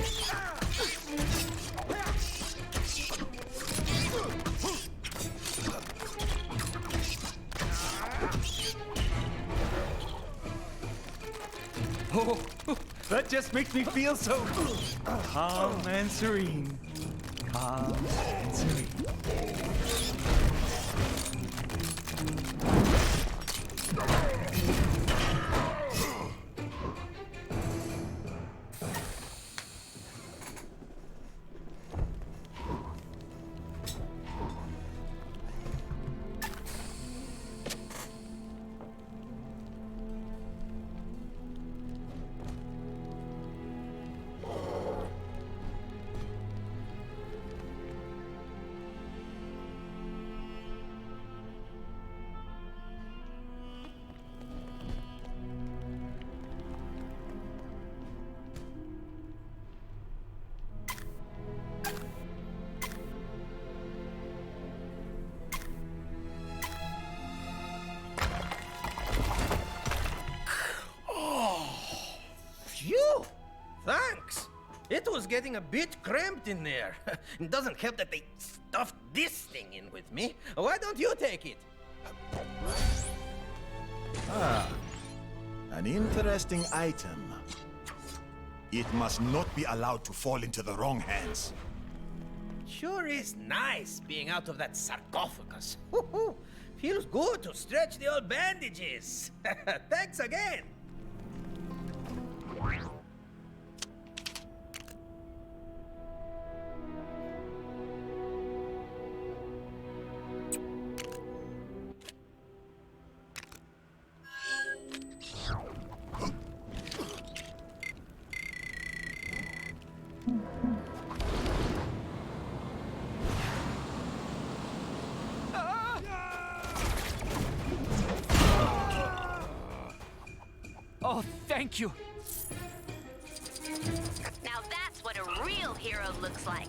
Oh, that just makes me feel so calm and serene. Calm and serene. Phew! Thanks! It was getting a bit cramped in there. It doesn't help that they stuffed this thing in with me. Why don't you take it? Ah, an interesting item. It must not be allowed to fall into the wrong hands. Sure is nice being out of that sarcophagus. Woo-hoo. Feels good to stretch the old bandages. Thanks again. Oh, thank you. Now that's what a real hero looks like.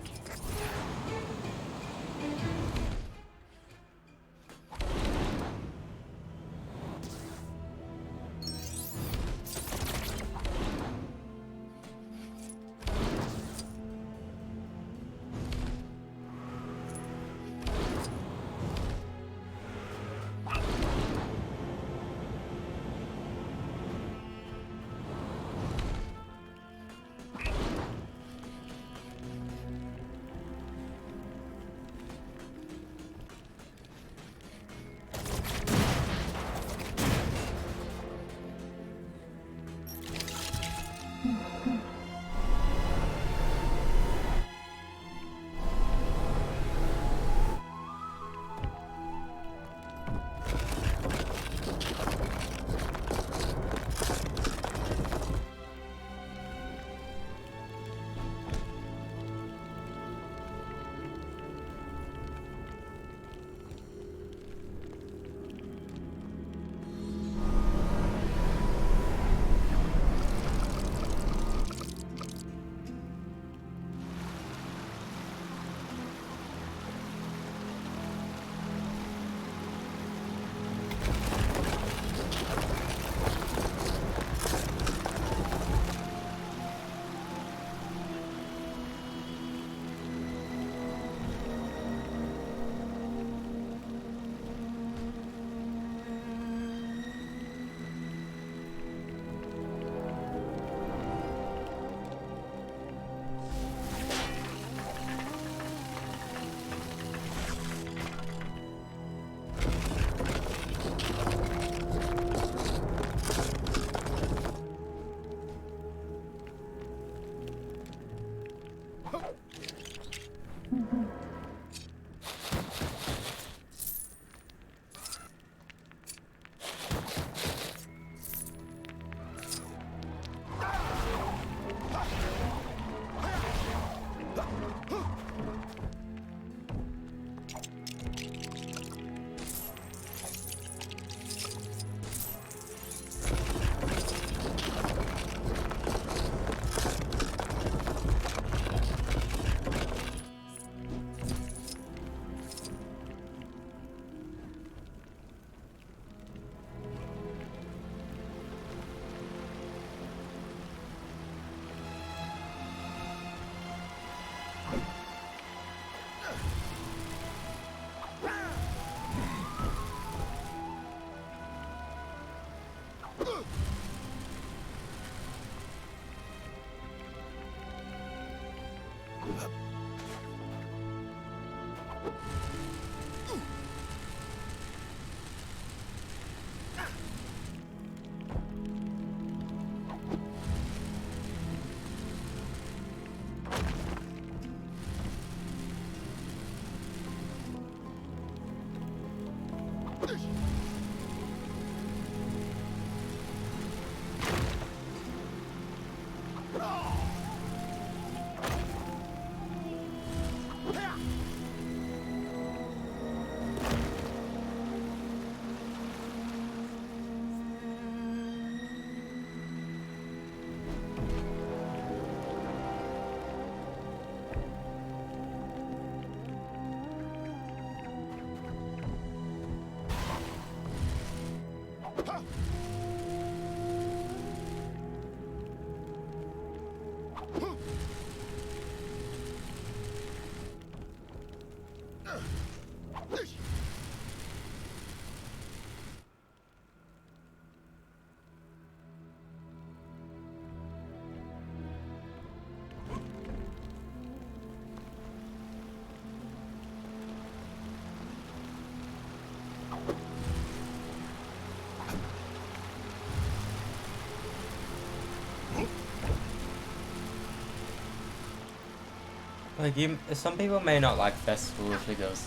Like, some people may not like festivals because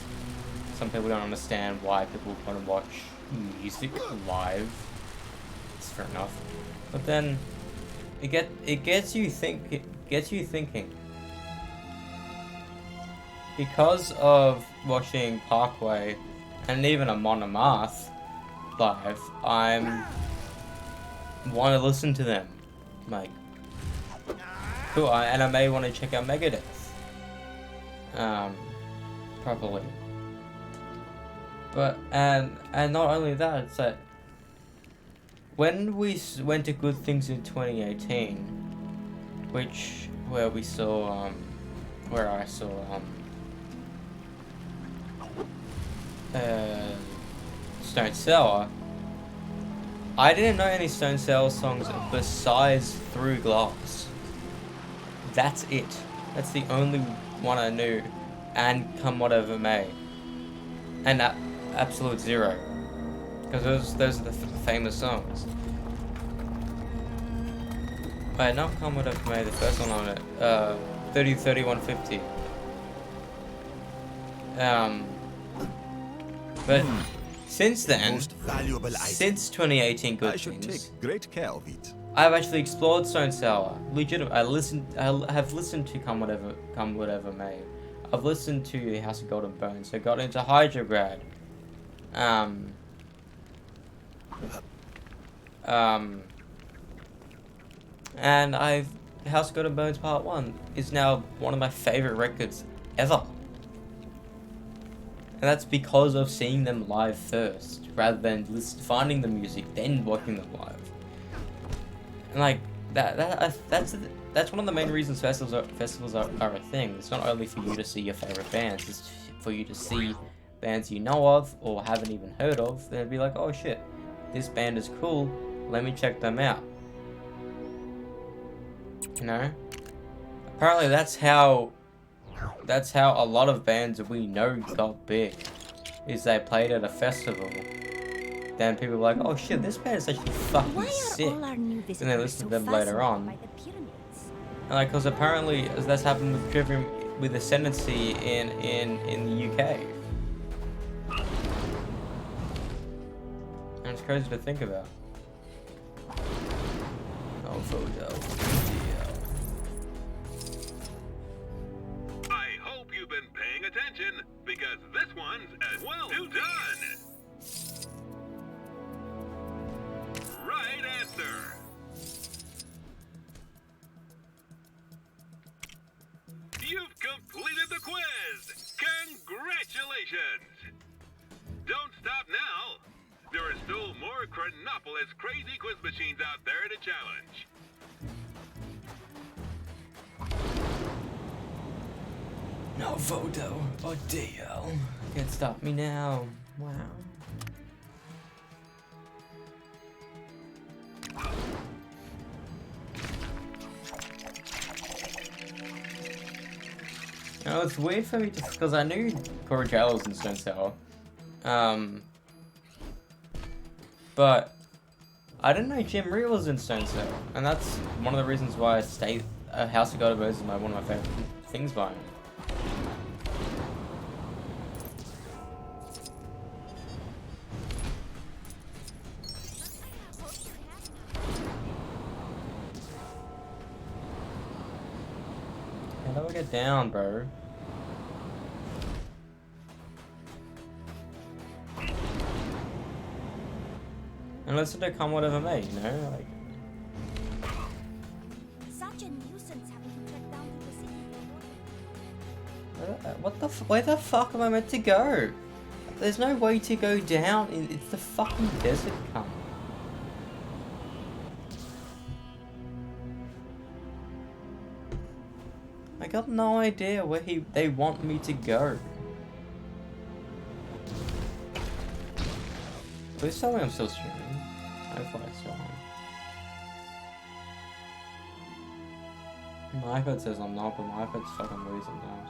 some people don't understand why people want to watch music live. It's fair enough, but then it gets you thinking. Because of watching Parkway and even Amon Amarth live, I want to listen to them. Like, cool, and I may want to check out Megadeth. Properly. But and not only that, it's that when we went to Good Things in 2018, where I saw Stone Sour, I didn't know any Stone Sour songs besides Through Glass. That's it. That's the only one I knew, and Come Whatever May, and Absolute Zero, because those are the famous songs. Wait, not Come Whatever May, the first one on it, 30-31-50. But since then, since 2018 Good Things, great care of it. I've actually explored Stone Sour. Legitimate. I have listened to Come Whatever May. I've listened to House of Golden Bones. I got into Hydrograd. And House of Golden Bones Part 1 is now one of my favorite records ever. And that's because of seeing them live first, rather than finding the music, then watching them live. And like that's one of the main reasons festivals are a thing. It's not only for you to see your favorite bands, it's for you to see bands you know of or haven't even heard of. Then be like, oh shit, this band is cool, let me check them out. You know? Apparently that's how a lot of bands that we know got big, is they played at a festival. Then people were like, oh shit, this band is actually fucking sick. And they listen to them later on. And like, because apparently that's happened with Ascendancy in the UK. And it's crazy to think about. Oh, photo. I hope you've been paying attention, because this one's as well done. Right answer. You've completed the quiz. Congratulations. Don't stop now. There are still more Chronopolis crazy quiz machines out there to challenge. No photo. Oh dear. Can't stop me now. Wow. No, it's weird for me just because I knew Corrigiello was in Stone Sour. But I didn't know Jim Rhea was in Stone Sour, and that's one of the reasons why House of God of Oz is one of my favorite things by him. How do I get down, bro? Unless they come whatever may, you know? Like... Such a nuisance having to trek down to the city. Where the fuck am I meant to go? There's no way to go down. It's the fucking desert, cunt. I got no idea where they want me to go. Please tell me I'm still streaming. Hopefully I still am. My iPad says I'm not, but my iPad's fucking weird sometimes.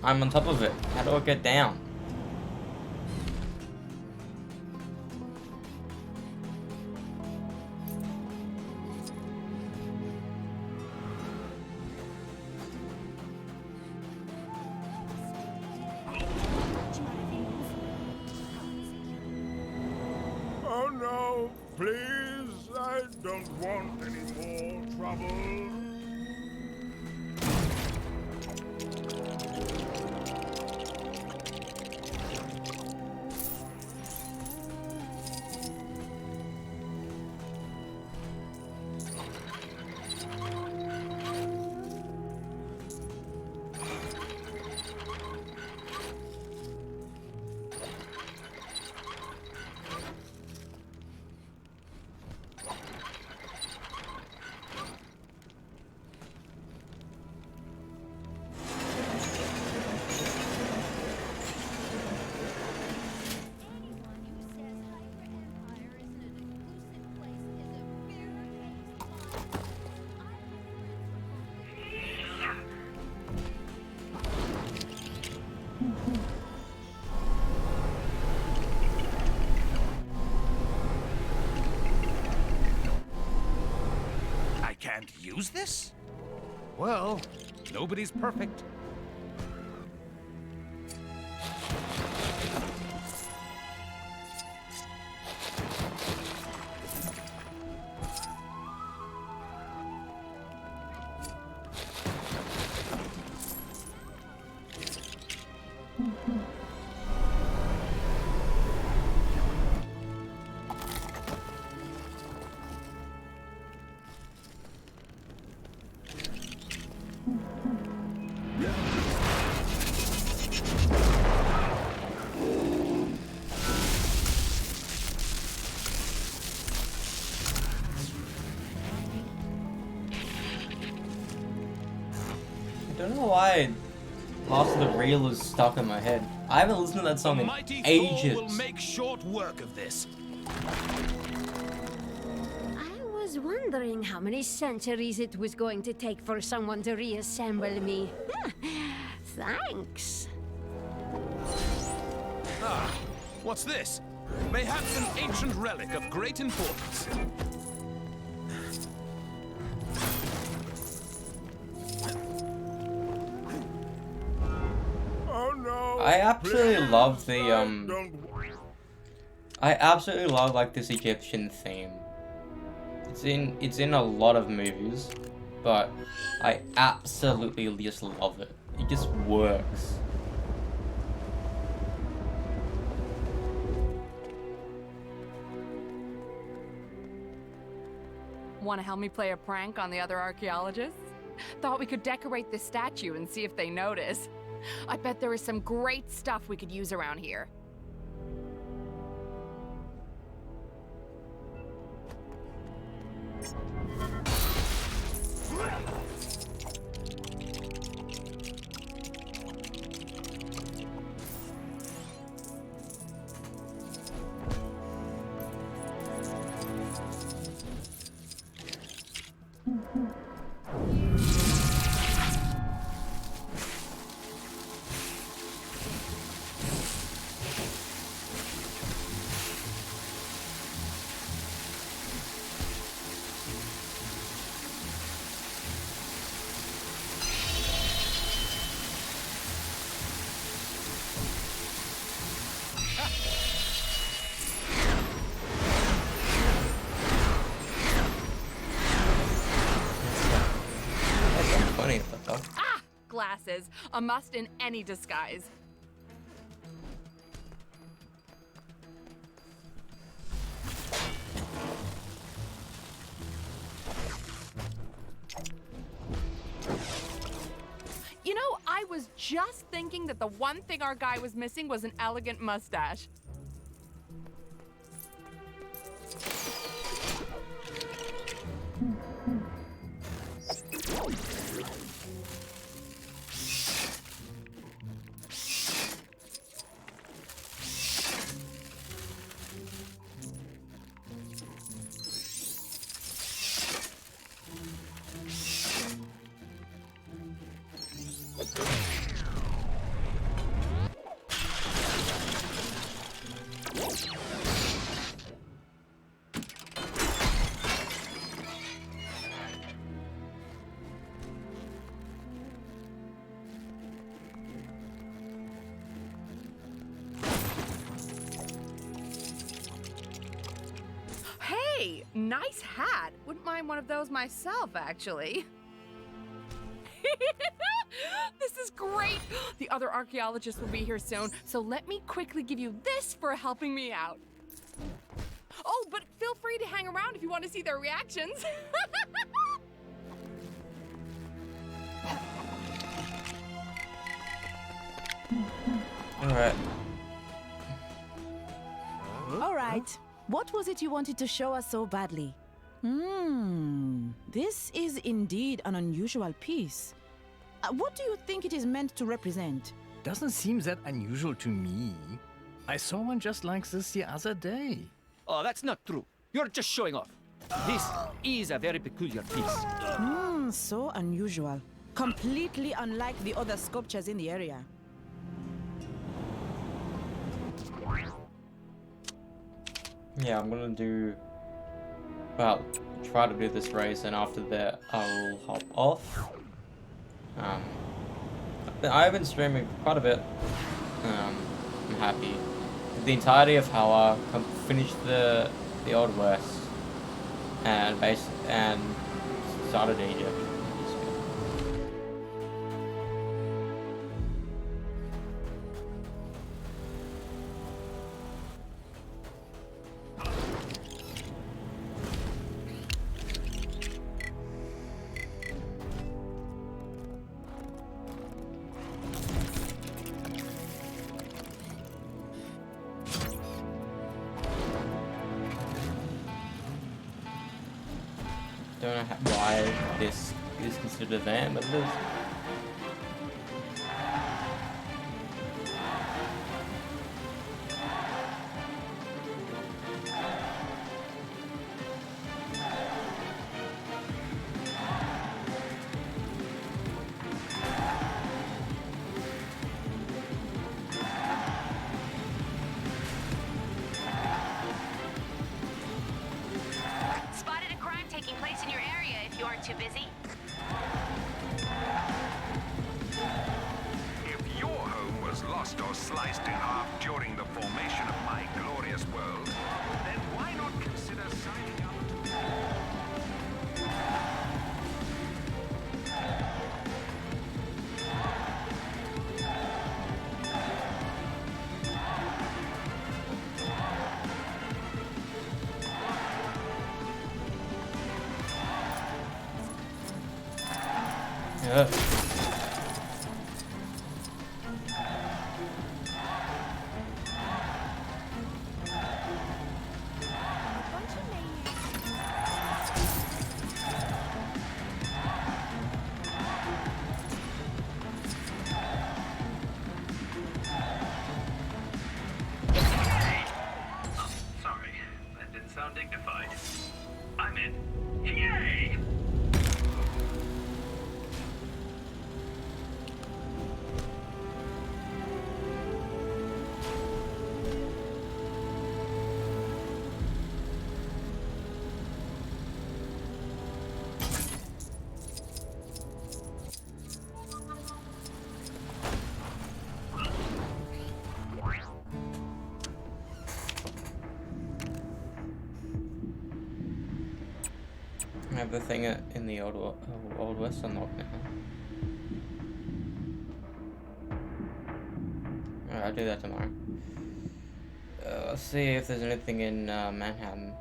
I'm on top of it. How do I get down? Oh no, please, I don't want any more trouble. Can't use this? Well, nobody's perfect. I don't know why Last of the Real is stuck in my head. I haven't listened to that song in ages. Thor will make short work of this. I was wondering how many centuries it was going to take for someone to reassemble me. Thanks. Ah, what's this? Mayhaps an ancient relic of great importance. I absolutely love the I absolutely love like this Egyptian theme. It's in a lot of movies, but I absolutely just love it. It just works. Want to help me play a prank on the other archaeologists? Thought we could decorate this statue and see if they notice. I bet there is some great stuff we could use around here. Funny, what the fuck? Ah! Glasses. A must in any disguise. You know, I was just thinking that the one thing our guy was missing was an elegant mustache. Hey, nice hat. Wouldn't mind one of those myself, actually. This is great. The other archaeologists will be here soon, so let me quickly give you this for helping me out. Oh, but feel free to hang around if you want to see their reactions. Alright. All right. What was it you wanted to show us so badly? This is indeed an unusual piece. What do you think it is meant to represent? Doesn't seem that unusual to me. I saw one just like this the other day. Oh, that's not true. You're just showing off. This is a very peculiar piece. So unusual. Completely unlike the other sculptures in the area. Yeah, I'm gonna do, well, try to do this race, and after that I'll hop off. I've been streaming quite a bit. I'm happy. The entirety of how I finished the Old West and started Egypt. Don't know why this is considered a van, but it is. Spotted a crime taking place in your area if you aren't too busy. If your home was lost or sliced in half during the formation of my glorious world, then why not consider signing up Yeah. have the thing in the Old West unlocked now. Alright, I'll do that tomorrow. Let's see if there's anything in Manhattan.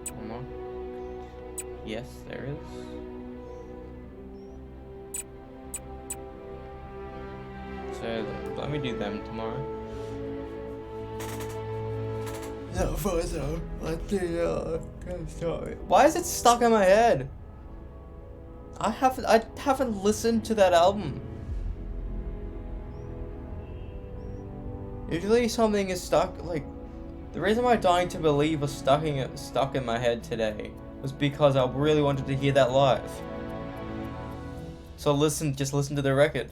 Unlocked. Yes, there is. So let me do them tomorrow. No photo. Why is it stuck in my head? I haven't listened to that album. Usually something is stuck, like, the reason why Dying to Believe was stuck in my head today was because I really wanted to hear that live. So just listen to the record.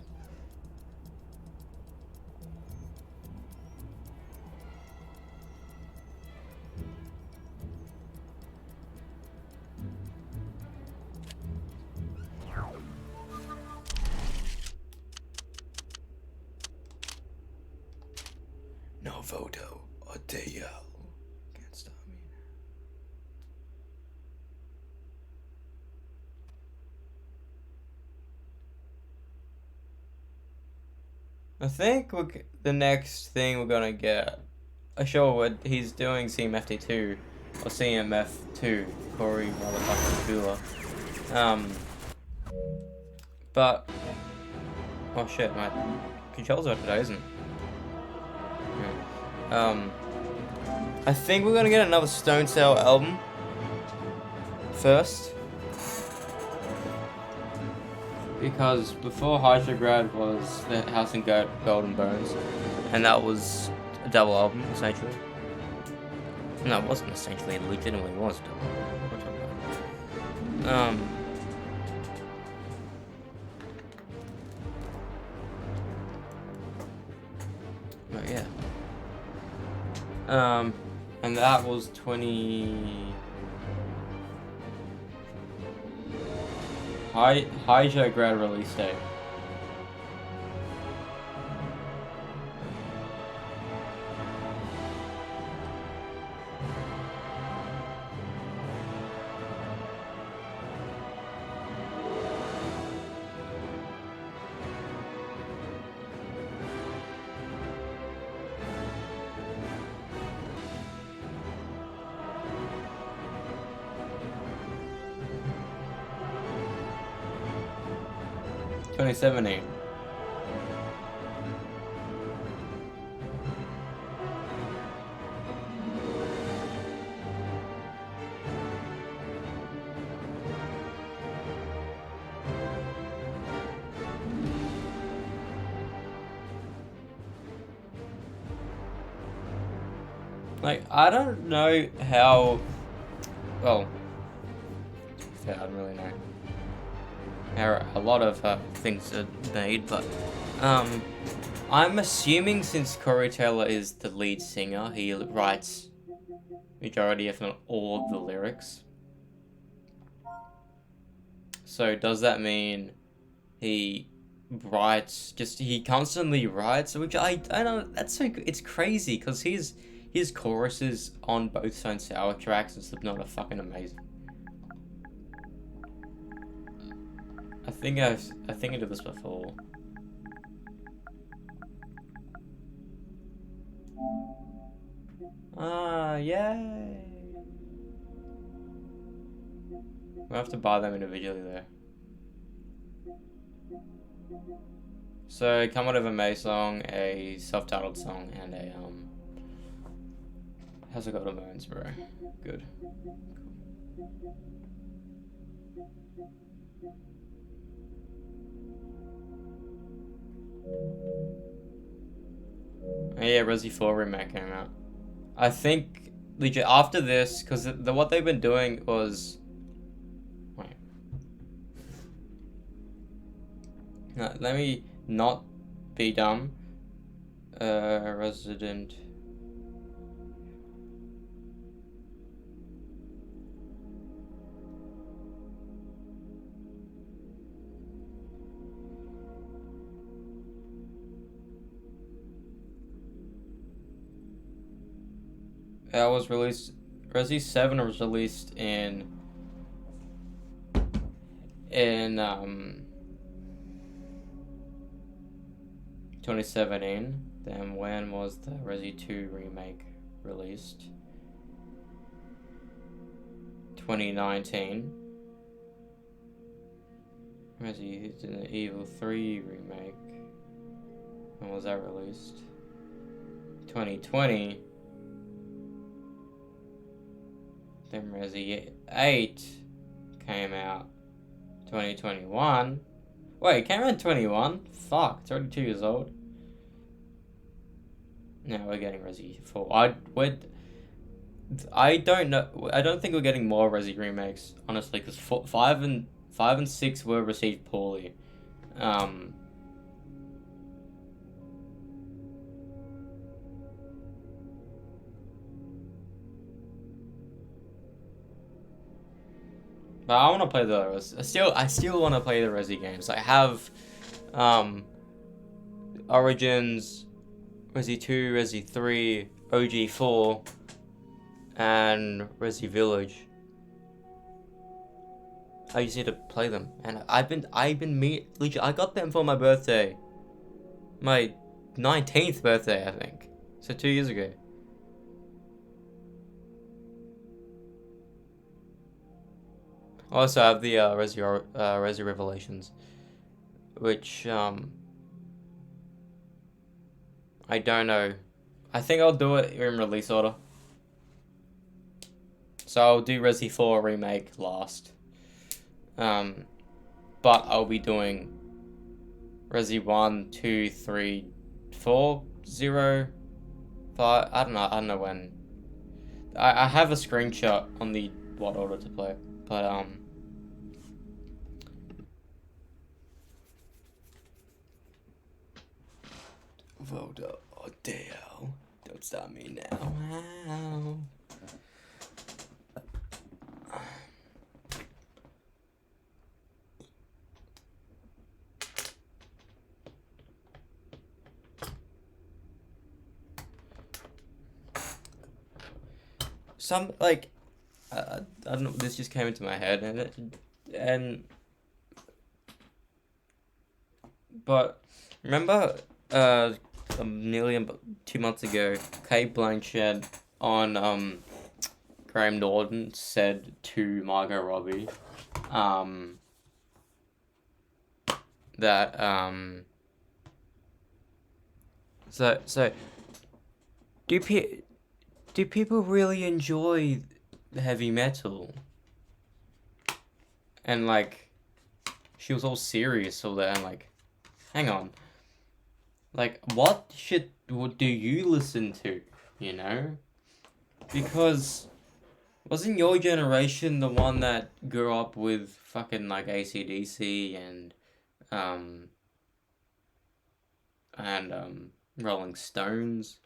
No photo or Dale. Can't stop me. I think the next thing we're gonna get. Sure, he's doing CMFT2 or CMF2, Corey motherfucking Kula. But oh shit, my controls are today, isn't it? I think we're gonna get another Stone Sour album first, because before Hydrograd was the House and Golden Bones, and that was a double album essentially. No, it wasn't essentially. It legitimately was a double album. What am I talking about? But yeah. And that was 20... Hydrograd release date. $27.8. Like, I don't know how, well, I don't really know how a lot of things are made, but I'm assuming since Corey Taylor is the lead singer, he writes majority, if not all, of the lyrics. So does that mean he constantly writes, which I don't, that's so, it's crazy, because his choruses on both Stone Sour tracks and Slipknot are fucking amazing. I think I did this before. Yay! We'll have to buy them individually though. So come out of a May song, a self-titled song, and a How's it got a bones, bro? Good. Oh, yeah, Resi 4 remake came out. I think legit after this, because what they've been doing was, wait. No, let me not be dumb. Resident. That was released. Resi 7 was released in in 2017. Then when was the Resi 2 remake released? 2019. Resident Evil 3 remake. When was that released? 2020. Then Resi 8 came out 2021. Wait, it came out in 21? Fuck, it's already 2 years old. Now we're getting Resi 4. I don't know. I don't think we're getting more Resi remakes, honestly, because 5 and 6 were received poorly. But I want to play the I still want to play the Resi games. I have Origins, Resi 2, Resi 3, OG 4, and Resi Village. I just need to play them, and I've been legit. I got them for my birthday, my 19th birthday, I think. So 2 years ago. Also, I have the Resi Revelations, which I don't know. I think I'll do it in release order. So I'll do Resi 4 remake last. But I'll be doing Resi 1, 2, 3, 4, 0, 5. I don't know when. I have a screenshot on the what order to play, but Voda Odeo, don't stop me now. Ow. Some like I don't know. This just came into my head, but remember nearly 2 months ago, Cate Blanchett on Graham Norton said to Margot Robbie that so do people really enjoy heavy metal? And like, she was all serious all that, and like, hang on. Like, what do you listen to, you know? Because wasn't your generation the one that grew up with fucking like AC/DC and Rolling Stones?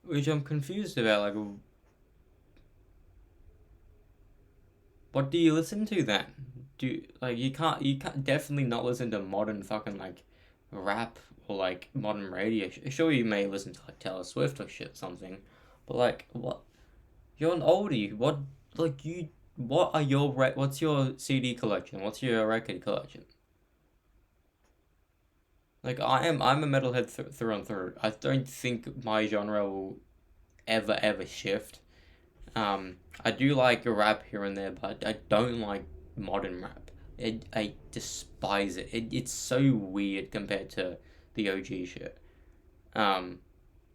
Which I'm confused about, like, what do you listen to then? You can't definitely not listen to modern fucking, like, rap or, like, modern radio. Sure, you may listen to, like, Taylor Swift or shit, something, but, like, what? You're an oldie. What's your CD collection? What's your record collection? Like, I'm a metalhead through and through. I don't think my genre will ever shift. I do like rap here and there, but I don't like modern rap. I despise it. It's so weird compared to the OG shit. The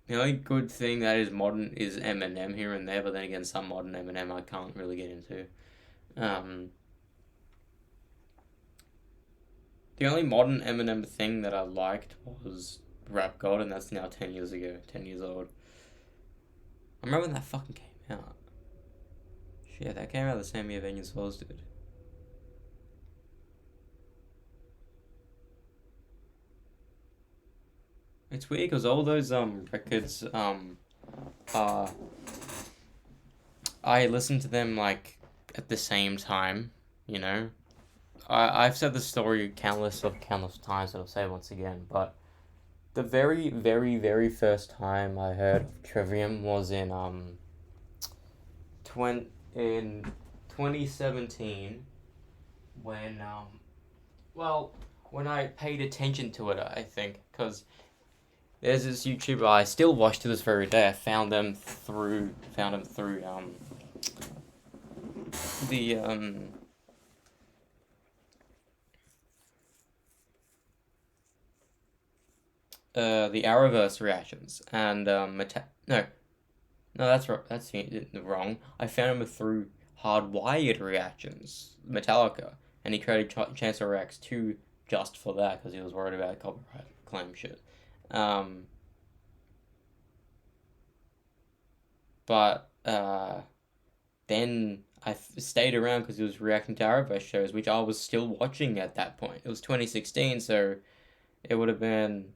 only good thing that is modern is Eminem here and there, but then again, some modern Eminem I can't really get into. The only modern Eminem thing that I liked was Rap God, and that's now 10 years ago, 10 years old. I remember when that fucking came out. Shit, that came out the same year Vengeance Falls did. It's weird because all those records I listened to them like at the same time, you know. I've said the story countless times, and I'll say it once again, but the very, very, very first time I heard of Trivium was in 2017 when when I paid attention to it, I think, because there's this YouTuber I still watch to this very day. I found him through the Arrowverse reactions and that's wrong. I found him through Hardwired reactions, Metallica, and he created Chancellor Rex 2 just for that because he was worried about copyright claim shit. But then I stayed around because he was reacting to Arrowverse shows, which I was still watching at that point. It was 2016, so it would have been.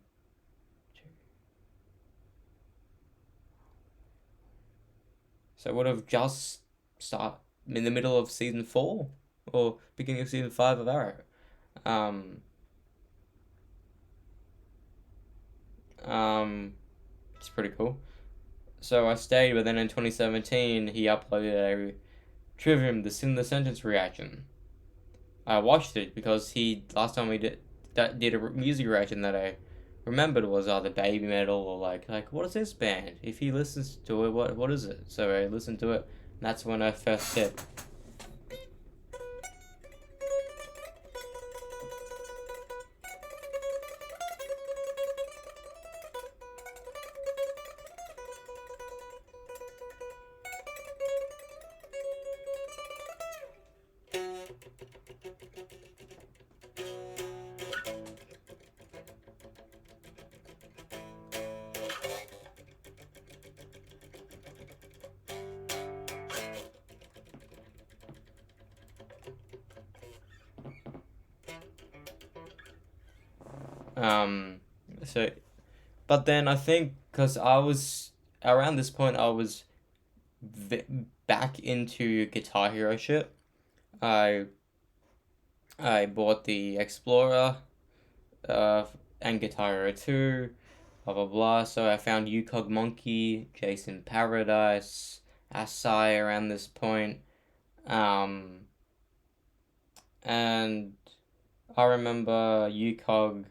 So it would have just started in the middle of season 4 or beginning of season 5 of Arrow. It's pretty cool. So I stayed, but then in 2017 he uploaded a Trivium, the Sin the Sentence reaction. I watched it because last time we did a music reaction that I remembered was either Baby Metal or like what is this band? If he listens to it, what is it? So I listened to it, and that's when I first said. But then I think because I was around this point, I was back into Guitar Hero shit. I bought the Explorer, and Guitar Hero 2, blah blah blah. So I found UCog Monkey, Jason Paradise, Asai around this point, and I remember UCog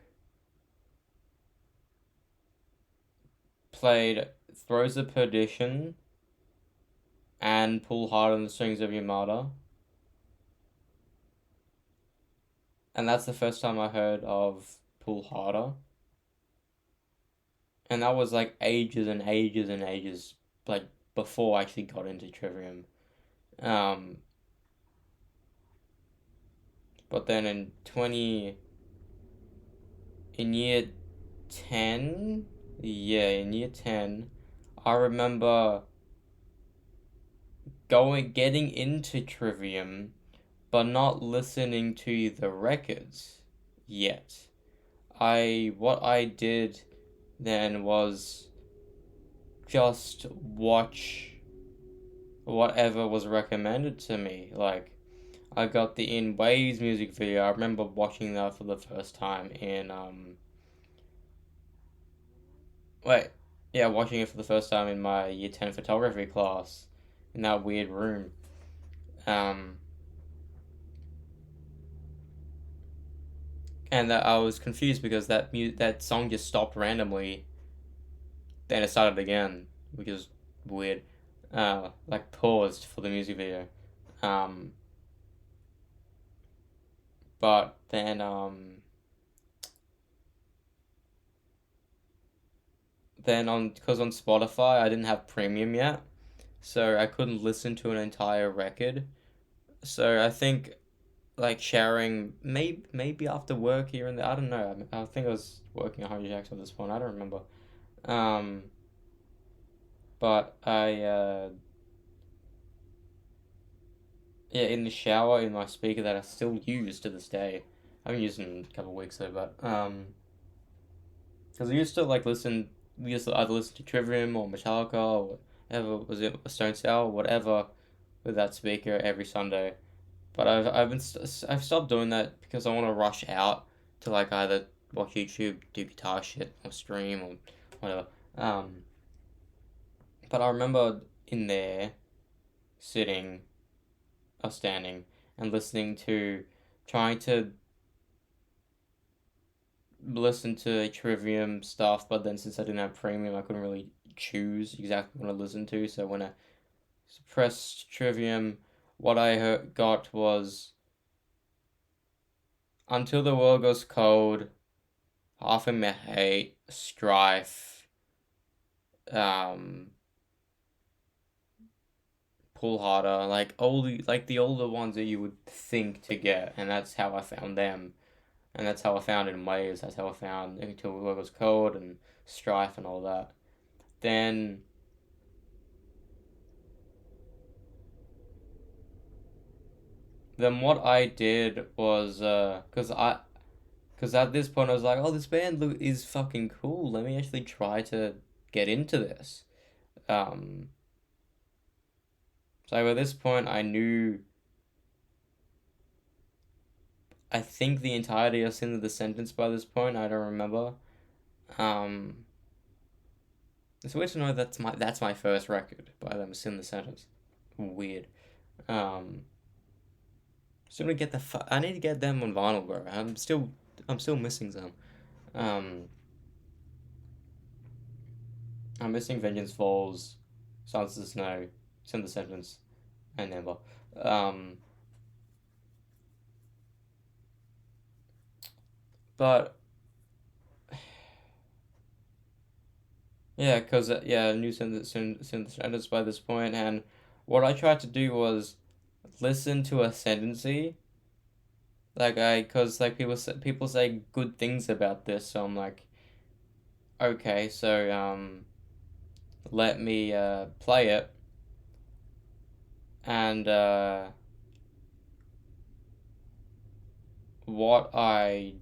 played Throws of Perdition and Pull Hard on the Strings of Yamada. And that's the first time I heard of Pull Harder. And that was like ages and ages and ages, like before I actually got into Trivium. But then in year 10, in year 10, I remember getting into Trivium, but not listening to the records yet. What I did then was just watch whatever was recommended to me. Like, I got the In Waves music video. I remember watching that for the first time in watching it for the first time in my year 10 photography class in that weird room. And that I was confused because that song just stopped randomly. Then it started again, which is weird. Like paused for the music video. But then because on Spotify I didn't have premium yet, so I couldn't listen to an entire record. So I think like sharing maybe after work here and there, I don't know. I think I was working at Hungry Jack's at this point. I don't remember. But I in the shower in my speaker that I still use to this day. I haven't used it in a couple of weeks though, but because we used to either listen to Trivium or Metallica or whatever, was it Stone Sour, whatever, with that speaker every Sunday. But I've stopped doing that because I want to rush out to like either watch YouTube, do guitar shit, or stream or whatever. But I remember in there sitting standing and trying to listen to Trivium stuff, but then since I didn't have premium, I couldn't really choose exactly what to listen to. So when I pressed Trivium, what I got was Until the World Goes Cold, Half in My Hate, Strife, Pull Harder, like the older ones that you would think to get, and that's how I found them. And that's how I found In Waves, that's how I found Until the World Goes Cold and Strife and all that. Then what I did was, cause at this point I was like, oh, this band is fucking cool. Let me actually try to get into this. So at this point I knew, I think, the entirety of Sin of the Sentence by this point. I don't remember. It's weird to know that's my first record by them, Sin the Sentence. Weird. Still need to get I need to get them on vinyl, bro. I'm still missing them. I'm missing Vengeance Falls, Silence of the Snow, Sin the Sentence, and Ember. But yeah, cause new Sin the Sentence by this point, and what I tried to do was listen to Ascendancy. Cause people say good things about this, so I'm like, okay, so let me play it, and what I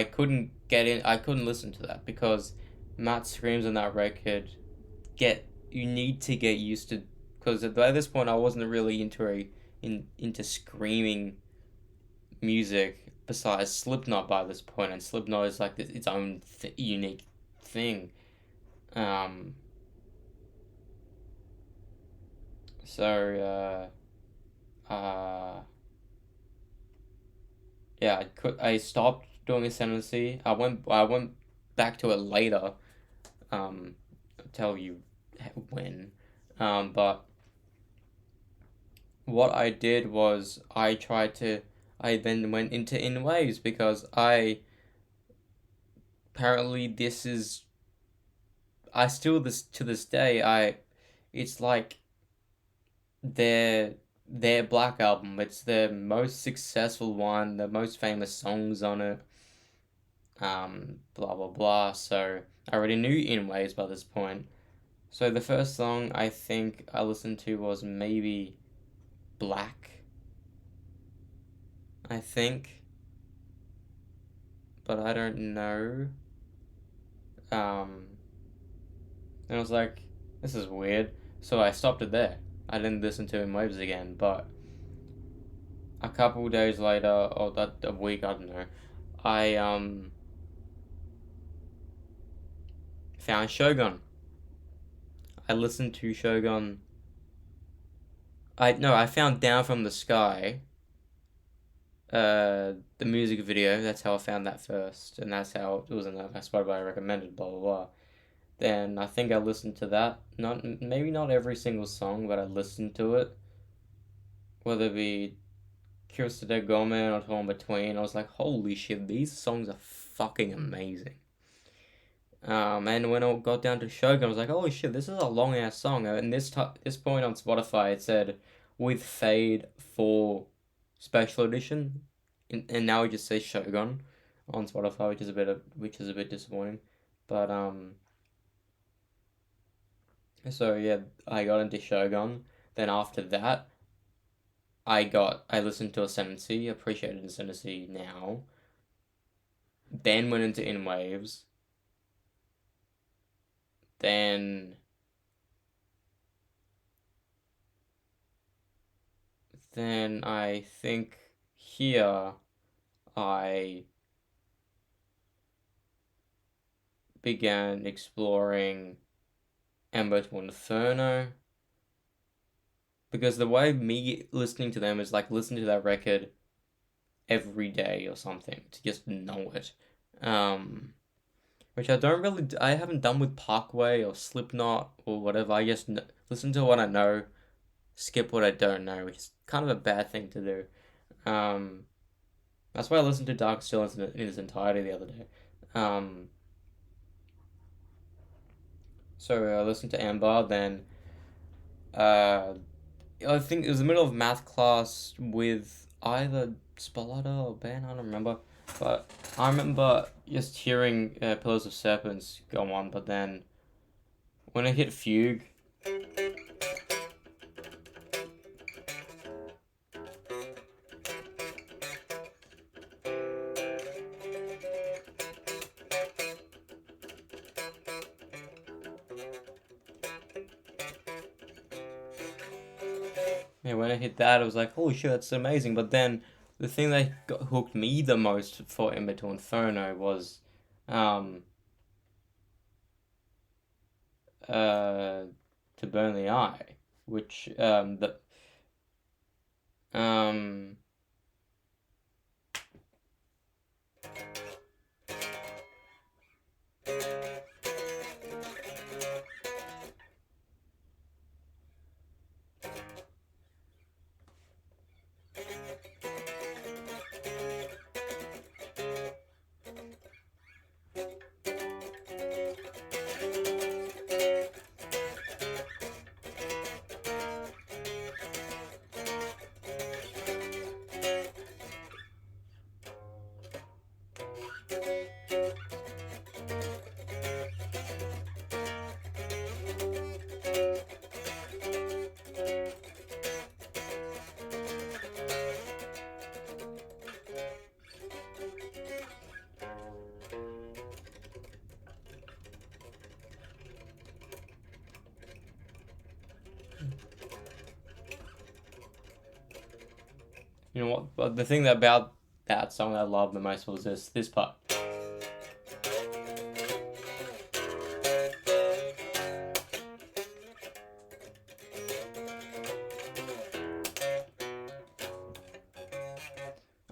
couldn't listen to that because Matt screams on that record. You need to get used to, because by this point I wasn't really into screaming music besides Slipknot by this point, and Slipknot is like its own unique thing. Yeah, I stopped doing Ascendancy. I went back to it later. I'll tell you when. But what I did was I then went into In Waves because apparently to this day, it's like their Black album. It's their most successful one, the most famous songs on it. Blah blah blah. So I already knew In Waves by this point. So the first song I think I listened to was maybe Black, I think, but I don't know. And I was like, this is weird. So I stopped it there. I didn't listen to In Waves again, but a couple days later, or a week, I don't know, I found Shogun. I listened to Shogun. I found Down from the Sky. The music video. That's how I found that first, and that's how it was in that Spotify recommended. Blah blah blah. Then I think I listened to that. Maybe not every single song, but I listened to it. Whether it be Kirsta de Gomen or Torn Between, I was like, holy shit, these songs are fucking amazing. And when I got down to Shogun, I was like, holy shit, this is a long ass song. And this point on Spotify, it said with fade for special edition, and now it just says Shogun on Spotify, which is a bit disappointing. But so yeah, I got into Shogun. Then after that, I listened to Ascendancy, appreciated Ascendancy now. Then went into In Waves. Then I think here I began exploring Ember to Inferno, because the way me listening to them is like listening to that record every day or something to just know it. Which I haven't done with Parkway or Slipknot or whatever. I just listen to what I know, skip what I don't know, which is kind of a bad thing to do. That's why I listened to Dark Stillness in its entirety the other day. So I listened to Amber, then I think it was the middle of math class with either Spalada or Ben, I don't remember. But I remember just hearing Pillars of Serpents go on, but then when I hit Fugue, when I hit that, I was like, holy shit, that's amazing. But then the thing that hooked me the most for Ember to Inferno was To Burn the Eye, which you know what? But the thing about that song that I loved the most was this part.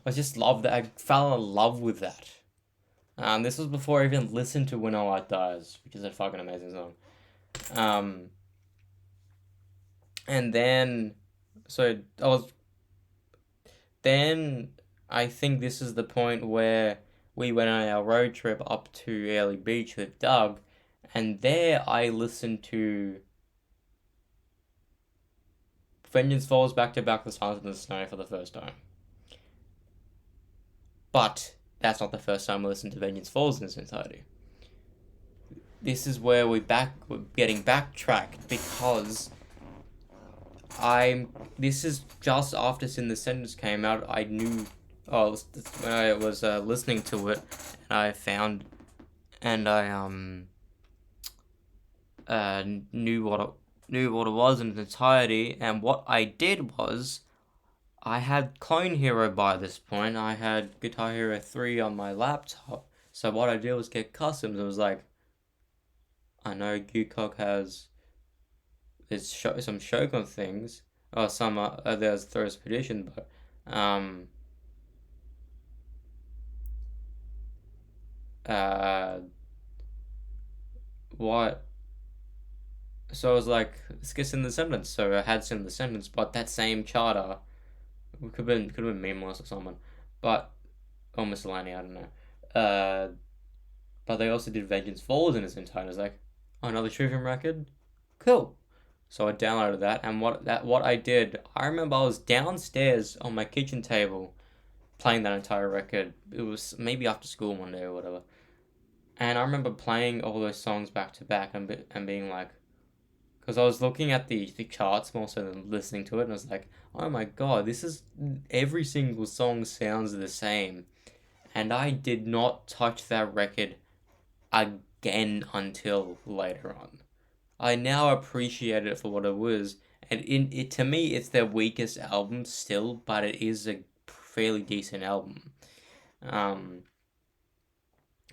I just loved that. I fell in love with that. This was before I even listened to When Our Light Dies, which is a fucking amazing song. And then, then I think this is the point where we went on our road trip up to Airlie Beach with Doug, and there I listened to Vengeance Falls back to back with Silence in the Snow for the first time. But that's not the first time I listened to Vengeance Falls in its entirety. This is where we're getting backtracked because this is just after Sin the Sentence came out. I knew, when I was listening to it, and I found, and I knew what it was in its entirety. And what I did was, I had Clone Hero by this point. I had Guitar Hero 3 on my laptop. So what I did was get customs. It was like, I know Gukok has some Shogun things, or some there's Thirst Petition, but what? So I was like, let's get Sin the Sentence. So I had Sin the Sentence, but that same charter could have been Meaningless or someone, or Miscellany, I don't know. But they also did Vengeance Falls in its entirety. I was like, oh, another Trivium record, cool. So I downloaded that, and what I did, I remember I was downstairs on my kitchen table playing that entire record. It was maybe after school one day or whatever, and I remember playing all those songs back to back and being like, because I was looking at the charts more so than listening to it, and I was like, oh my god, every single song sounds the same. And I did not touch that record again until later on. I now appreciate it for what it was, and to me, it's their weakest album still, but it is a fairly decent album.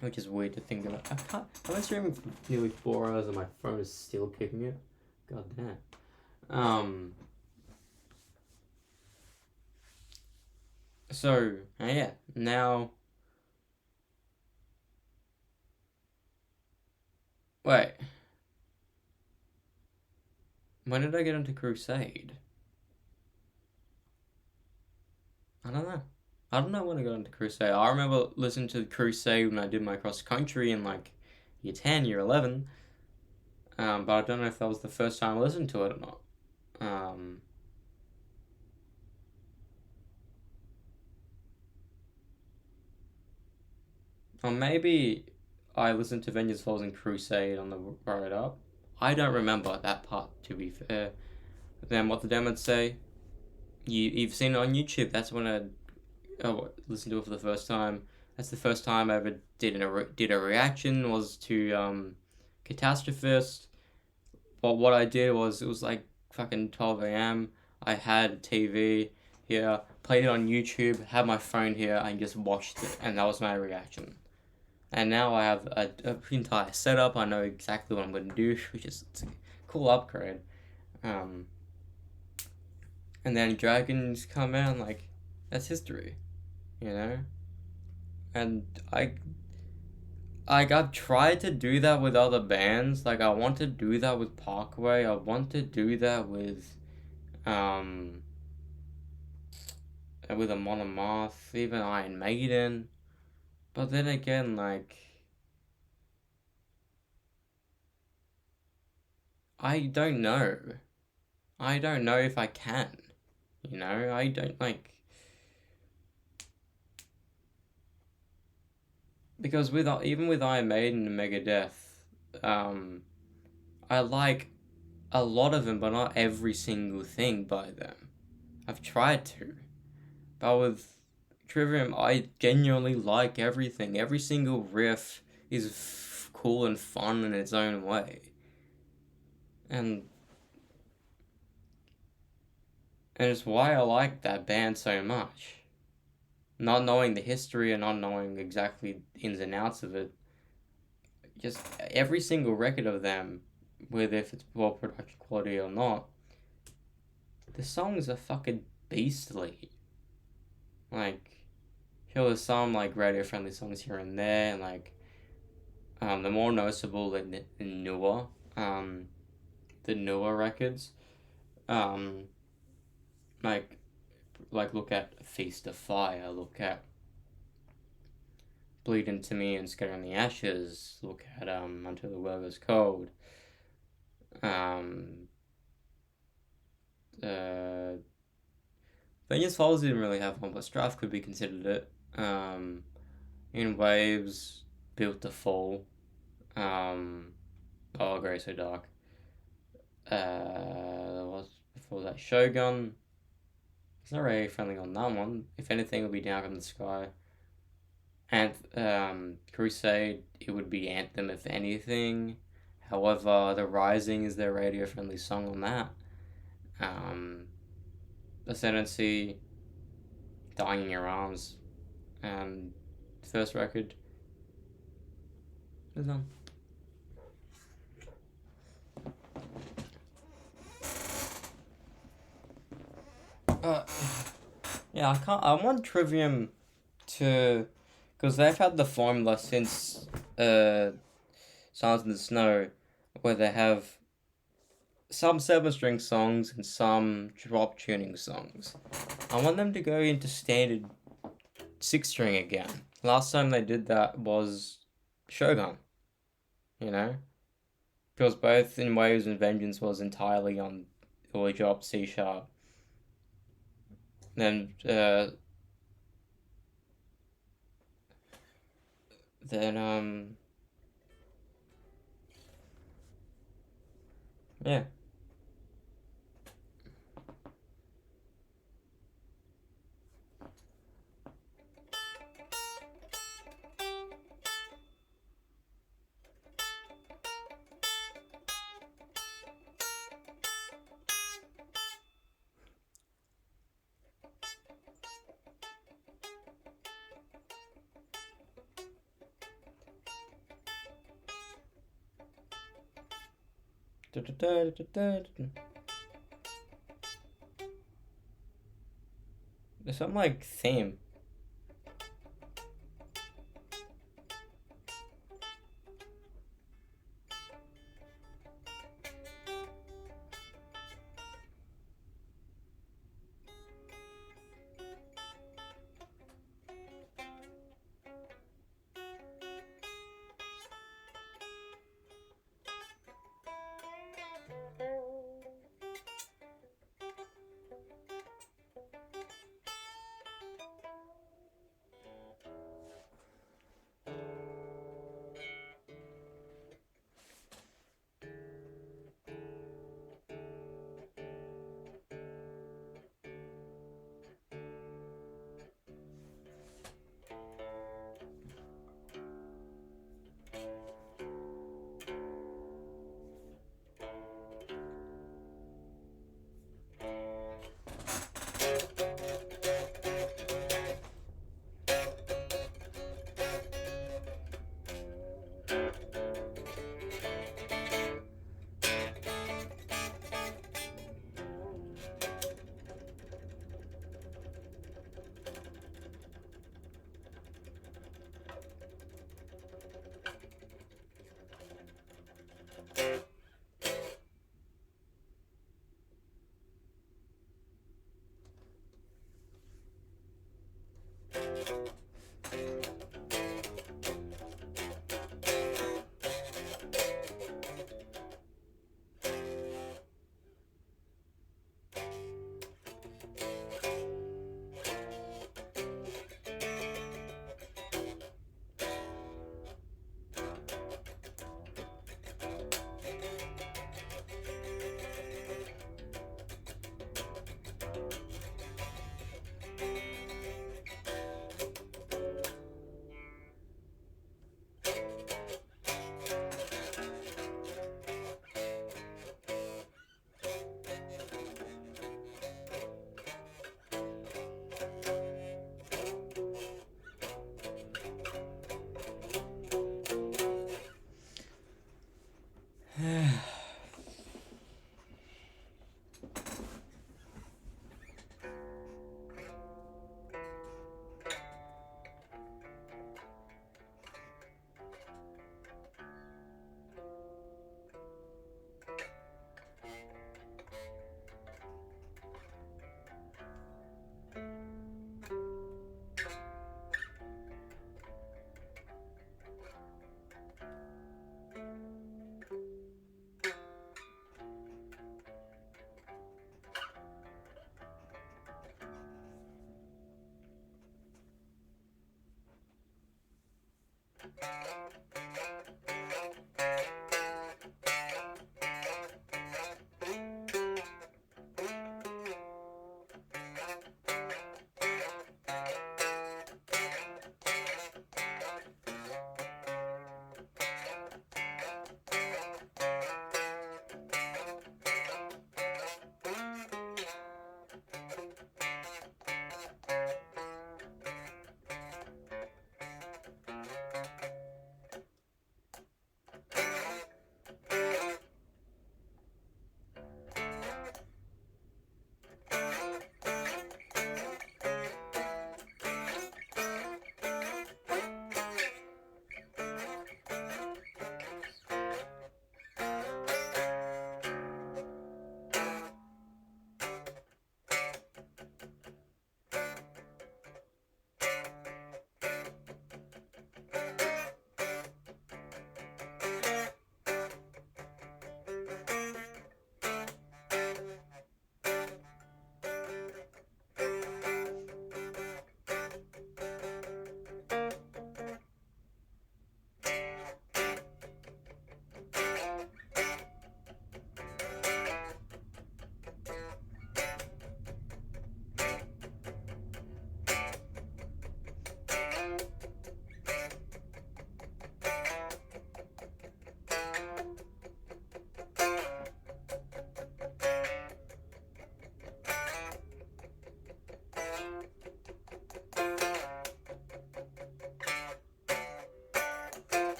Which is weird to think about. I've been streaming for nearly 4 hours and my phone is still kicking it. God damn. So, yeah, now... Wait. When did I get into Crusade? I don't know. I don't know when I got into Crusade. I remember listening to Crusade when I did my cross country in like year 10, year 11. But I don't know if that was the first time I listened to it or not. Or maybe I listened to Vengeance Falls and Crusade on the road up. I don't remember that part, to be fair. Then what the demo would say, you've seen it on YouTube. That's when I listened to it for the first time. That's the first time I ever did a reaction, was to Catastrophist. But what I did was, it was like fucking 12 a.m. I had TV here, played it on YouTube, had my phone here, and just watched it, and that was my reaction. And now I have a entire setup. I know exactly what I'm going to do, which is it's a cool upgrade. And then Dragons come out, like, that's history, you know? And I've tried to do that with other bands. Like, I want to do that with Parkway. I want to do that with Amon Amarth, even Iron Maiden. But then again, like, I don't know. I don't know if I can. You know, I don't, like... Because even with Iron Maiden and Megadeth, I like a lot of them, but not every single thing by them. I've tried to. But with Trivium, I genuinely like everything. Every single riff is cool and fun in its own way. And it's why I like that band so much. Not knowing the history and not knowing exactly ins and outs of it. Just every single record of them, whether if it's poor production quality or not, the songs are fucking beastly. Like, sure, there's some like radio-friendly songs here and there, and like, the more noticeable and newer, the newer records, like look at Feast of Fire, look at Bleed Into Me and Scattering the Ashes, look at Until the World Goes Cold, Vengeance Falls didn't really have one, but Strife could be considered it. In Waves, Built to Fall, Grey So Dark. There was before that Shogun. It's not really friendly on that one. If anything, it would be Down from the Sky. And Crusade, it would be Anthem if anything. However, The Rising is their radio-friendly song on that. Ascendancy, Dying in Your Arms, and first record is on. Yeah, I want Trivium to, because they've had the formula since Silence in the Snow, where they have some 7-string songs and some drop tuning songs. I want them to go into standard 6-string again. Last time they did that was Shogun, you know? Because both In Waves and Vengeance was entirely on or drop C#. Then yeah. There's some like theme.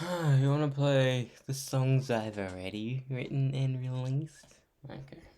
You wanna play the songs I've already written and released? Okay.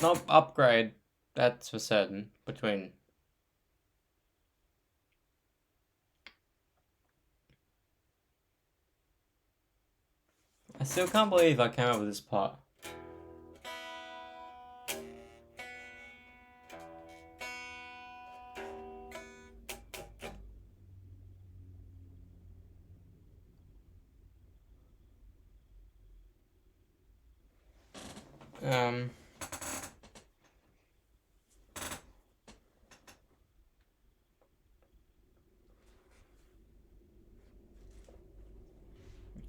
not upgrade, that's for certain, between... I still can't believe I came up with this part.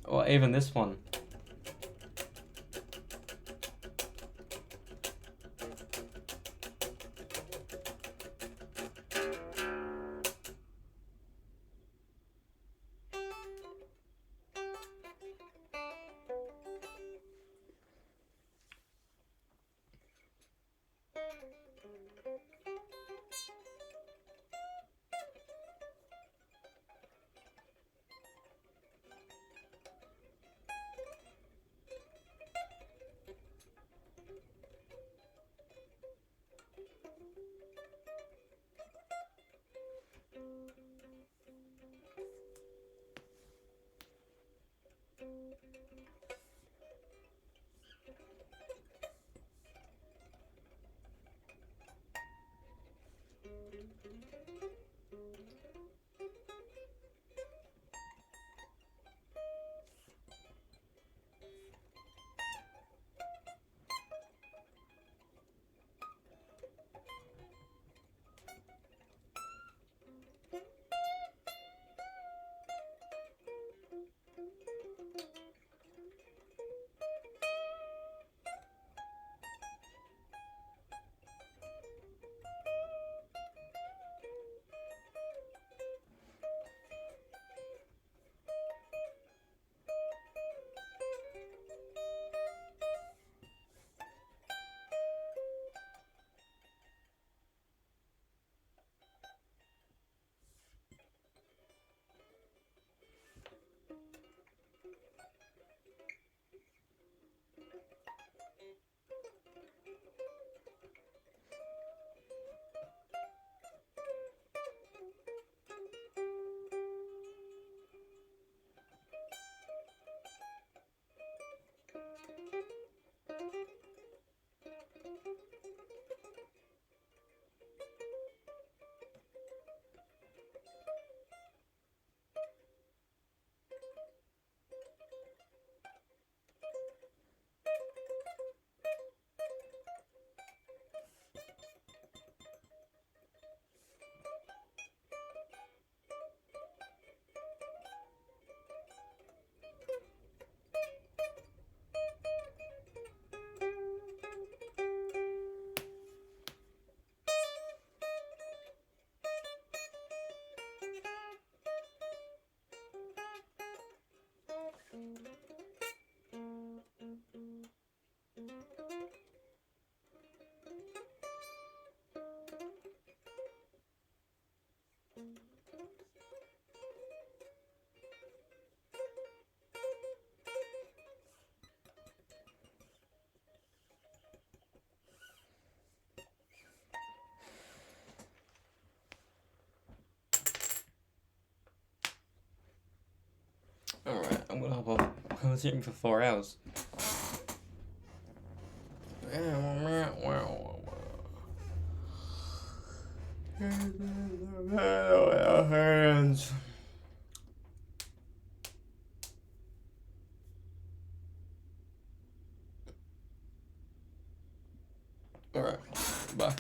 Or even this one. Alright, I'm gonna hop off. I was eating for 4 hours. Hands. Alright, bye.